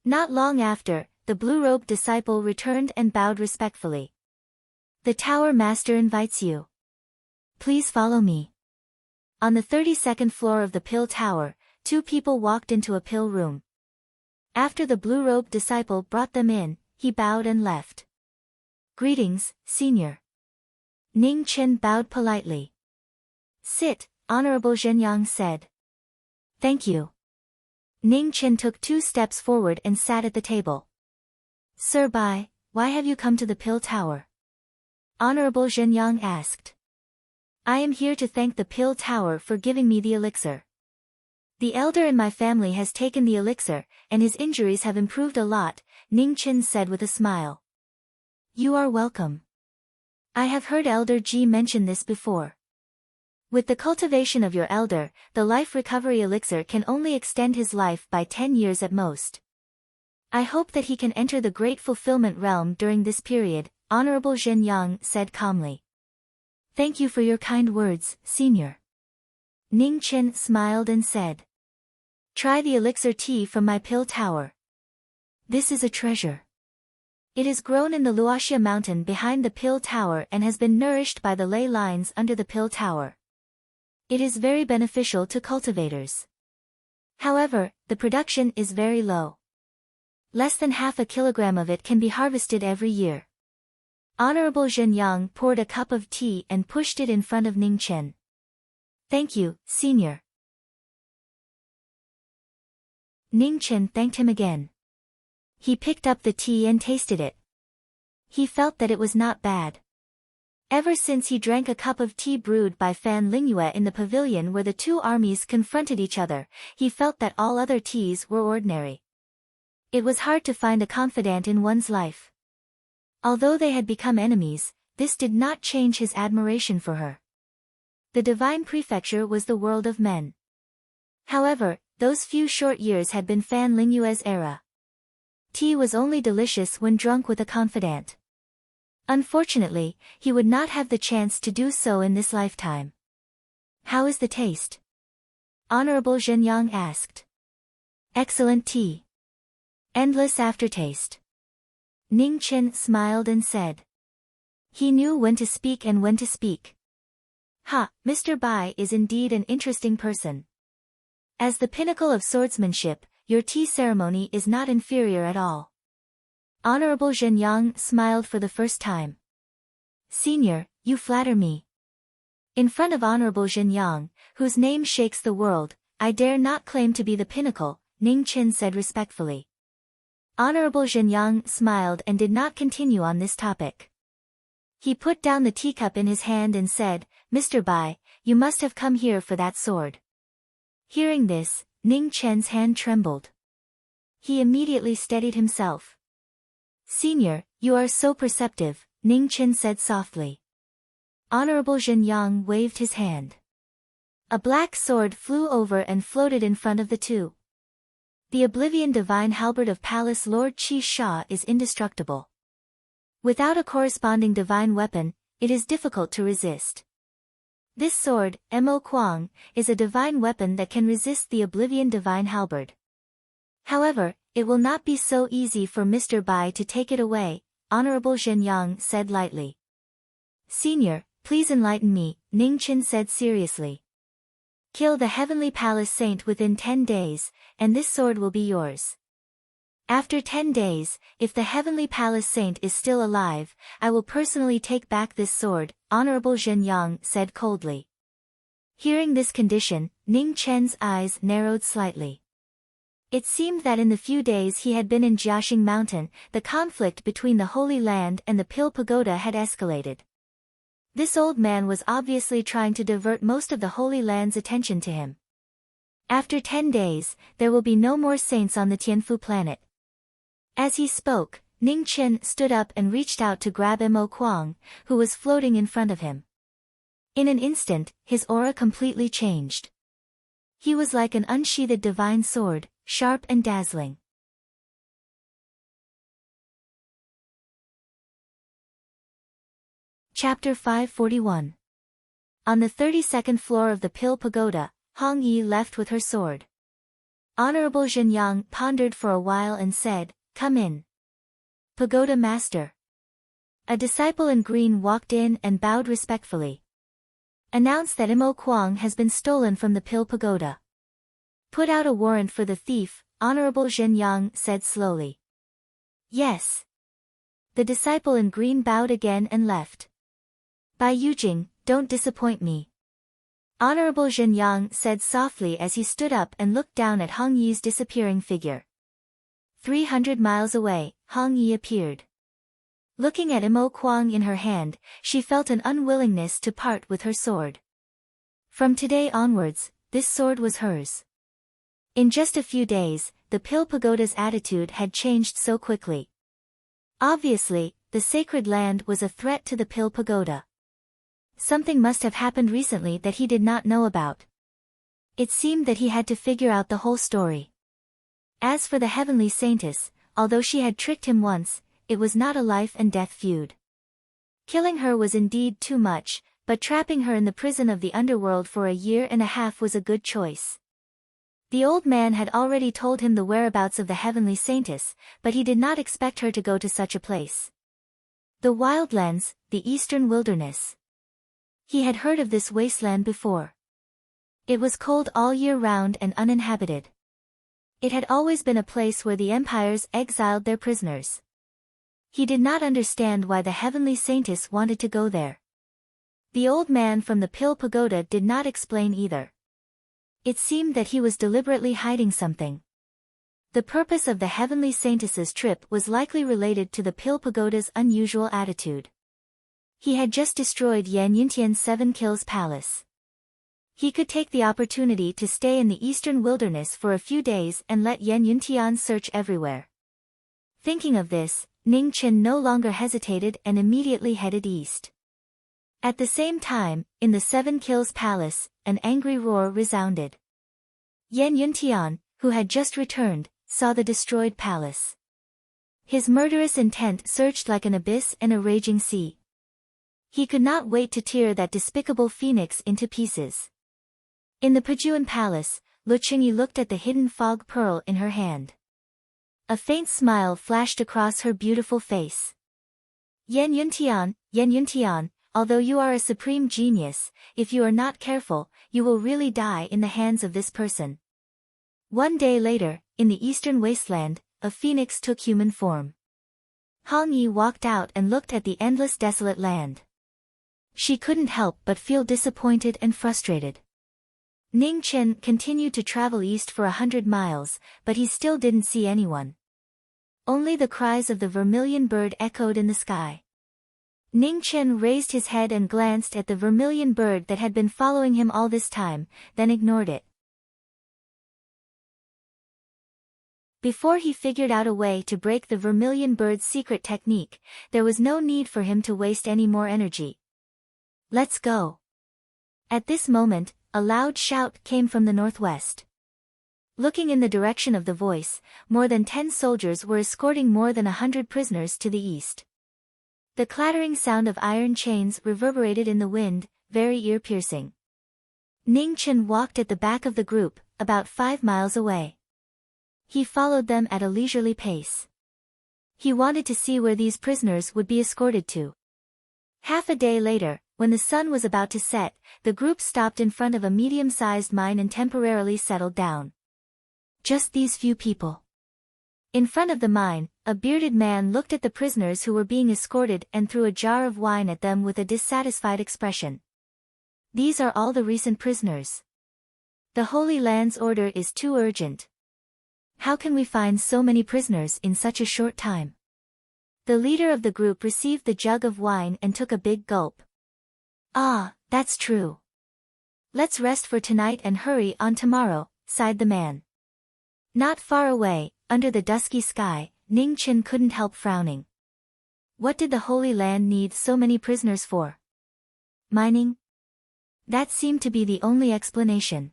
Not long after, the blue-robed disciple returned and bowed respectfully. The Tower Master invites you. Please follow me. On the 32nd floor of the Pill Tower, 2 people walked into a pill room. After the blue-robed disciple brought them in, he bowed and left. Greetings, Senior. Ning Chen bowed politely. Sit, Honorable Zhenyang said. Thank you. Ning Chen took 2 steps forward and sat at the table. Sir Bai, why have you come to the Pill Tower? Honorable Zhenyang asked. I am here to thank the Pill Tower for giving me the elixir. The elder in my family has taken the elixir, and his injuries have improved a lot, Ning Chen said with a smile. You are welcome. I have heard Elder Ji mention this before. With the cultivation of your elder, the life recovery elixir can only extend his life by 10 years at most. I hope that he can enter the great fulfillment realm during this period, Honorable Zhenyang said calmly. Thank you for your kind words, Senior. Ning Chen smiled and said. Try the elixir tea from my Pill Tower. This is a treasure. It is grown in the Luoxia mountain behind the Pill Tower and has been nourished by the ley lines under the Pill Tower. It is very beneficial to cultivators. However, the production is very low. Less than half a kilogram of it can be harvested every year. Honorable Zhenyang poured a cup of tea and pushed it in front of Ning Chen. Thank you, Senior. Ning Chen thanked him again. He picked up the tea and tasted it. He felt that it was not bad. Ever since he drank a cup of tea brewed by Fan Lingyue in the pavilion where the 2 armies confronted each other, he felt that all other teas were ordinary. It was hard to find a confidant in one's life. Although they had become enemies, this did not change his admiration for her. The divine prefecture was the world of men. However, those few short years had been Fan Lingyue's era. Tea was only delicious when drunk with a confidant. Unfortunately, he would not have the chance to do so in this lifetime. How is the taste? Honorable Zhenyang asked. Excellent tea. Endless aftertaste. Ning Chen smiled and said. He knew when to speak and when to speak. Ha, Mr. Bai is indeed an interesting person. As the pinnacle of swordsmanship, your tea ceremony is not inferior at all. Honorable Zhenyang smiled for the first time. Senior, you flatter me. In front of Honorable Zhenyang, whose name shakes the world, I dare not claim to be the pinnacle, Ning Chen said respectfully. Honorable Zhenyang smiled and did not continue on this topic. He put down the teacup in his hand and said, Mr. Bai, you must have come here for that sword. Hearing this, Ning Chen's hand trembled. He immediately steadied himself. Senior, you are so perceptive, Ning Chen said softly. Honorable Zhenyang waved his hand. A black sword flew over and floated in front of the 2. The Oblivion Divine Halberd of Palace Lord Qi Sha is indestructible. Without a corresponding divine weapon, it is difficult to resist. This sword, Mo Kuang, is a divine weapon that can resist the Oblivion Divine Halberd. However, it will not be so easy for Mr. Bai to take it away, Honorable Zhenyang said lightly. Senior, please enlighten me, Ning Chen said seriously. Kill the Heavenly Palace Saint within 10 days, and this sword will be yours. After 10 days, if the Heavenly Palace Saint is still alive, I will personally take back this sword, Honorable Zhenyang said coldly. Hearing this condition, Ning Chen's eyes narrowed slightly. It seemed that in the few days he had been in Jiaxing Mountain, the conflict between the Holy Land and the Pill Pagoda had escalated. This old man was obviously trying to divert most of the Holy Land's attention to him. After 10 days, there will be no more saints on the Tianfu planet. As he spoke, Ning Chen stood up and reached out to grab Mo Kuang, who was floating in front of him. In an instant, his aura completely changed. He was like an unsheathed divine sword, sharp and dazzling. Chapter 541. On the 32nd floor of the Pill Pagoda, Hong Yi left with her sword. Honorable Zhenyang pondered for a while and said, Come in. Pagoda Master. A disciple in green walked in and bowed respectfully. Announce that Mo Kuang has been stolen from the Pill Pagoda. Put out a warrant for the thief, Honorable Zhenyang said slowly. Yes. The disciple in green bowed again and left. Bai Yujing, don't disappoint me. Honorable Zhen Yang said softly as he stood up and looked down at Hong Yi's disappearing figure. 300 miles away, Hong Yi appeared. Looking at Imo Kuang in her hand, she felt an unwillingness to part with her sword. From today onwards, this sword was hers. In just a few days, the Pill Pagoda's attitude had changed so quickly. Obviously, the sacred land was a threat to the Pill Pagoda. Something must have happened recently that he did not know about. It seemed that he had to figure out the whole story. As for the heavenly saintess, although she had tricked him once, it was not a life and death feud. Killing her was indeed too much, but trapping her in the prison of the underworld for a year and a half was a good choice. The old man had already told him the whereabouts of the heavenly saintess, but he did not expect her to go to such a place. The wildlands, the eastern wilderness. He had heard of this wasteland before. It was cold all year round and uninhabited. It had always been a place where the empires exiled their prisoners. He did not understand why the heavenly saintess wanted to go there. The old man from the Pill Pagoda did not explain either. It seemed that he was deliberately hiding something. The purpose of the heavenly saintess's trip was likely related to the Pill Pagoda's unusual attitude. He had just destroyed Yan Yintian's 7 Kills palace. He could take the opportunity to stay in the eastern wilderness for a few days and let Yan Yintian search everywhere. Thinking of this, Ning Chen no longer hesitated and immediately headed east. At the same time, in the 7 Kills palace, an angry roar resounded. Yan Yuntian, who had just returned, saw the destroyed palace. His murderous intent surged like an abyss and a raging sea. He could not wait to tear that despicable phoenix into pieces. In the Pajuan palace, Lu Qingyi looked at the hidden fog pearl in her hand. A faint smile flashed across her beautiful face. Yan Yuntian, although you are a supreme genius, if you are not careful, you will really die in the hands of this person. One day later, in the eastern wasteland, a phoenix took human form. Hong Yi walked out and looked at the endless desolate land. She couldn't help but feel disappointed and frustrated. Ning Chen continued to travel east for 100 miles, but he still didn't see anyone. Only the cries of the vermilion bird echoed in the sky. Ning Chen raised his head and glanced at the vermilion bird that had been following him all this time, then ignored it. Before he figured out a way to break the vermilion bird's secret technique, there was no need for him to waste any more energy. Let's go. At this moment, a loud shout came from the northwest. Looking in the direction of the voice, more than 10 soldiers were escorting more than 100 prisoners to the east. The clattering sound of iron chains reverberated in the wind, very ear-piercing. Ning Chen walked at the back of the group, about 5 miles away. He followed them at a leisurely pace. He wanted to see where these prisoners would be escorted to. Half a day later, when the sun was about to set, the group stopped in front of a medium-sized mine and temporarily settled down. Just these few people. In front of the mine, a bearded man looked at the prisoners who were being escorted and threw a jar of wine at them with a dissatisfied expression. These are all the recent prisoners. The Holy Land's order is too urgent. How can we find so many prisoners in such a short time? The leader of the group received the jug of wine and took a big gulp. Ah, that's true. Let's rest for tonight and hurry on tomorrow, sighed the man. Not far away, under the dusky sky, Ning Chen couldn't help frowning. What did the Holy Land need so many prisoners for? Mining? That seemed to be the only explanation.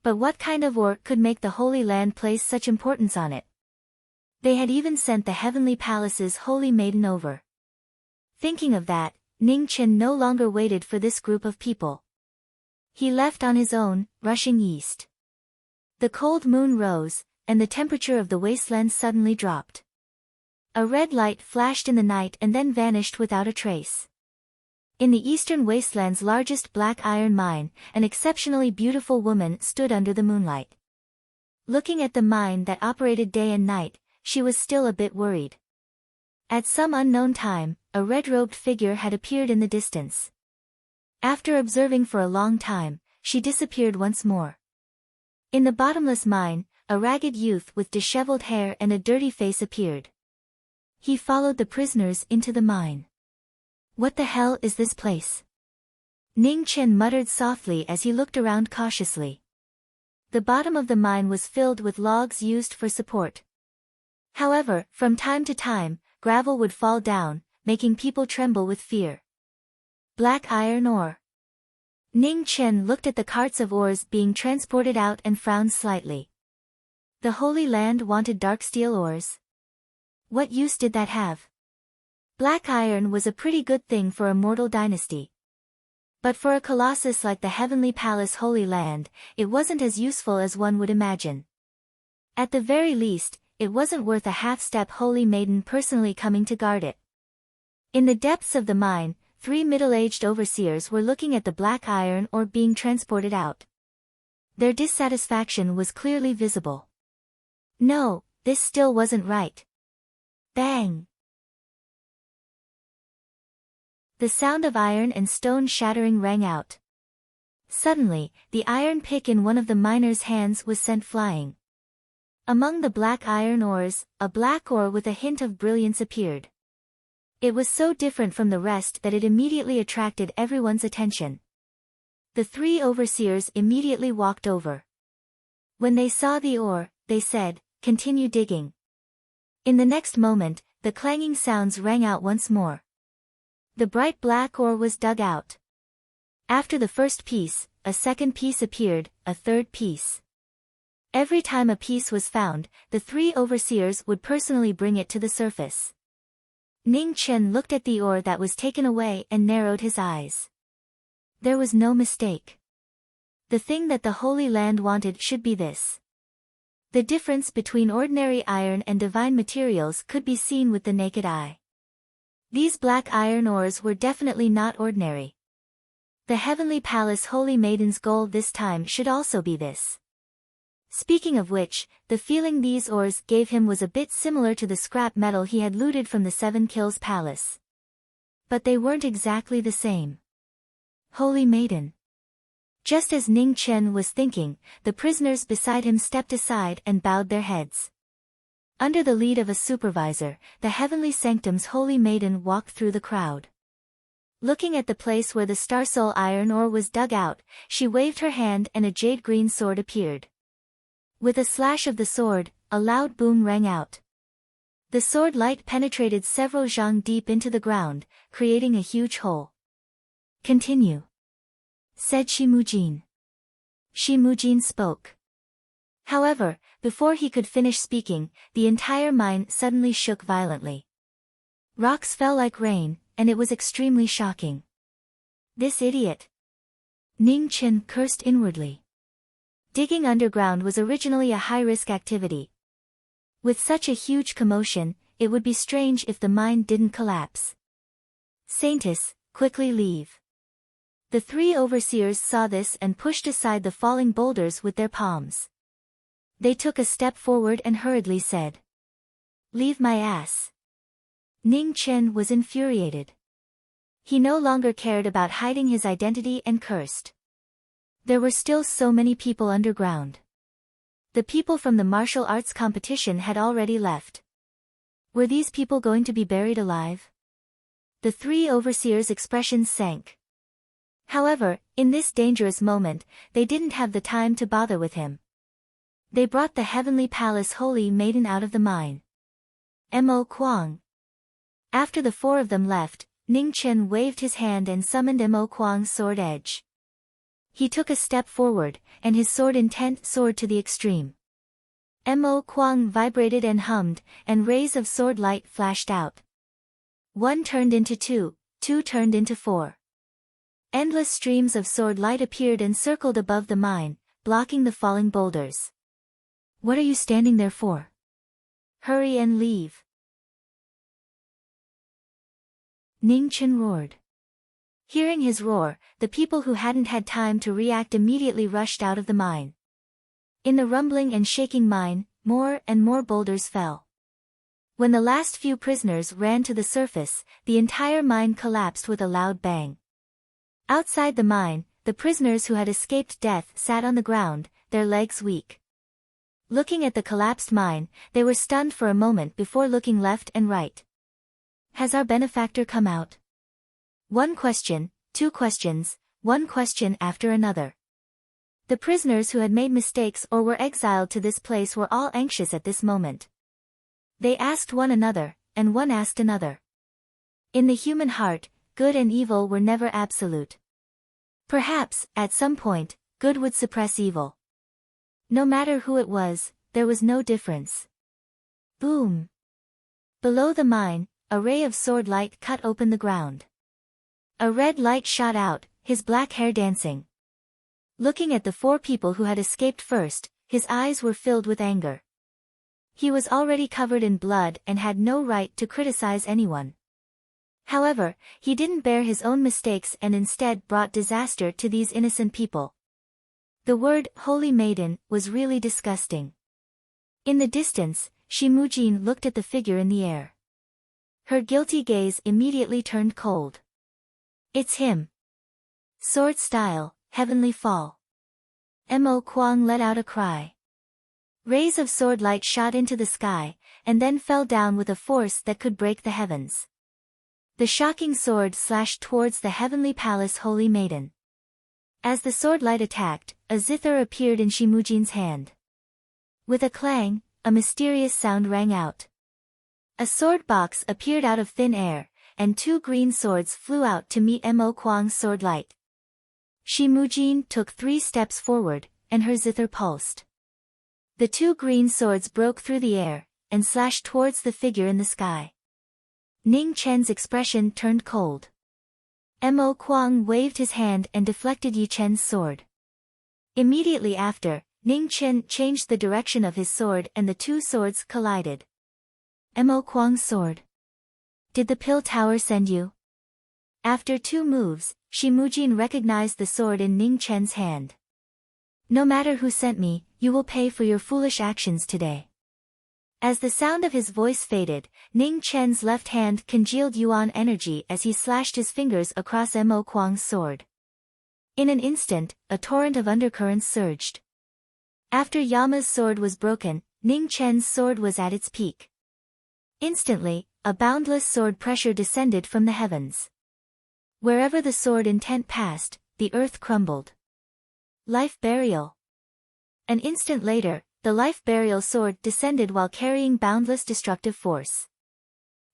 But what kind of ore could make the Holy Land place such importance on it? They had even sent the Heavenly Palace's Holy Maiden over. Thinking of that, Ning Chen no longer waited for this group of people. He left on his own, rushing east. The cold moon rose, and the temperature of the wasteland suddenly dropped. A red light flashed in the night and then vanished without a trace. In the eastern wasteland's largest black iron mine, an exceptionally beautiful woman stood under the moonlight. Looking at the mine that operated day and night, she was still a bit worried. At some unknown time, a red-robed figure had appeared in the distance. After observing for a long time, she disappeared once more. In the bottomless mine, a ragged youth with disheveled hair and a dirty face appeared. He followed the prisoners into the mine. "What the hell is this place?" Ning Chen muttered softly as he looked around cautiously. The bottom of the mine was filled with logs used for support. However, from time to time, gravel would fall down, making people tremble with fear. Black iron ore. Ning Chen looked at the carts of ores being transported out and frowned slightly. The Holy Land wanted dark steel ores. What use did that have? Black iron was a pretty good thing for a mortal dynasty. But for a colossus like the Heavenly Palace Holy Land, it wasn't as useful as one would imagine. At the very least, it wasn't worth a half-step holy maiden personally coming to guard it. In the depths of the mine, 3 middle-aged overseers were looking at the black iron ore being transported out. Their dissatisfaction was clearly visible. No, this still wasn't right. Bang! The sound of iron and stone shattering rang out. Suddenly, the iron pick in one of the miners' hands was sent flying. Among the black iron ores, a black ore with a hint of brilliance appeared. It was so different from the rest that it immediately attracted everyone's attention. The 3 overseers immediately walked over. When they saw the ore, they said, "Continue digging." In the next moment, the clanging sounds rang out once more. The bright black ore was dug out. After the first piece, a second piece appeared, a third piece. Every time a piece was found, the 3 overseers would personally bring it to the surface. Ning Chen looked at the ore that was taken away and narrowed his eyes. There was no mistake. The thing that the Holy Land wanted should be this. The difference between ordinary iron and divine materials could be seen with the naked eye. These black iron ores were definitely not ordinary. The Heavenly Palace Holy Maiden's goal this time should also be this. Speaking of which, the feeling these ores gave him was a bit similar to the scrap metal he had looted from the 7 Kills Palace. But they weren't exactly the same. Holy Maiden. Just as Ning Chen was thinking, the prisoners beside him stepped aside and bowed their heads. Under the lead of a supervisor, the Heavenly Sanctum's Holy Maiden walked through the crowd. Looking at the place where the Starsoul iron ore was dug out, she waved her hand and a jade-green sword appeared. With a slash of the sword, a loud boom rang out. The sword light penetrated several zhang deep into the ground, creating a huge hole. "Continue," said Shimujin. Shimujin spoke. However, before he could finish speaking, the entire mine suddenly shook violently. Rocks fell like rain, and it was extremely shocking. This idiot! Ning Chen cursed inwardly. Digging underground was originally a high-risk activity. With such a huge commotion, it would be strange if the mine didn't collapse. "Saintus, quickly leave." The 3 overseers saw this and pushed aside the falling boulders with their palms. They took a step forward and hurriedly said, "Leave my ass." Ning Chen was infuriated. He no longer cared about hiding his identity and cursed. There were still so many people underground. The people from the martial arts competition had already left. Were these people going to be buried alive? The 3 overseers' expressions sank. However, in this dangerous moment, they didn't have the time to bother with him. They brought the Heavenly Palace Holy Maiden out of the mine. Mo Kuang. After the 4 of them left, Ning Chen waved his hand and summoned Mo Kuang's sword edge. He took a step forward, and his sword intent soared to the extreme. Mo Kuang vibrated and hummed, and rays of sword light flashed out. 1 turned into 2, 2 turned into 4. Endless streams of sword light appeared and circled above the mine, blocking the falling boulders. "What are you standing there for? Hurry and leave." Ning Chen roared. Hearing his roar, the people who hadn't had time to react immediately rushed out of the mine. In the rumbling and shaking mine, more and more boulders fell. When the last few prisoners ran to the surface, the entire mine collapsed with a loud bang. Outside the mine, the prisoners who had escaped death sat on the ground, their legs weak. Looking at the collapsed mine, they were stunned for a moment before looking left and right. Has our benefactor come out? One question, two questions, one question after another. The prisoners who had made mistakes or were exiled to this place were all anxious at this moment. They asked one another, and one asked another. In the human heart, good and evil were never absolute. Perhaps, at some point, good would suppress evil. No matter who it was, there was no difference. Boom! Below the mine, a ray of sword light cut open the ground. A red light shot out, his black hair dancing. Looking at the four people who had escaped first, his eyes were filled with anger. He was already covered in blood and had no right to criticize anyone. However, he didn't bear his own mistakes and instead brought disaster to these innocent people. The word, Holy Maiden, was really disgusting. In the distance, Shimujin looked at the figure in the air. Her guilty gaze immediately turned cold. It's him. Sword style, heavenly fall. Mo Kuang let out a cry. Rays of sword light shot into the sky, and then fell down with a force that could break the heavens. The shocking sword slashed towards the heavenly palace Holy Maiden. As the sword light attacked, a zither appeared in Shimujin's hand. With a clang, a mysterious sound rang out. A sword box appeared out of thin air, and two green swords flew out to meet Mo Kuang's sword light. Shimujin took 3 steps forward, and her zither pulsed. The two green swords broke through the air, and slashed towards the figure in the sky. Ning Chen's expression turned cold. Mo Kuang waved his hand and deflected Yi Chen's sword. Immediately after, Ning Chen changed the direction of his sword and the two swords collided. Mo Kuang's sword. Did the pill tower send you? After 2 moves, Shimujin recognized the sword in Ning Chen's hand. No matter who sent me, you will pay for your foolish actions today. As the sound of his voice faded, Ning Chen's left hand congealed yuan energy as he slashed his fingers across Mo Kuang's sword. In an instant, a torrent of undercurrents surged. After Yama's sword was broken, Ning Chen's sword was at its peak. Instantly, a boundless sword pressure descended from the heavens. Wherever the sword intent passed, the earth crumbled. Life burial. An instant later, the life burial sword descended while carrying boundless destructive force.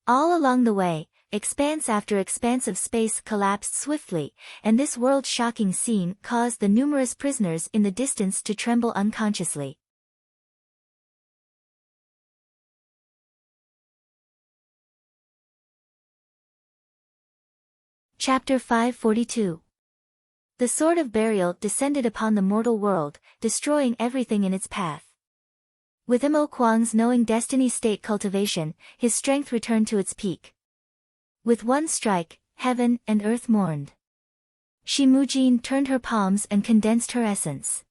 All along the way, expanse after expanse of space collapsed swiftly, and this world-shocking scene caused the numerous prisoners in the distance to tremble unconsciously. Chapter 542. The Sword of Burial descended upon the mortal world, destroying everything in its path. With Mo Kuang's knowing destiny state cultivation, his strength returned to its peak. With one strike, heaven and earth mourned. Shimujin turned her palms and condensed her essence.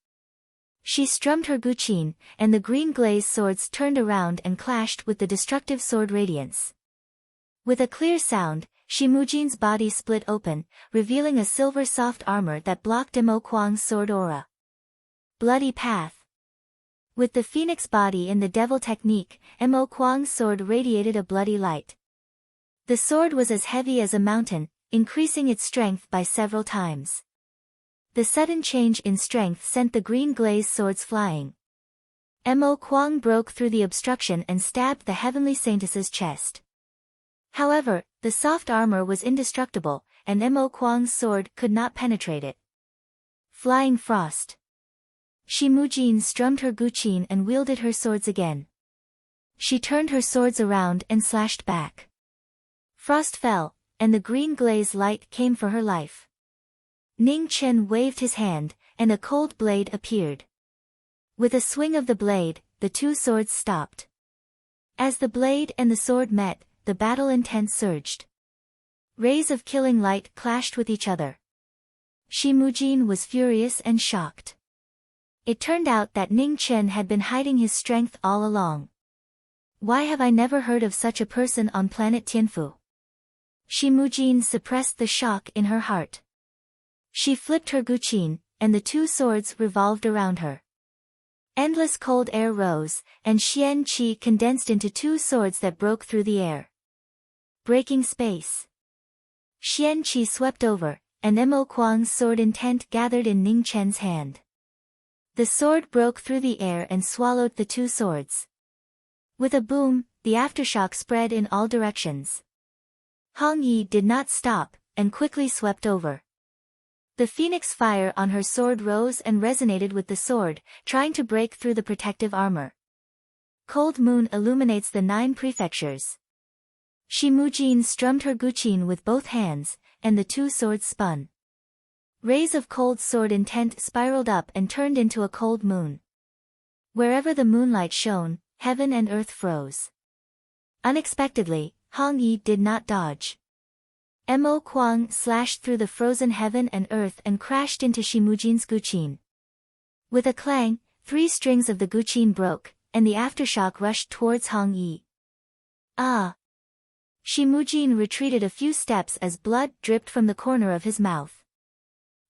She strummed her guqin, and the green glaze swords turned around and clashed with the destructive sword radiance. With a clear sound, Shimujin's body split open, revealing a silver soft armor that blocked Mo Kuang's sword aura. Bloody path. With the phoenix body in the devil technique, Mo Kuang's sword radiated a bloody light. The sword was as heavy as a mountain, increasing its strength by several times. The sudden change in strength sent the green glaze swords flying. Mo Kuang broke through the obstruction and stabbed the heavenly saintess's chest. However, the soft armor was indestructible, and Mo Kuang's sword could not penetrate it. Flying frost. Shimujin strummed her guqin and wielded her swords again. She turned her swords around and slashed back. Frost fell, and the green glaze light came for her life. Ning Chen waved his hand, and a cold blade appeared. With a swing of the blade, the two swords stopped. As the blade and the sword met, the battle intent surged. Rays of killing light clashed with each other. Shimujin was furious and shocked. It turned out that Ning Chen had been hiding his strength all along. Why have I never heard of such a person on planet Tianfu? Shimujin suppressed the shock in her heart. She flipped her guqin, and the two swords revolved around her. Endless cold air rose, and Xian Qi condensed into two swords that broke through the air. Breaking space. Xian Qi swept over, and Mo Kuang's sword intent gathered in Ning Chen's hand. The sword broke through the air and swallowed the two swords. With a boom, the aftershock spread in all directions. Hong Yi did not stop, and quickly swept over. The phoenix fire on her sword rose and resonated with the sword, trying to break through the protective armor. Cold moon illuminates the 9 prefectures. Shimujin strummed her guqin with both hands, and the two swords spun. Rays of cold sword intent spiraled up and turned into a cold moon. Wherever the moonlight shone, heaven and earth froze. Unexpectedly, Hong Yi did not dodge. Mo Kuang slashed through the frozen heaven and earth and crashed into Shimujin's guqin. With a clang, 3 strings of the guqin broke, and the aftershock rushed towards Hong Yi. Ah! Shimujin retreated a few steps as blood dripped from the corner of his mouth.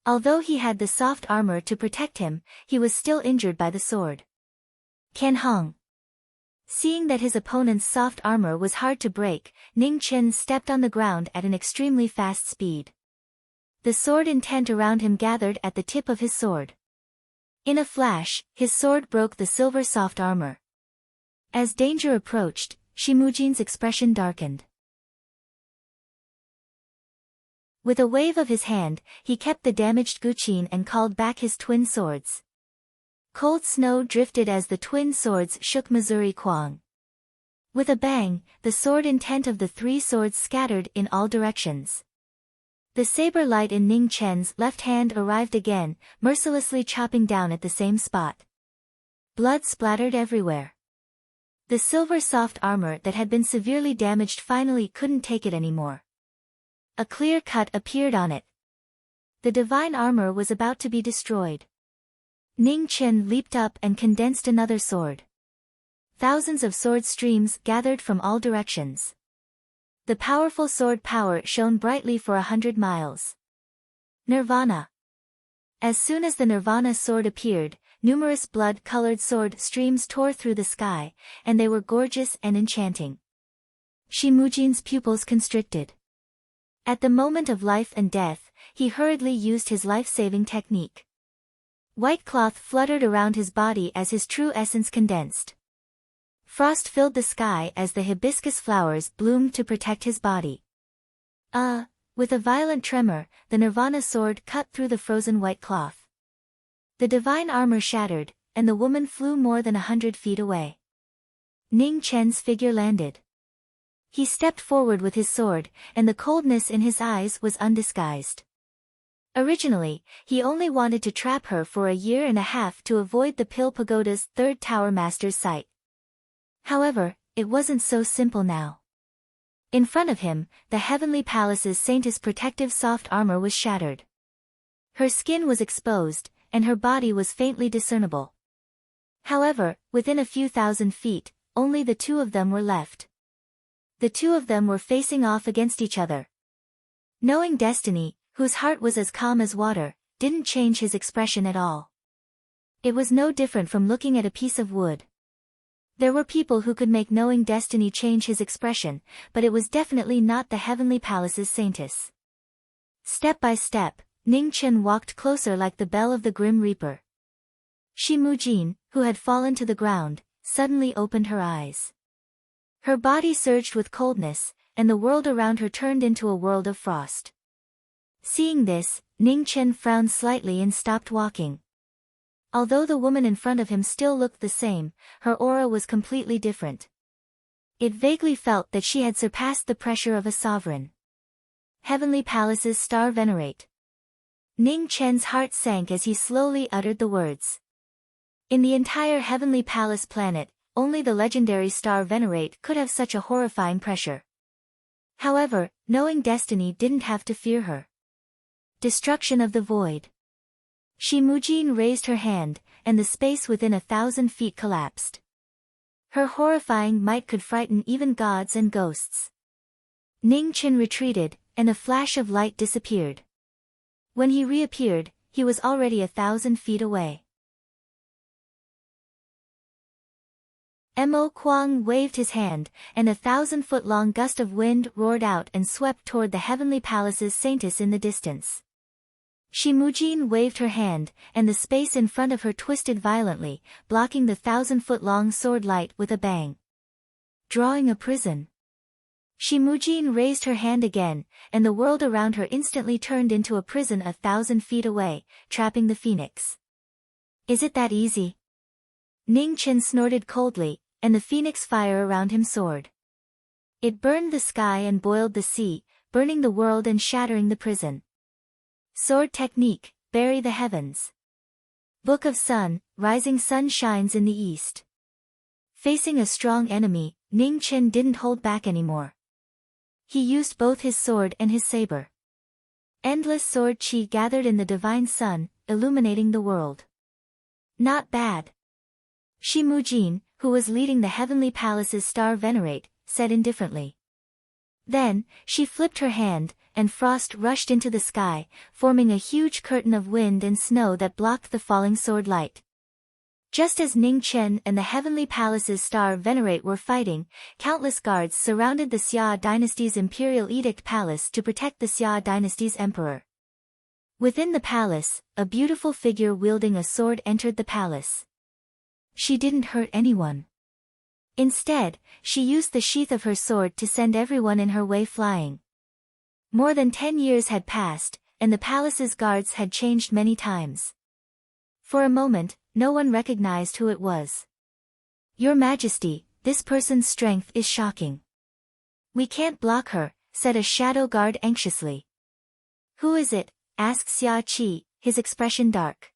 Although he had the soft armor to protect him, he was still injured by the sword. Ken Hong. Seeing that his opponent's soft armor was hard to break, Ning Chen stepped on the ground at an extremely fast speed. The sword intent around him gathered at the tip of his sword. In a flash, his sword broke the silver soft armor. As danger approached, Shimujin's expression darkened. With a wave of his hand, he kept the damaged guqin and called back his twin swords. Cold snow drifted as the twin swords shook Missouri Kuang. With a bang, the sword intent of the 3 swords scattered in all directions. The saber light in Ning Chen's left hand arrived again, mercilessly chopping down at the same spot. Blood splattered everywhere. The silver soft armor that had been severely damaged finally couldn't take it anymore. A clear cut appeared on it. The divine armor was about to be destroyed. Ning Chen leaped up and condensed another sword. Thousands of sword streams gathered from all directions. The powerful sword power shone brightly for 100 miles. Nirvana. As soon as the Nirvana sword appeared, numerous blood-colored sword streams tore through the sky, and they were gorgeous and enchanting. Shimujin's pupils constricted. At the moment of life and death, he hurriedly used his life-saving technique. White cloth fluttered around his body as his true essence condensed. Frost filled the sky as the hibiscus flowers bloomed to protect his body. With a violent tremor, the Nirvana sword cut through the frozen white cloth. The divine armor shattered, and the woman flew more than 100 feet away. Ning Chen's figure landed. He stepped forward with his sword, and the coldness in his eyes was undisguised. Originally, he only wanted to trap her for a year and a half to avoid the Pill Pagoda's 3rd Tower Master's sight. However, it wasn't so simple now. In front of him, the Heavenly Palace's Saintess' protective soft armor was shattered. Her skin was exposed, and her body was faintly discernible. However, within a few thousand feet, only the 2 of them were left. The 2 of them were facing off against each other. Knowing Destiny, whose heart was as calm as water, didn't change his expression at all. It was no different from looking at a piece of wood. There were people who could make Knowing Destiny change his expression, but it was definitely not the Heavenly Palace's Saintess. Step by step, Ning Chen walked closer like the bell of the Grim Reaper. Shimujin, who had fallen to the ground, suddenly opened her eyes. Her body surged with coldness, and the world around her turned into a world of frost. Seeing this, Ning Chen frowned slightly and stopped walking. Although the woman in front of him still looked the same, her aura was completely different. It vaguely felt that she had surpassed the pressure of a sovereign. Heavenly Palace's Star Venerate. Ning Chen's heart sank as he slowly uttered the words. In the entire Heavenly Palace planet, only the legendary Star Venerate could have such a horrifying pressure. However, Knowing Destiny didn't have to fear her. Destruction of the Void. Shimujin raised her hand, and the space within 1,000 feet collapsed. Her horrifying might could frighten even gods and ghosts. Ning Chen retreated, and a flash of light disappeared. When he reappeared, he was already 1,000 feet away. Mo Kuang waved his hand, and a 1,000-foot-long gust of wind roared out and swept toward the heavenly palace's saintess in the distance. Shi Mujin waved her hand, and the space in front of her twisted violently, blocking the 1,000-foot-long sword light with a bang. Drawing a prison. Shi Mujin raised her hand again, and the world around her instantly turned into a prison 1,000 feet away, trapping the phoenix. Is it that easy? Ning Chen snorted coldly, and the phoenix fire around him soared. It burned the sky and boiled the sea, burning the world and shattering the prison. Sword technique, bury the heavens. Book of Sun, rising sun shines in the east. Facing a strong enemy, Ning Chen didn't hold back anymore. He used both his sword and his saber. Endless sword chi gathered in the divine sun, illuminating the world. Not bad. Shi Mujin, who was leading the heavenly palace's star venerate, said indifferently. Then, she flipped her hand, and frost rushed into the sky, forming a huge curtain of wind and snow that blocked the falling sword light. Just as Ning Chen and the heavenly palace's star venerate were fighting, countless guards surrounded the Xia dynasty's imperial edict palace to protect the Xia dynasty's emperor. Within the palace, a beautiful figure wielding a sword entered the palace. She didn't hurt anyone. Instead, she used the sheath of her sword to send everyone in her way flying. More than 10 years had passed, and the palace's guards had changed many times. For a moment, no one recognized who it was. Your Majesty, this person's strength is shocking. We can't block her, said a shadow guard anxiously. Who is it? Asked Xia Qi, his expression dark.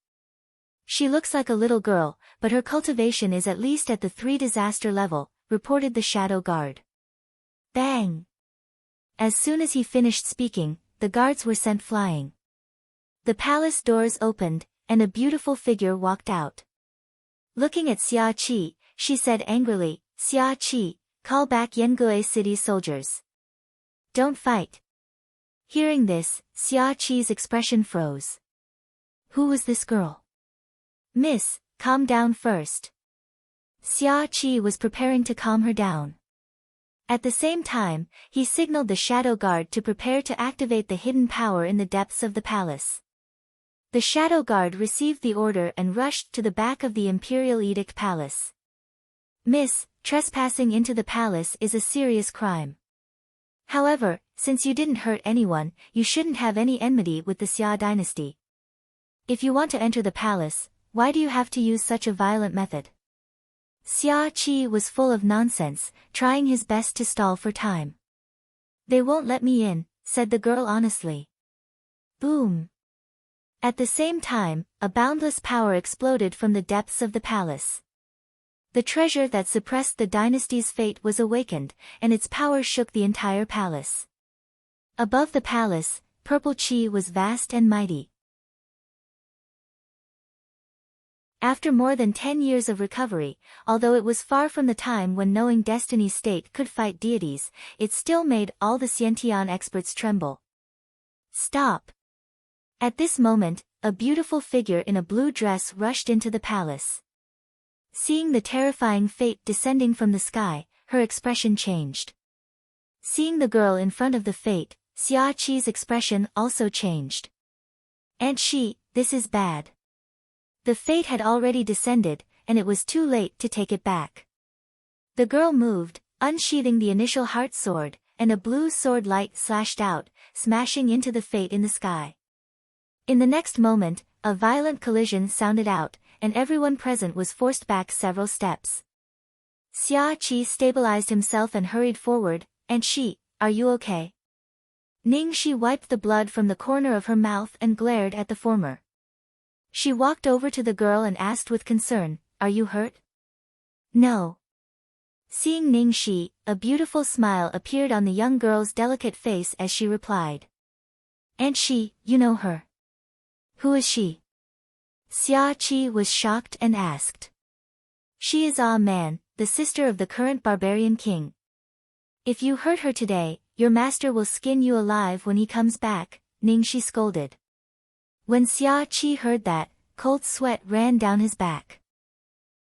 She looks like a little girl, but her cultivation is at least at the 3 disaster level, reported the shadow guard. Bang! As soon as he finished speaking, the guards were sent flying. The palace doors opened, and a beautiful figure walked out. Looking at Xia Qi, she said angrily, Xia Qi, call back Yengue City soldiers. Don't fight. Hearing this, Xia Qi's expression froze. Who was this girl? Miss, calm down first. Xia Qi was preparing to calm her down. At the same time, he signaled the shadow guard to prepare to activate the hidden power in the depths of the palace. The shadow guard received the order and rushed to the back of the imperial edict palace. Miss, trespassing into the palace is a serious crime. However, since you didn't hurt anyone, you shouldn't have any enmity with the Xia dynasty. If you want to enter the palace, why do you have to use such a violent method? Xia Qi was full of nonsense, trying his best to stall for time. They won't let me in, said the girl honestly. Boom! At the same time, a boundless power exploded from the depths of the palace. The treasure that suppressed the dynasty's fate was awakened, and its power shook the entire palace. Above the palace, purple chi was vast and mighty. After more than 10 years of recovery, although it was far from the time when knowing Destiny's state could fight deities, it still made all the Xiantian experts tremble. Stop! At this moment, a beautiful figure in a blue dress rushed into the palace. Seeing the terrifying fate descending from the sky, her expression changed. Seeing the girl in front of the fate, Xia Qi's expression also changed. Aunt Shi, this is bad. The fate had already descended, and it was too late to take it back. The girl moved, unsheathing the initial heart sword, and a blue sword light slashed out, smashing into the fate in the sky. In the next moment, a violent collision sounded out, and everyone present was forced back several steps. Xia Qi stabilized himself and hurried forward. Aunt Shi, are you okay? Ning Shi wiped the blood from the corner of her mouth and glared at the former. She walked over to the girl and asked with concern, are you hurt? No. Seeing Ning Shi, a beautiful smile appeared on the young girl's delicate face as she replied. Aunt Shi, you know her. Who is she? Xia Qi was shocked and asked. She is a man, the sister of the current barbarian king. If you hurt her today, your master will skin you alive when he comes back, Ningxi scolded. When Xia Qi heard that, cold sweat ran down his back.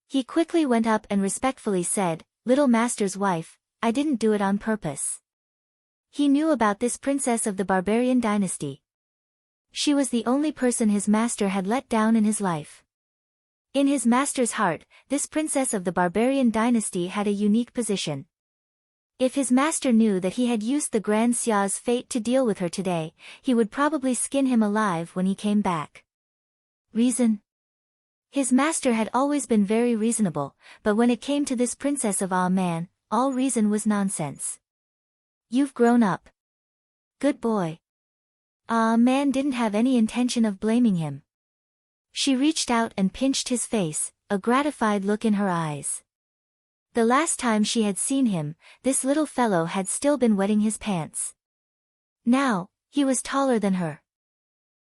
He quickly went up and respectfully said, "Little master's wife, I didn't do it on purpose." He knew about this princess of the barbarian dynasty. She was the only person his master had let down in his life. In his master's heart, this princess of the barbarian dynasty had a unique position. If his master knew that he had used the Grand Xia's fate to deal with her today, he would probably skin him alive when he came back. Reason? His master had always been very reasonable, but when it came to this princess of Man, all reason was nonsense. You've grown up. Good boy. Man didn't have any intention of blaming him. She reached out and pinched his face, a gratified look in her eyes. The last time she had seen him, this little fellow had still been wetting his pants. Now, he was taller than her.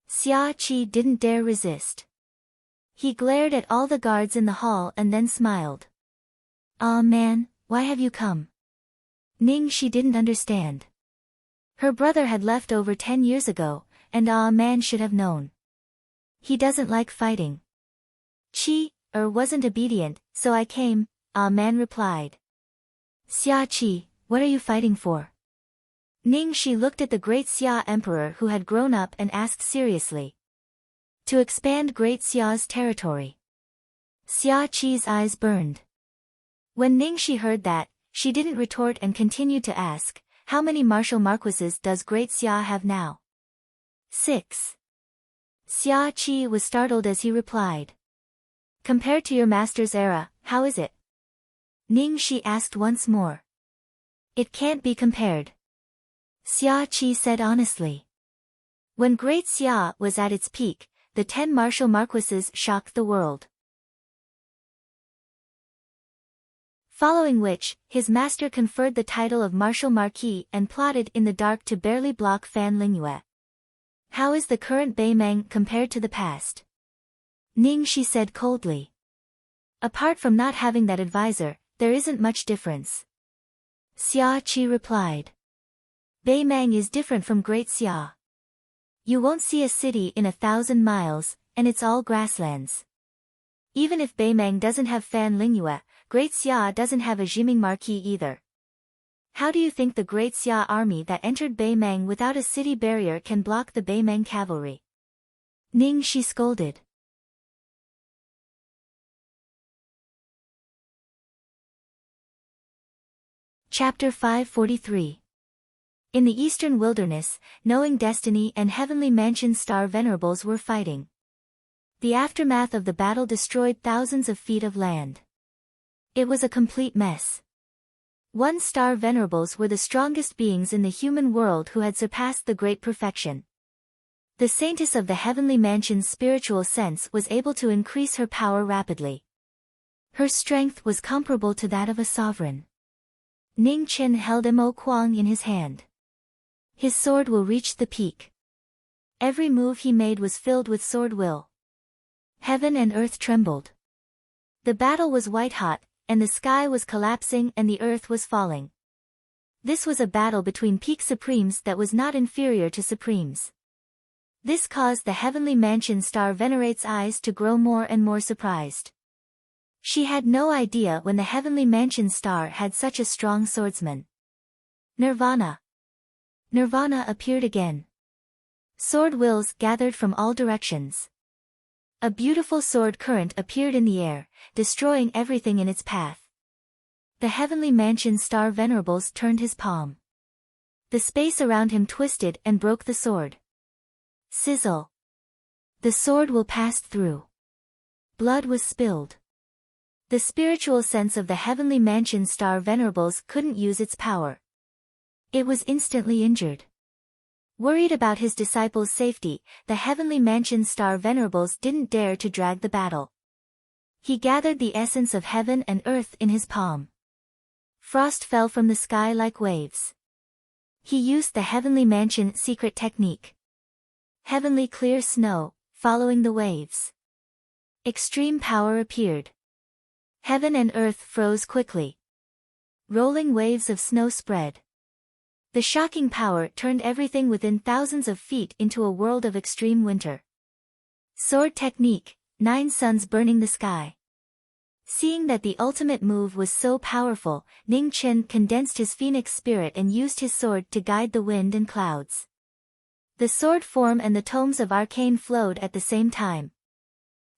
Xia Qi didn't dare resist. He glared at all the guards in the hall and then smiled. Man, why have you come? Ningxi didn't understand. Her brother had left over 10 years ago, and Man should have known. He doesn't like fighting. Qi, wasn't obedient, so I came, Man replied. Xia Qi, what are you fighting for? Ningxi looked at the great Xia emperor who had grown up and asked seriously. To expand great Xia's territory. Xia Qi's eyes burned. When Ningxi heard that, she didn't retort and continued to ask, how many martial marquises does great Xia have now? 6. Xia Qi was startled as he replied. Compared to your master's era, how is it? Ningxi asked once more. It can't be compared. Xia Qi said honestly. When Great Xia was at its peak, the 10 martial marquises shocked the world. Following which, his master conferred the title of Martial Marquis and plotted in the dark to barely block Fan Lingyue. How is the current Beimeng compared to the past? Ningxi said coldly. Apart from not having that advisor, there isn't much difference. Xia Qi replied. Beimeng is different from Great Xia. You won't see a city in 1,000 miles, and it's all grasslands. Even if Beimeng doesn't have Fan Lingyue, Great Xia doesn't have a Jiming Marquis either. How do you think the Great Xia army that entered Beimeng without a city barrier can block the Beimeng cavalry? Ningxi scolded. Chapter 543. In the eastern wilderness, Knowing Destiny and Heavenly Mansion Star Venerables were fighting. The aftermath of the battle destroyed thousands of feet of land. It was a complete mess. 1 Star Venerables were the strongest beings in the human world who had surpassed the great perfection. The saintess of the Heavenly Mansion's spiritual sense was able to increase her power rapidly. Her strength was comparable to that of a sovereign. Ning Chen held Mo Kuang in his hand. His sword will reach the peak. Every move he made was filled with sword will. Heaven and earth trembled. The battle was white-hot, and the sky was collapsing and the earth was falling. This was a battle between peak supremes that was not inferior to supremes. This caused the Heavenly Mansion Star Venerate's eyes to grow more and more surprised. She had no idea when the Heavenly Mansion Star had such a strong swordsman. Nirvana. Nirvana appeared again. Sword wills gathered from all directions. A beautiful sword current appeared in the air, destroying everything in its path. The Heavenly Mansion Star Venerables turned his palm. The space around him twisted and broke the sword. Sizzle. The sword will pass through. Blood was spilled. The spiritual sense of the Heavenly Mansion Star Venerables couldn't use its power. It was instantly injured. Worried about his disciples' safety, the Heavenly Mansion Star Venerables didn't dare to drag the battle. He gathered the essence of heaven and earth in his palm. Frost fell from the sky like waves. He used the Heavenly Mansion secret technique. Heavenly clear snow, following the waves. Extreme power appeared. Heaven and earth froze quickly. Rolling waves of snow spread. The shocking power turned everything within thousands of feet into a world of extreme winter. Sword technique, 9 suns burning the sky. Seeing that the ultimate move was so powerful, Ning Chen condensed his phoenix spirit and used his sword to guide the wind and clouds. The sword form and the tomes of arcane flowed at the same time.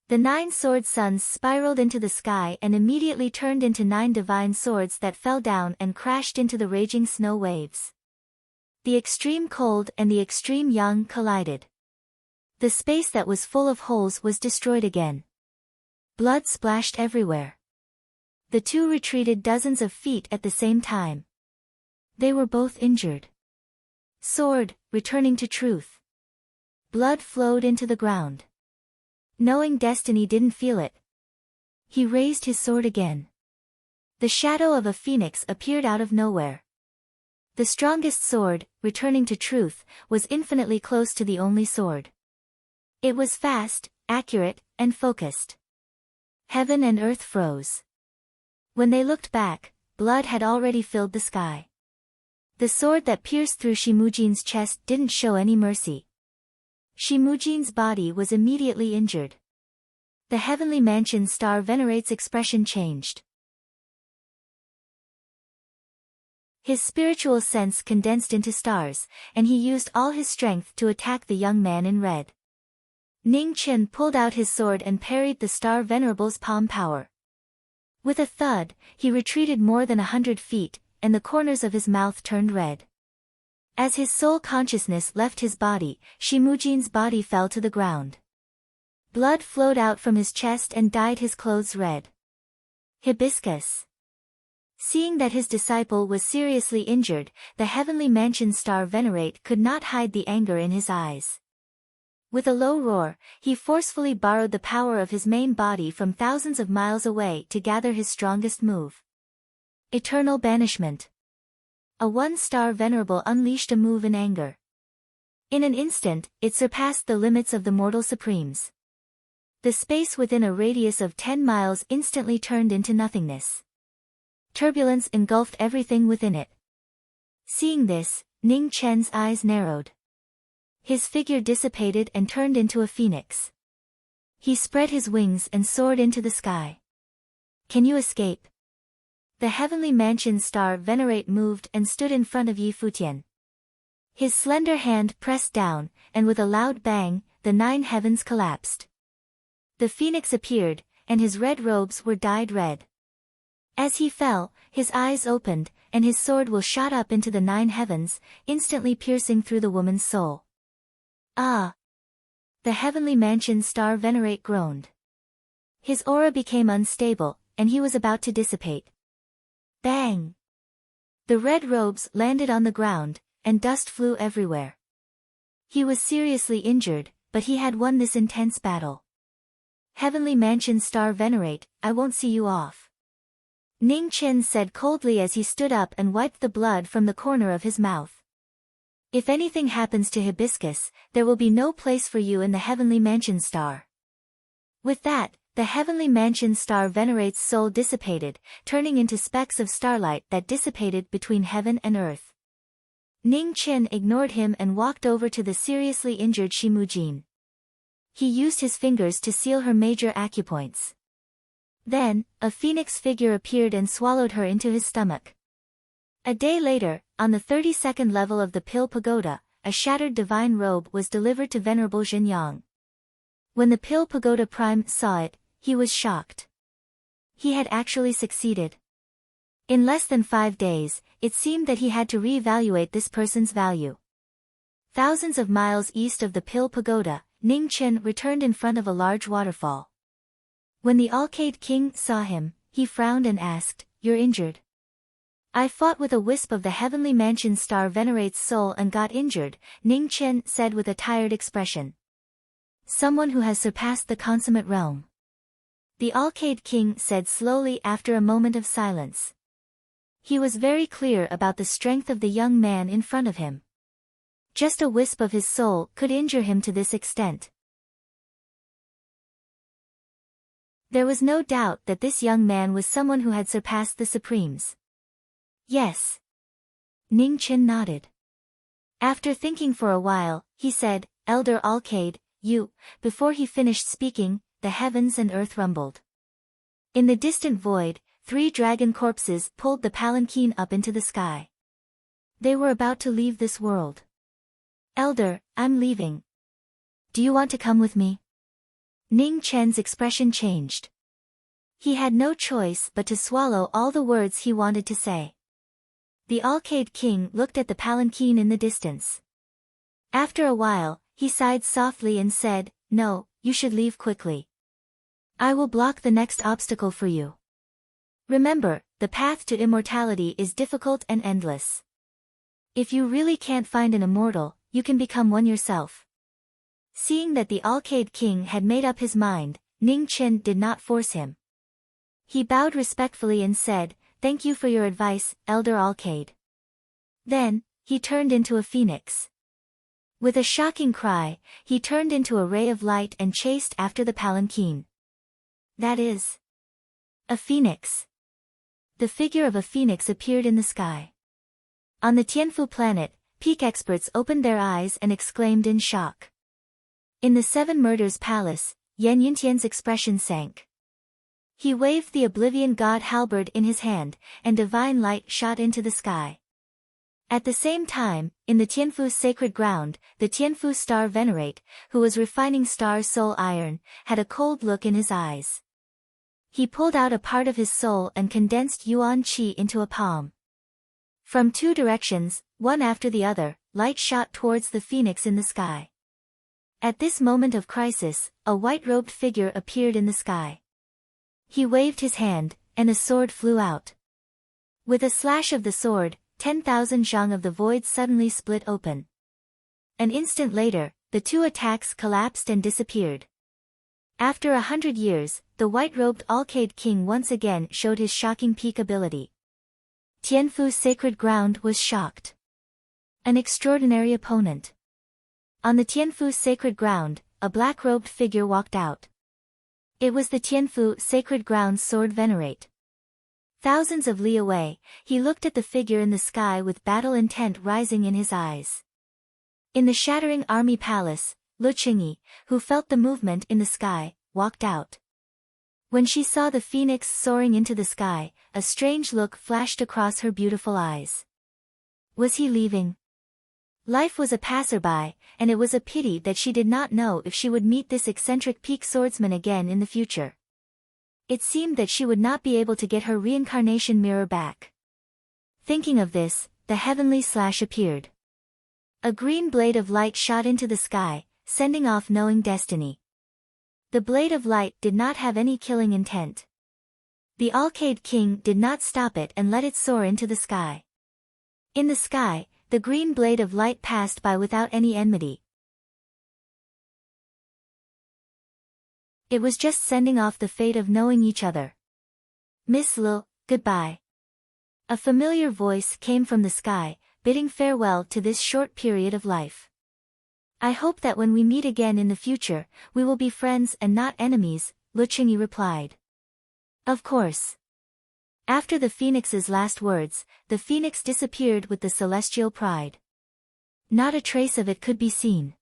The 9 sword suns spiraled into the sky and immediately turned into 9 divine swords that fell down and crashed into the raging snow waves. The extreme cold and the extreme yang collided. The space that was full of holes was destroyed again. Blood splashed everywhere. The two retreated dozens of feet at the same time. They were both injured. Sword, returning to truth. Blood flowed into the ground. Knowing destiny didn't feel it. He raised his sword again. The shadow of a phoenix appeared out of nowhere. The strongest sword, returning to truth, was infinitely close to the only sword. It was fast, accurate, and focused. Heaven and earth froze. When they looked back, blood had already filled the sky. The sword that pierced through Shimujin's chest didn't show any mercy. Shimujin's body was immediately injured. The heavenly mansion star Venerate's expression changed. His spiritual sense condensed into stars, and he used all his strength to attack the young man in red. Ning Chen pulled out his sword and parried the star venerable's palm power. With a thud, he retreated more than 100 feet, and the corners of his mouth turned red. As his soul consciousness left his body, Shimujin's body fell to the ground. Blood flowed out from his chest and dyed his clothes red. Hibiscus. Seeing that his disciple was seriously injured, the heavenly mansion star Venerate could not hide the anger in his eyes. With a low roar, he forcefully borrowed the power of his main body from thousands of miles away to gather his strongest move. Eternal Banishment. A 1-star venerable unleashed a move in anger. In an instant, it surpassed the limits of the mortal supremes. The space within a radius of 10 miles instantly turned into nothingness. Turbulence engulfed everything within it. Seeing this, Ning Chen's eyes narrowed. His figure dissipated and turned into a phoenix. He spread his wings and soared into the sky. Can you escape? The heavenly mansion star Venerate moved and stood in front of Yi Futian. His slender hand pressed down, and with a loud bang, the 9 heavens collapsed. The phoenix appeared, and his red robes were dyed red. As he fell, his eyes opened, and his sword will shot up into the 9 heavens, instantly piercing through the woman's soul. Ah! The heavenly mansion star Venerate groaned. His aura became unstable, and he was about to dissipate. Bang! The red robes landed on the ground, and dust flew everywhere. He was seriously injured, but he had won this intense battle. Heavenly mansion star Venerate, I won't see you off. Ning Chen said coldly as he stood up and wiped the blood from the corner of his mouth. If anything happens to Hibiscus, there will be no place for you in the heavenly mansion star. With that, the heavenly mansion star Venerate's soul dissipated, turning into specks of starlight that dissipated between heaven and earth. Ning Chen ignored him and walked over to the seriously injured Shimujin. He used his fingers to seal her major acupoints. Then, a phoenix figure appeared and swallowed her into his stomach. A day later, on the 32nd level of the Pill Pagoda, a shattered divine robe was delivered to Venerable Zhenyang. When the Pill Pagoda Prime saw it, he was shocked. He had actually succeeded. In less than 5 days, it seemed that he had to re-evaluate this person's value. Thousands of miles east of the Pill Pagoda, Ning Chen returned in front of a large waterfall. When the Alcade King saw him, he frowned and asked, "You're injured?" "I fought with a wisp of the heavenly mansion star Venerate's soul and got injured," Ning Chen said with a tired expression. "Someone who has surpassed the consummate realm," the Alcade King said slowly after a moment of silence. He was very clear about the strength of the young man in front of him. Just a wisp of his soul could injure him to this extent. There was no doubt that this young man was someone who had surpassed the Supremes. Yes. Ning Chen nodded. After thinking for a while, he said, Elder Alcade, you. Before he finished speaking, the heavens and earth rumbled. In the distant void, 3 dragon corpses pulled the palanquin up into the sky. They were about to leave this world. Elder, I'm leaving. Do you want to come with me? Ning Chen's expression changed. He had no choice but to swallow all the words he wanted to say. The Alcade King looked at the palanquin in the distance. After a while, he sighed softly and said, No, you should leave quickly. I will block the next obstacle for you. Remember, the path to immortality is difficult and endless. If you really can't find an immortal, you can become one yourself. Seeing that the Alcade King had made up his mind, Ning Chen did not force him. He bowed respectfully and said, Thank you for your advice, Elder Alcade. Then, he turned into a phoenix. With a shocking cry, he turned into a ray of light and chased after the palanquin. That is a phoenix. The figure of a phoenix appeared in the sky. On the Tianfu planet, peak experts opened their eyes and exclaimed in shock. In the 7 Murders Palace, Yan Yuntian's expression sank. He waved the Oblivion God halberd in his hand, and divine light shot into the sky. At the same time, in the Tianfu sacred ground, the Tianfu star venerate, who was refining star soul iron, had a cold look in his eyes. He pulled out a part of his soul and condensed yuan qi into a palm. From 2 directions, one after the other, light shot towards the phoenix in the sky. At this moment of crisis, a white-robed figure appeared in the sky. He waved his hand, and a sword flew out. With a slash of the sword, 10,000 zhang of the void suddenly split open. An instant later, the 2 attacks collapsed and disappeared. After 100 years, the white-robed Alcade King once again showed his shocking peak ability. Tianfu's sacred ground was shocked. An extraordinary opponent. On the Tianfu sacred ground, a black-robed figure walked out. It was the Tianfu sacred ground's sword venerate. Thousands of li away, he looked at the figure in the sky with battle intent rising in his eyes. In the shattering army palace, Lu Qingyi, who felt the movement in the sky, walked out. When she saw the phoenix soaring into the sky, a strange look flashed across her beautiful eyes. Was he leaving? Life was a passerby, and it was a pity that she did not know if she would meet this eccentric peak swordsman again in the future. It seemed that she would not be able to get her reincarnation mirror back. Thinking of this, the heavenly slash appeared. A green blade of light shot into the sky, sending off knowing destiny. The blade of light did not have any killing intent. The Alcade King did not stop it and let it soar into the sky. In the sky, the green blade of light passed by without any enmity. It was just sending off the fate of knowing each other. Miss Lu, goodbye. A familiar voice came from the sky, bidding farewell to this short period of life. I hope that when we meet again in the future, we will be friends and not enemies, Lu Qingyi replied. Of course. After the phoenix's last words, the phoenix disappeared with the celestial pride. Not a trace of it could be seen.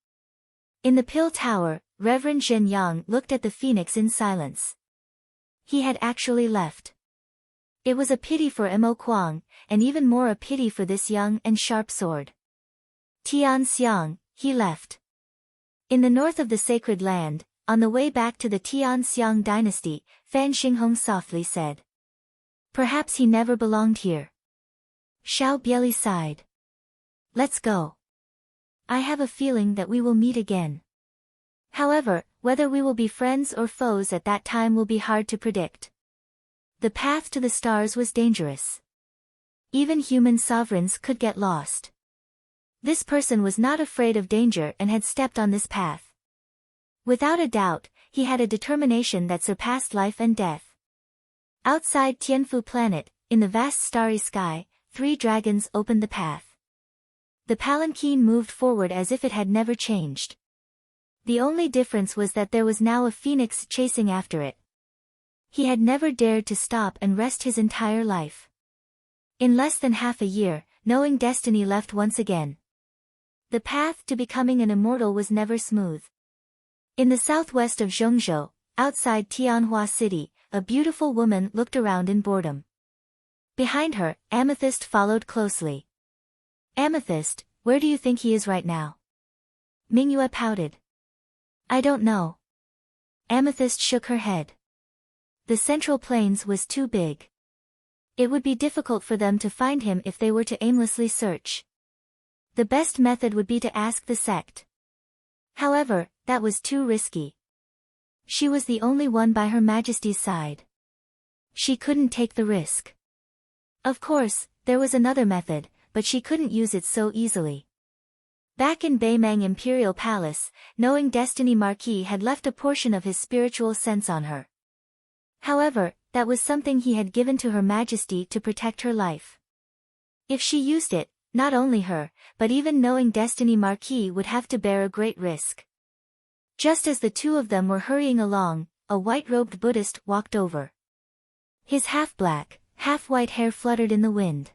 In the pill tower, Reverend Zhen Yang looked at the phoenix in silence. He had actually left. It was a pity for Mo Kuang, and even more a pity for this young and sharp sword. Tian Xiang, he left. In the north of the sacred land, on the way back to the Tian Xiang dynasty, Fan Xinghong softly said. Perhaps he never belonged here. Xiao Bieli sighed. Let's go. I have a feeling that we will meet again. However, whether we will be friends or foes at that time will be hard to predict. The path to the stars was dangerous. Even human sovereigns could get lost. This person was not afraid of danger and had stepped on this path. Without a doubt, he had a determination that surpassed life and death. Outside Tianfu planet, in the vast starry sky, 3 dragons opened the path. The palanquin moved forward as if it had never changed. The only difference was that there was now a phoenix chasing after it. He had never dared to stop and rest his entire life. In less than half a year, knowing destiny left once again. The path to becoming an immortal was never smooth. In the southwest of Zhongzhou, outside Tianhua City, a beautiful woman looked around in boredom. Behind her, Amethyst followed closely. Amethyst, where do you think he is right now? Mingyue pouted. I don't know. Amethyst shook her head. The Central Plains was too big. It would be difficult for them to find him if they were to aimlessly search. The best method would be to ask the sect. However, that was too risky. She was the only one by Her Majesty's side. She couldn't take the risk. Of course, there was another method, but she couldn't use it so easily. Back in Beimang Imperial Palace, knowing Destiny Marquis had left a portion of his spiritual sense on her. However, that was something he had given to Her Majesty to protect her life. If she used it, not only her, but even knowing Destiny Marquis would have to bear a great risk. Just as the two of them were hurrying along, a white-robed Buddhist walked over. His half-black, half-white hair fluttered in the wind.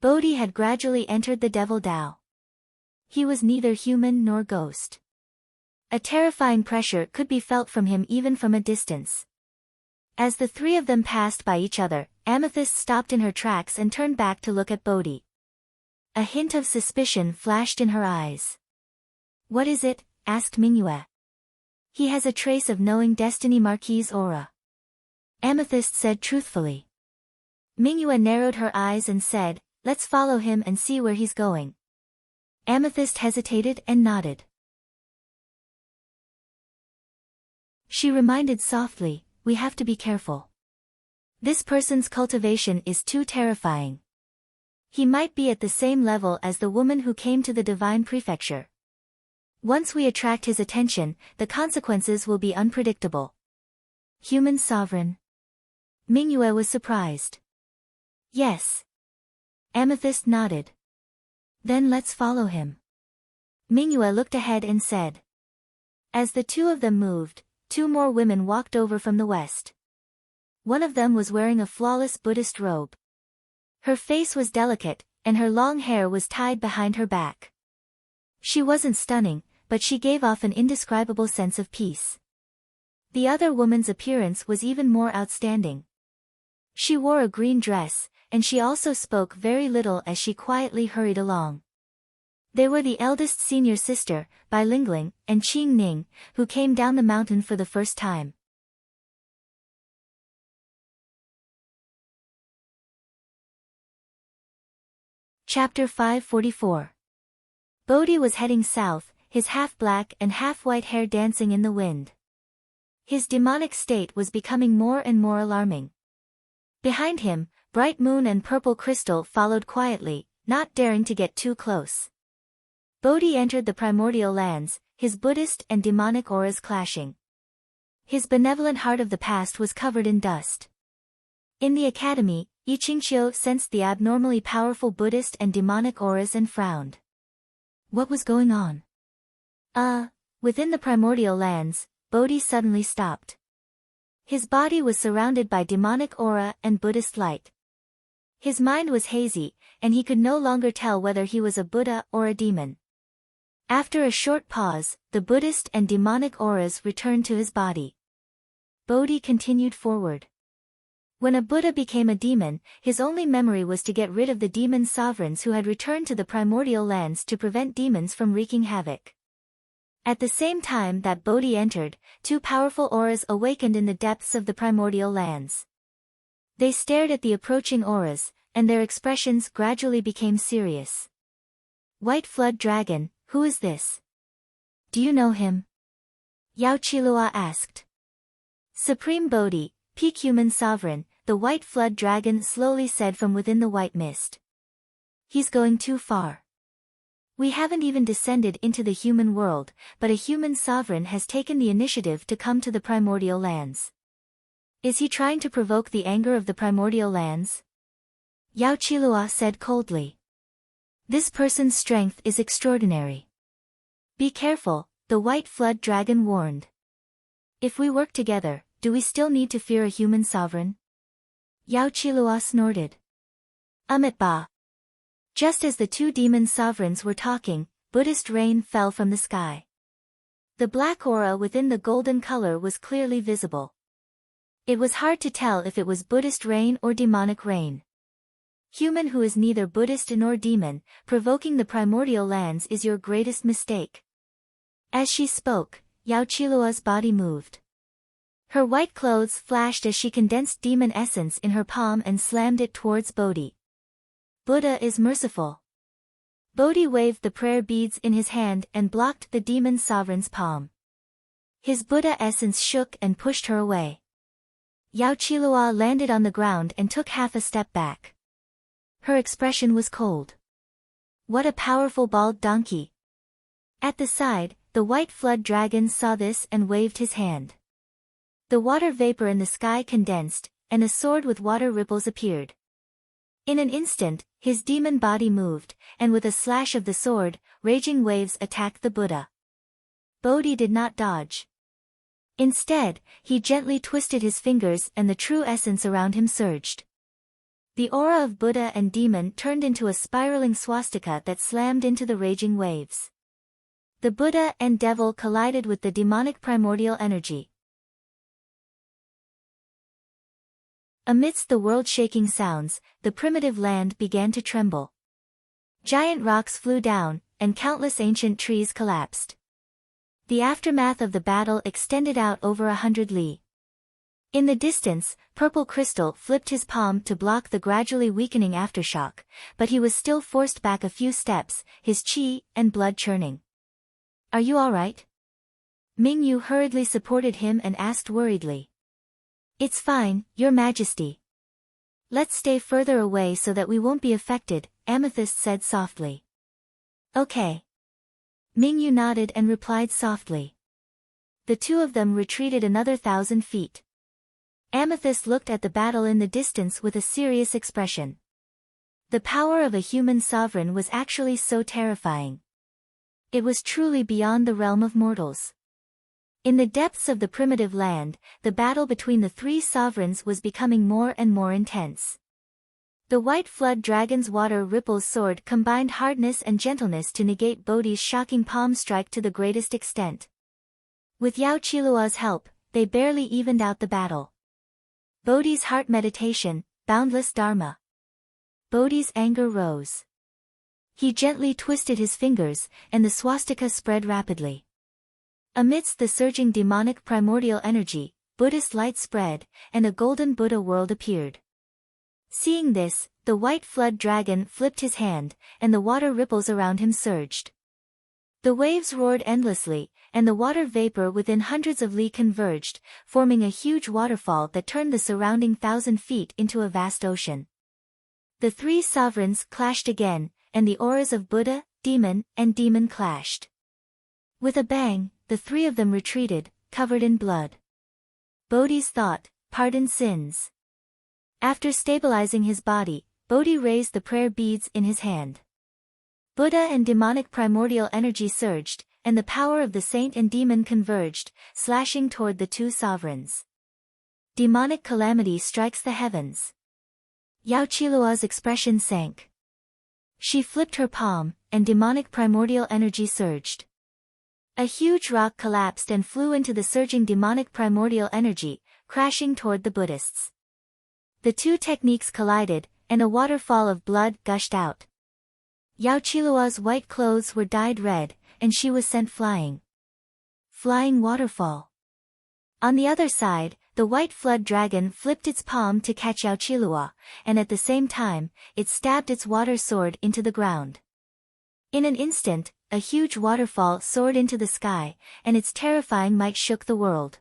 Bodhi had gradually entered the Devil Dao. He was neither human nor ghost. A terrifying pressure could be felt from him even from a distance. As the three of them passed by each other, Amethyst stopped in her tracks and turned back to look at Bodhi. A hint of suspicion flashed in her eyes. What is it? Asked Mingyue. He has a trace of knowing Destiny Marquis' aura. Amethyst said truthfully. Mingyue narrowed her eyes and said, let's follow him and see where he's going. Amethyst hesitated and nodded. She reminded softly, we have to be careful. This person's cultivation is too terrifying. He might be at the same level as the woman who came to the divine prefecture. Once we attract his attention, the consequences will be unpredictable. Human sovereign? Mingyue was surprised. Yes. Amethyst nodded. Then let's follow him. Mingyue looked ahead and said. As the two of them moved, two more women walked over from the west. One of them was wearing a flawless Buddhist robe. Her face was delicate, and her long hair was tied behind her back. She wasn't stunning, but she gave off an indescribable sense of peace. The other woman's appearance was even more outstanding. She wore a green dress, and she also spoke very little as she quietly hurried along. They were the eldest senior sister, Bai Lingling, and Qing Ning, who came down the mountain for the first time. Chapter 544. Bodhi was heading south, his half-black and half-white hair dancing in the wind. His demonic state was becoming more and more alarming. Behind him, Bright Moon and Purple Crystal followed quietly, not daring to get too close. Bodhi entered the primordial lands, his Buddhist and demonic auras clashing. His benevolent heart of the past was covered in dust. In the academy, Yi Qingqiu sensed the abnormally powerful Buddhist and demonic auras and frowned. What was going on? Within the primordial lands, Bodhi suddenly stopped. His body was surrounded by demonic aura and Buddhist light. His mind was hazy, and he could no longer tell whether he was a Buddha or a demon. After a short pause, the Buddhist and demonic auras returned to his body. Bodhi continued forward. When a Buddha became a demon, his only memory was to get rid of the demon sovereigns who had returned to the primordial lands to prevent demons from wreaking havoc. At the same time that Bodhi entered, two powerful auras awakened in the depths of the primordial lands. They stared at the approaching auras, and their expressions gradually became serious. White Flood Dragon, who is this? Do you know him? Yao Qilua asked. Supreme Bodhi, peak human sovereign, the White Flood Dragon slowly said from within the white mist. He's going too far. We haven't even descended into the human world, but a human sovereign has taken the initiative to come to the primordial lands. Is he trying to provoke the anger of the primordial lands? Yao Qilua said coldly. This person's strength is extraordinary. Be careful, the White Flood Dragon warned. If we work together, do we still need to fear a human sovereign? Yao Qilua snorted. Ba. Just as the two demon sovereigns were talking, Buddhist rain fell from the sky. The black aura within the golden color was clearly visible. It was hard to tell if it was Buddhist rain or demonic rain. Human who is neither Buddhist nor demon, provoking the primordial lands is your greatest mistake. As she spoke, Yao Qilua's body moved. Her white clothes flashed as she condensed demon essence in her palm and slammed it towards Bodhi. Buddha is merciful. Bodhi waved the prayer beads in his hand and blocked the demon sovereign's palm. His Buddha essence shook and pushed her away. Yao Qilua landed on the ground and took half a step back. Her expression was cold. What a powerful bald donkey! At the side, the white flood dragon saw this and waved his hand. The water vapor in the sky condensed, and a sword with water ripples appeared. In an instant, his demon body moved, and with a slash of the sword, raging waves attacked the Buddha. Bodhi did not dodge. Instead, he gently twisted his fingers and the true essence around him surged. The aura of Buddha and demon turned into a spiraling swastika that slammed into the raging waves. The Buddha and devil collided with the demonic primordial energy. Amidst the world-shaking sounds, the primitive land began to tremble. Giant rocks flew down, and countless ancient trees collapsed. The aftermath of the battle extended out over 100 li. In the distance, Purple Crystal flipped his palm to block the gradually weakening aftershock, but he was still forced back a few steps, his chi and blood churning. Are you all right? Mingyu hurriedly supported him and asked worriedly. It's fine, Your Majesty. Let's stay further away so that we won't be affected, Amethyst said softly. Okay. Mingyu nodded and replied softly. The two of them retreated another 1,000 feet. Amethyst looked at the battle in the distance with a serious expression. The power of a human sovereign was actually so terrifying. It was truly beyond the realm of mortals. In the depths of the primitive land, the battle between the three sovereigns was becoming more and more intense. The white flood dragon's water ripple's sword combined hardness and gentleness to negate Bodhi's shocking palm strike to the greatest extent. With Yao Qilua's help, they barely evened out the battle. Bodhi's heart meditation, boundless dharma. Bodhi's anger rose. He gently twisted his fingers, and the swastika spread rapidly. Amidst the surging demonic primordial energy, Buddhist light spread, and a golden Buddha world appeared. Seeing this, the white flood dragon flipped his hand, and the water ripples around him surged. The waves roared endlessly, and the water vapor within hundreds of li converged, forming a huge waterfall that turned the surrounding 1,000 feet into a vast ocean. The three sovereigns clashed again, and the auras of Buddha, demon, and demon clashed. With a bang, the three of them retreated, covered in blood. Bodhi's thought, pardon sins. After stabilizing his body, Bodhi raised the prayer beads in his hand. Buddha and demonic primordial energy surged, and the power of the saint and demon converged, slashing toward the two sovereigns. Demonic calamity strikes the heavens. Yao Qilua's expression sank. She flipped her palm, and demonic primordial energy surged. A huge rock collapsed and flew into the surging demonic primordial energy, crashing toward the Buddhists. The two techniques collided, and a waterfall of blood gushed out. Yao Qilua's white clothes were dyed red, and she was sent flying. Flying waterfall. On the other side, the white flood dragon flipped its palm to catch Yao Qilua, and at the same time, it stabbed its water sword into the ground. In an instant, a huge waterfall soared into the sky, and its terrifying might shook the world.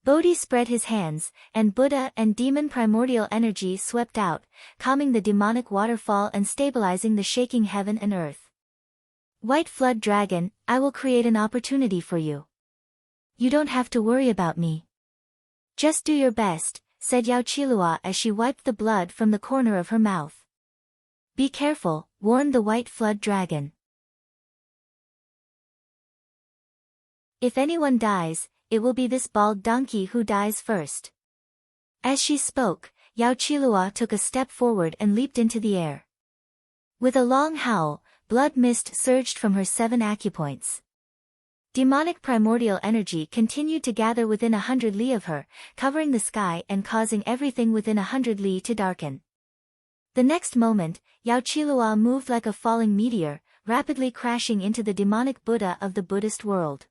Bodhi spread his hands, and Buddha and demon primordial energy swept out, calming the demonic waterfall and stabilizing the shaking heaven and earth. White flood dragon, I will create an opportunity for you. You don't have to worry about me. Just do your best, said Yao Qilua as she wiped the blood from the corner of her mouth. Be careful, warned the white flood dragon. If anyone dies, it will be this bald donkey who dies first." As she spoke, Yao Qilua took a step forward and leaped into the air. With a long howl, blood mist surged from her 7 acupoints. Demonic primordial energy continued to gather within 100 li of her, covering the sky and causing everything within 100 li to darken. The next moment, Yao Qilua moved like a falling meteor, rapidly crashing into the demonic Buddha of the Buddhist world.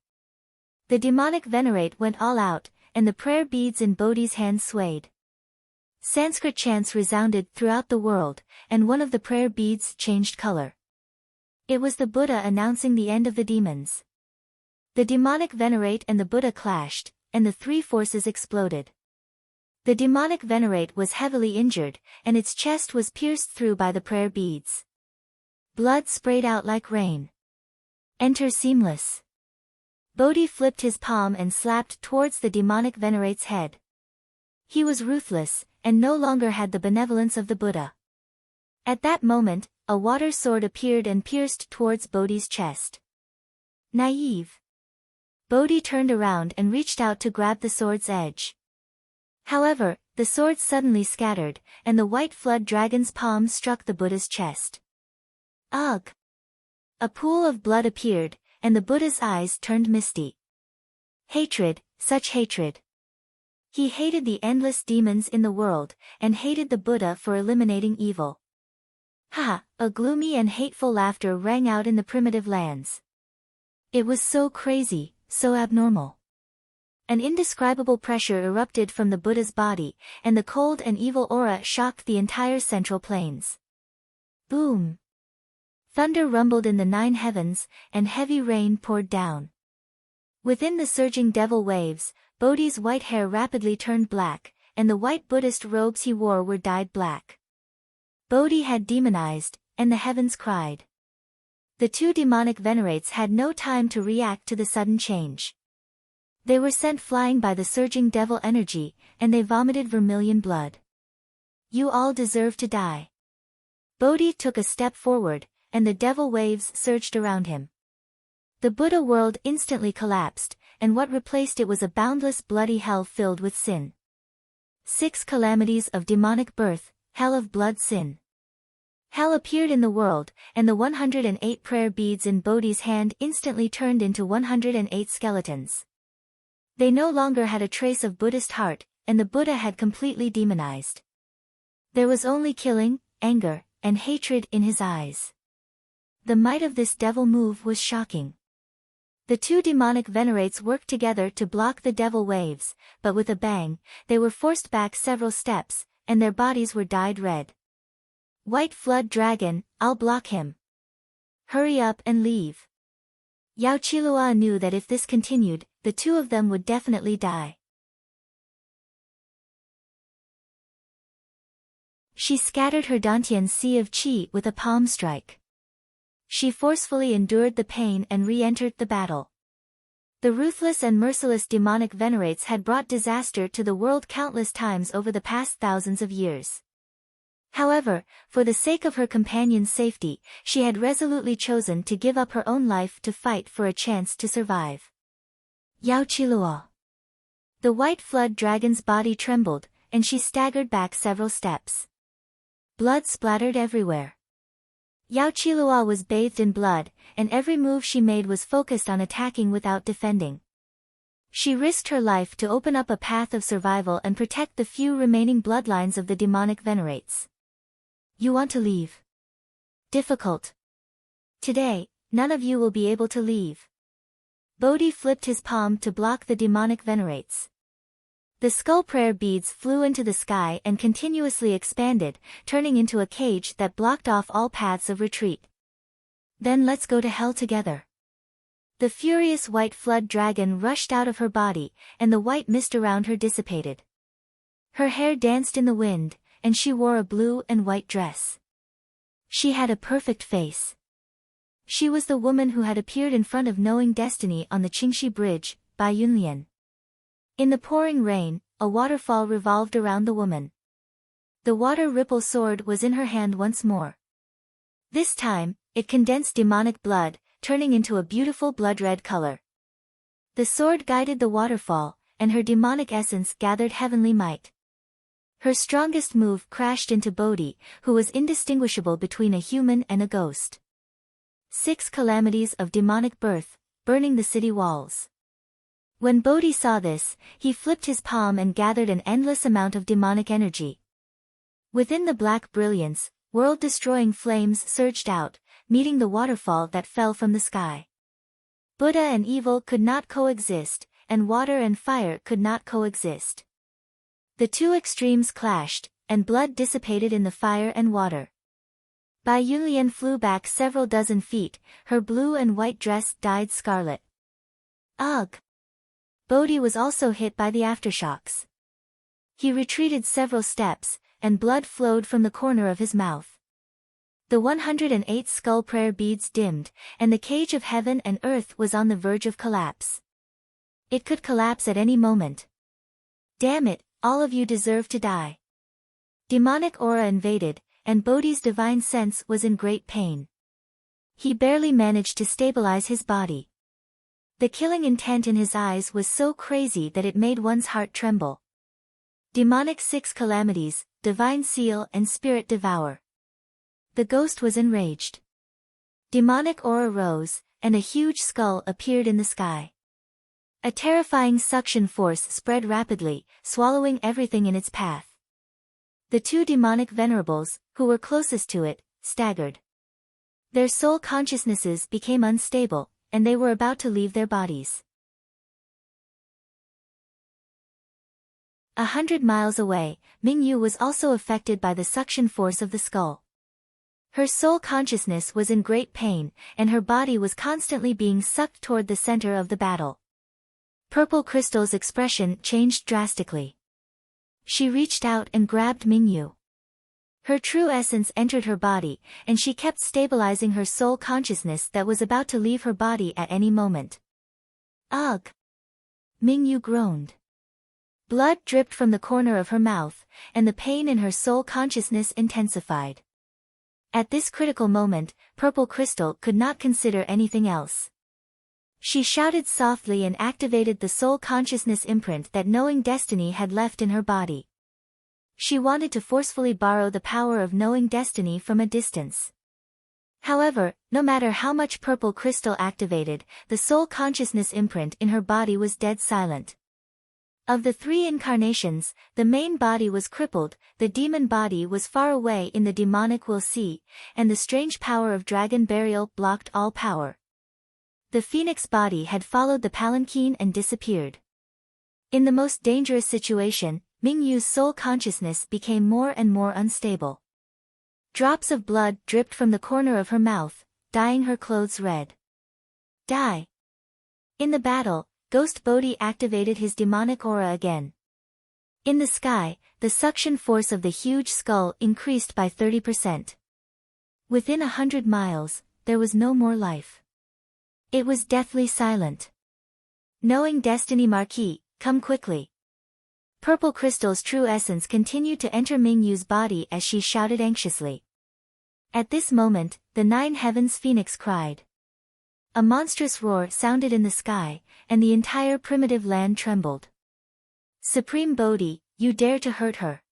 The demonic venerate went all out, and the prayer beads in Bodhi's hands swayed. Sanskrit chants resounded throughout the world, and one of the prayer beads changed color. It was the Buddha announcing the end of the demons. The demonic venerate and the Buddha clashed, and the 3 forces exploded. The demonic venerate was heavily injured, and its chest was pierced through by the prayer beads. Blood sprayed out like rain. Enter Seamless. Bodhi flipped his palm and slapped towards the demonic venerate's head. He was ruthless, and no longer had the benevolence of the Buddha. At that moment, a water sword appeared and pierced towards Bodhi's chest. Naive. Bodhi turned around and reached out to grab the sword's edge. However, the sword suddenly scattered, and the white flood dragon's palm struck the Buddha's chest. Ugh! A pool of blood appeared, and the Buddha's eyes turned misty. Hatred, such hatred. He hated the endless demons in the world, and hated the Buddha for eliminating evil. Ha! A gloomy and hateful laughter rang out in the primitive lands. It was so crazy, so abnormal. An indescribable pressure erupted from the Buddha's body, and the cold and evil aura shocked the entire central plains. Boom! Thunder rumbled in the 9 heavens, and heavy rain poured down. Within the surging devil waves, Bodhi's white hair rapidly turned black, and the white Buddhist robes he wore were dyed black. Bodhi had demonized, and the heavens cried. The 2 demonic venerates had no time to react to the sudden change. They were sent flying by the surging devil energy, and they vomited vermilion blood. You all deserve to die. Bodhi took a step forward, and the devil waves surged around him. The Buddha world instantly collapsed, and what replaced it was a boundless bloody hell filled with sin. 6 calamities of demonic birth, hell of blood sin. Hell appeared in the world, and the 108 prayer beads in Bodhi's hand instantly turned into 108 skeletons. They no longer had a trace of Buddhist heart, and the Buddha had completely demonized. There was only killing, anger, and hatred in his eyes. The might of this devil move was shocking. The 2 demonic venerates worked together to block the devil waves, but with a bang, they were forced back several steps, and their bodies were dyed red. White flood dragon, I'll block him. Hurry up and leave. Yao Qilua knew that if this continued, the 2 of them would definitely die. She scattered her Dantian sea of qi with a palm strike. She forcefully endured the pain and re-entered the battle. The ruthless and merciless demonic venerates had brought disaster to the world countless times over the past thousands of years. However, for the sake of her companion's safety, she had resolutely chosen to give up her own life to fight for a chance to survive. Yao Qilua. The white flood dragon's body trembled, and she staggered back several steps. Blood splattered everywhere. Yao Qilua was bathed in blood, and every move she made was focused on attacking without defending. She risked her life to open up a path of survival and protect the few remaining bloodlines of the demonic venerates. You want to leave? Difficult. Today, none of you will be able to leave. Bodhi flipped his palm to block the demonic venerates. The skull prayer beads flew into the sky and continuously expanded, turning into a cage that blocked off all paths of retreat. Then let's go to hell together. The furious white flood dragon rushed out of her body, and the white mist around her dissipated. Her hair danced in the wind, and she wore a blue and white dress. She had a perfect face. She was the woman who had appeared in front of Knowing Destiny on the Qingxi Bridge, Bai Yunlian. In the pouring rain, a waterfall revolved around the woman. The water ripple sword was in her hand once more. This time, it condensed demonic blood, turning into a beautiful blood-red color. The sword guided the waterfall, and her demonic essence gathered heavenly might. Her strongest move crashed into Bodhi, who was indistinguishable between a human and a ghost. 6 calamities of demonic birth, burning the city walls. When Bodhi saw this, he flipped his palm and gathered an endless amount of demonic energy. Within the black brilliance, world-destroying flames surged out, meeting the waterfall that fell from the sky. Buddha and evil could not coexist, and water and fire could not coexist. The two extremes clashed, and blood dissipated in the fire and water. Bai Yunlian flew back several dozen feet, her blue and white dress dyed scarlet. Ugh! Bodhi was also hit by the aftershocks. He retreated several steps, and blood flowed from the corner of his mouth. The 108 skull prayer beads dimmed, and the cage of heaven and earth was on the verge of collapse. It could collapse at any moment. Damn it, all of you deserve to die. Demonic aura invaded, and Bodhi's divine sense was in great pain. He barely managed to stabilize his body. The killing intent in his eyes was so crazy that it made one's heart tremble. Demonic 6 calamities, divine seal and spirit devour. The ghost was enraged. Demonic aura rose, and a huge skull appeared in the sky. A terrifying suction force spread rapidly, swallowing everything in its path. The 2 demonic venerables, who were closest to it, staggered. Their soul consciousnesses became unstable, and they were about to leave their bodies. 100 miles away, Mingyu was also affected by the suction force of the skull. Her soul consciousness was in great pain, and her body was constantly being sucked toward the center of the battle. Purple Crystal's expression changed drastically. She reached out and grabbed Mingyu. Her true essence entered her body, and she kept stabilizing her soul consciousness that was about to leave her body at any moment. Ugh! Mingyu groaned. Blood dripped from the corner of her mouth, and the pain in her soul consciousness intensified. At this critical moment, Purple Crystal could not consider anything else. She shouted softly and activated the soul consciousness imprint that knowing destiny had left in her body. She wanted to forcefully borrow the power of knowing destiny from a distance. However, no matter how much Purple Crystal activated, the soul consciousness imprint in her body was dead silent. Of the 3 incarnations, the main body was crippled, the demon body was far away in the demonic will see, and the strange power of dragon burial blocked all power. The phoenix body had followed the palanquin and disappeared. In the most dangerous situation, Mingyu's soul consciousness became more and more unstable. Drops of blood dripped from the corner of her mouth, dyeing her clothes red. Die! In the battle, Ghost Bodhi activated his demonic aura again. In the sky, the suction force of the huge skull increased by 30%. Within 100 miles, there was no more life. It was deathly silent. Knowing destiny Marquis, come quickly. Purple Crystal's true essence continued to enter Mingyu's body as she shouted anxiously. At this moment, the 9 heavens phoenix cried. A monstrous roar sounded in the sky, and the entire primitive land trembled. Supreme Bodhi, you dare to hurt her.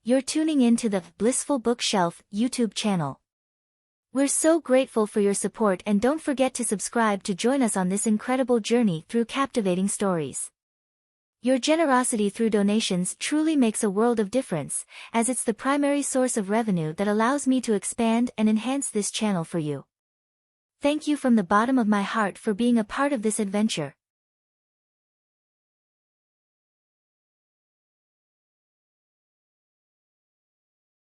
You're tuning in to the Blissful Bookshelf YouTube channel. We're so grateful for your support, and don't forget to subscribe to join us on this incredible journey through captivating stories. Your generosity through donations truly makes a world of difference, as it's the primary source of revenue that allows me to expand and enhance this channel for you. Thank you from the bottom of my heart for being a part of this adventure.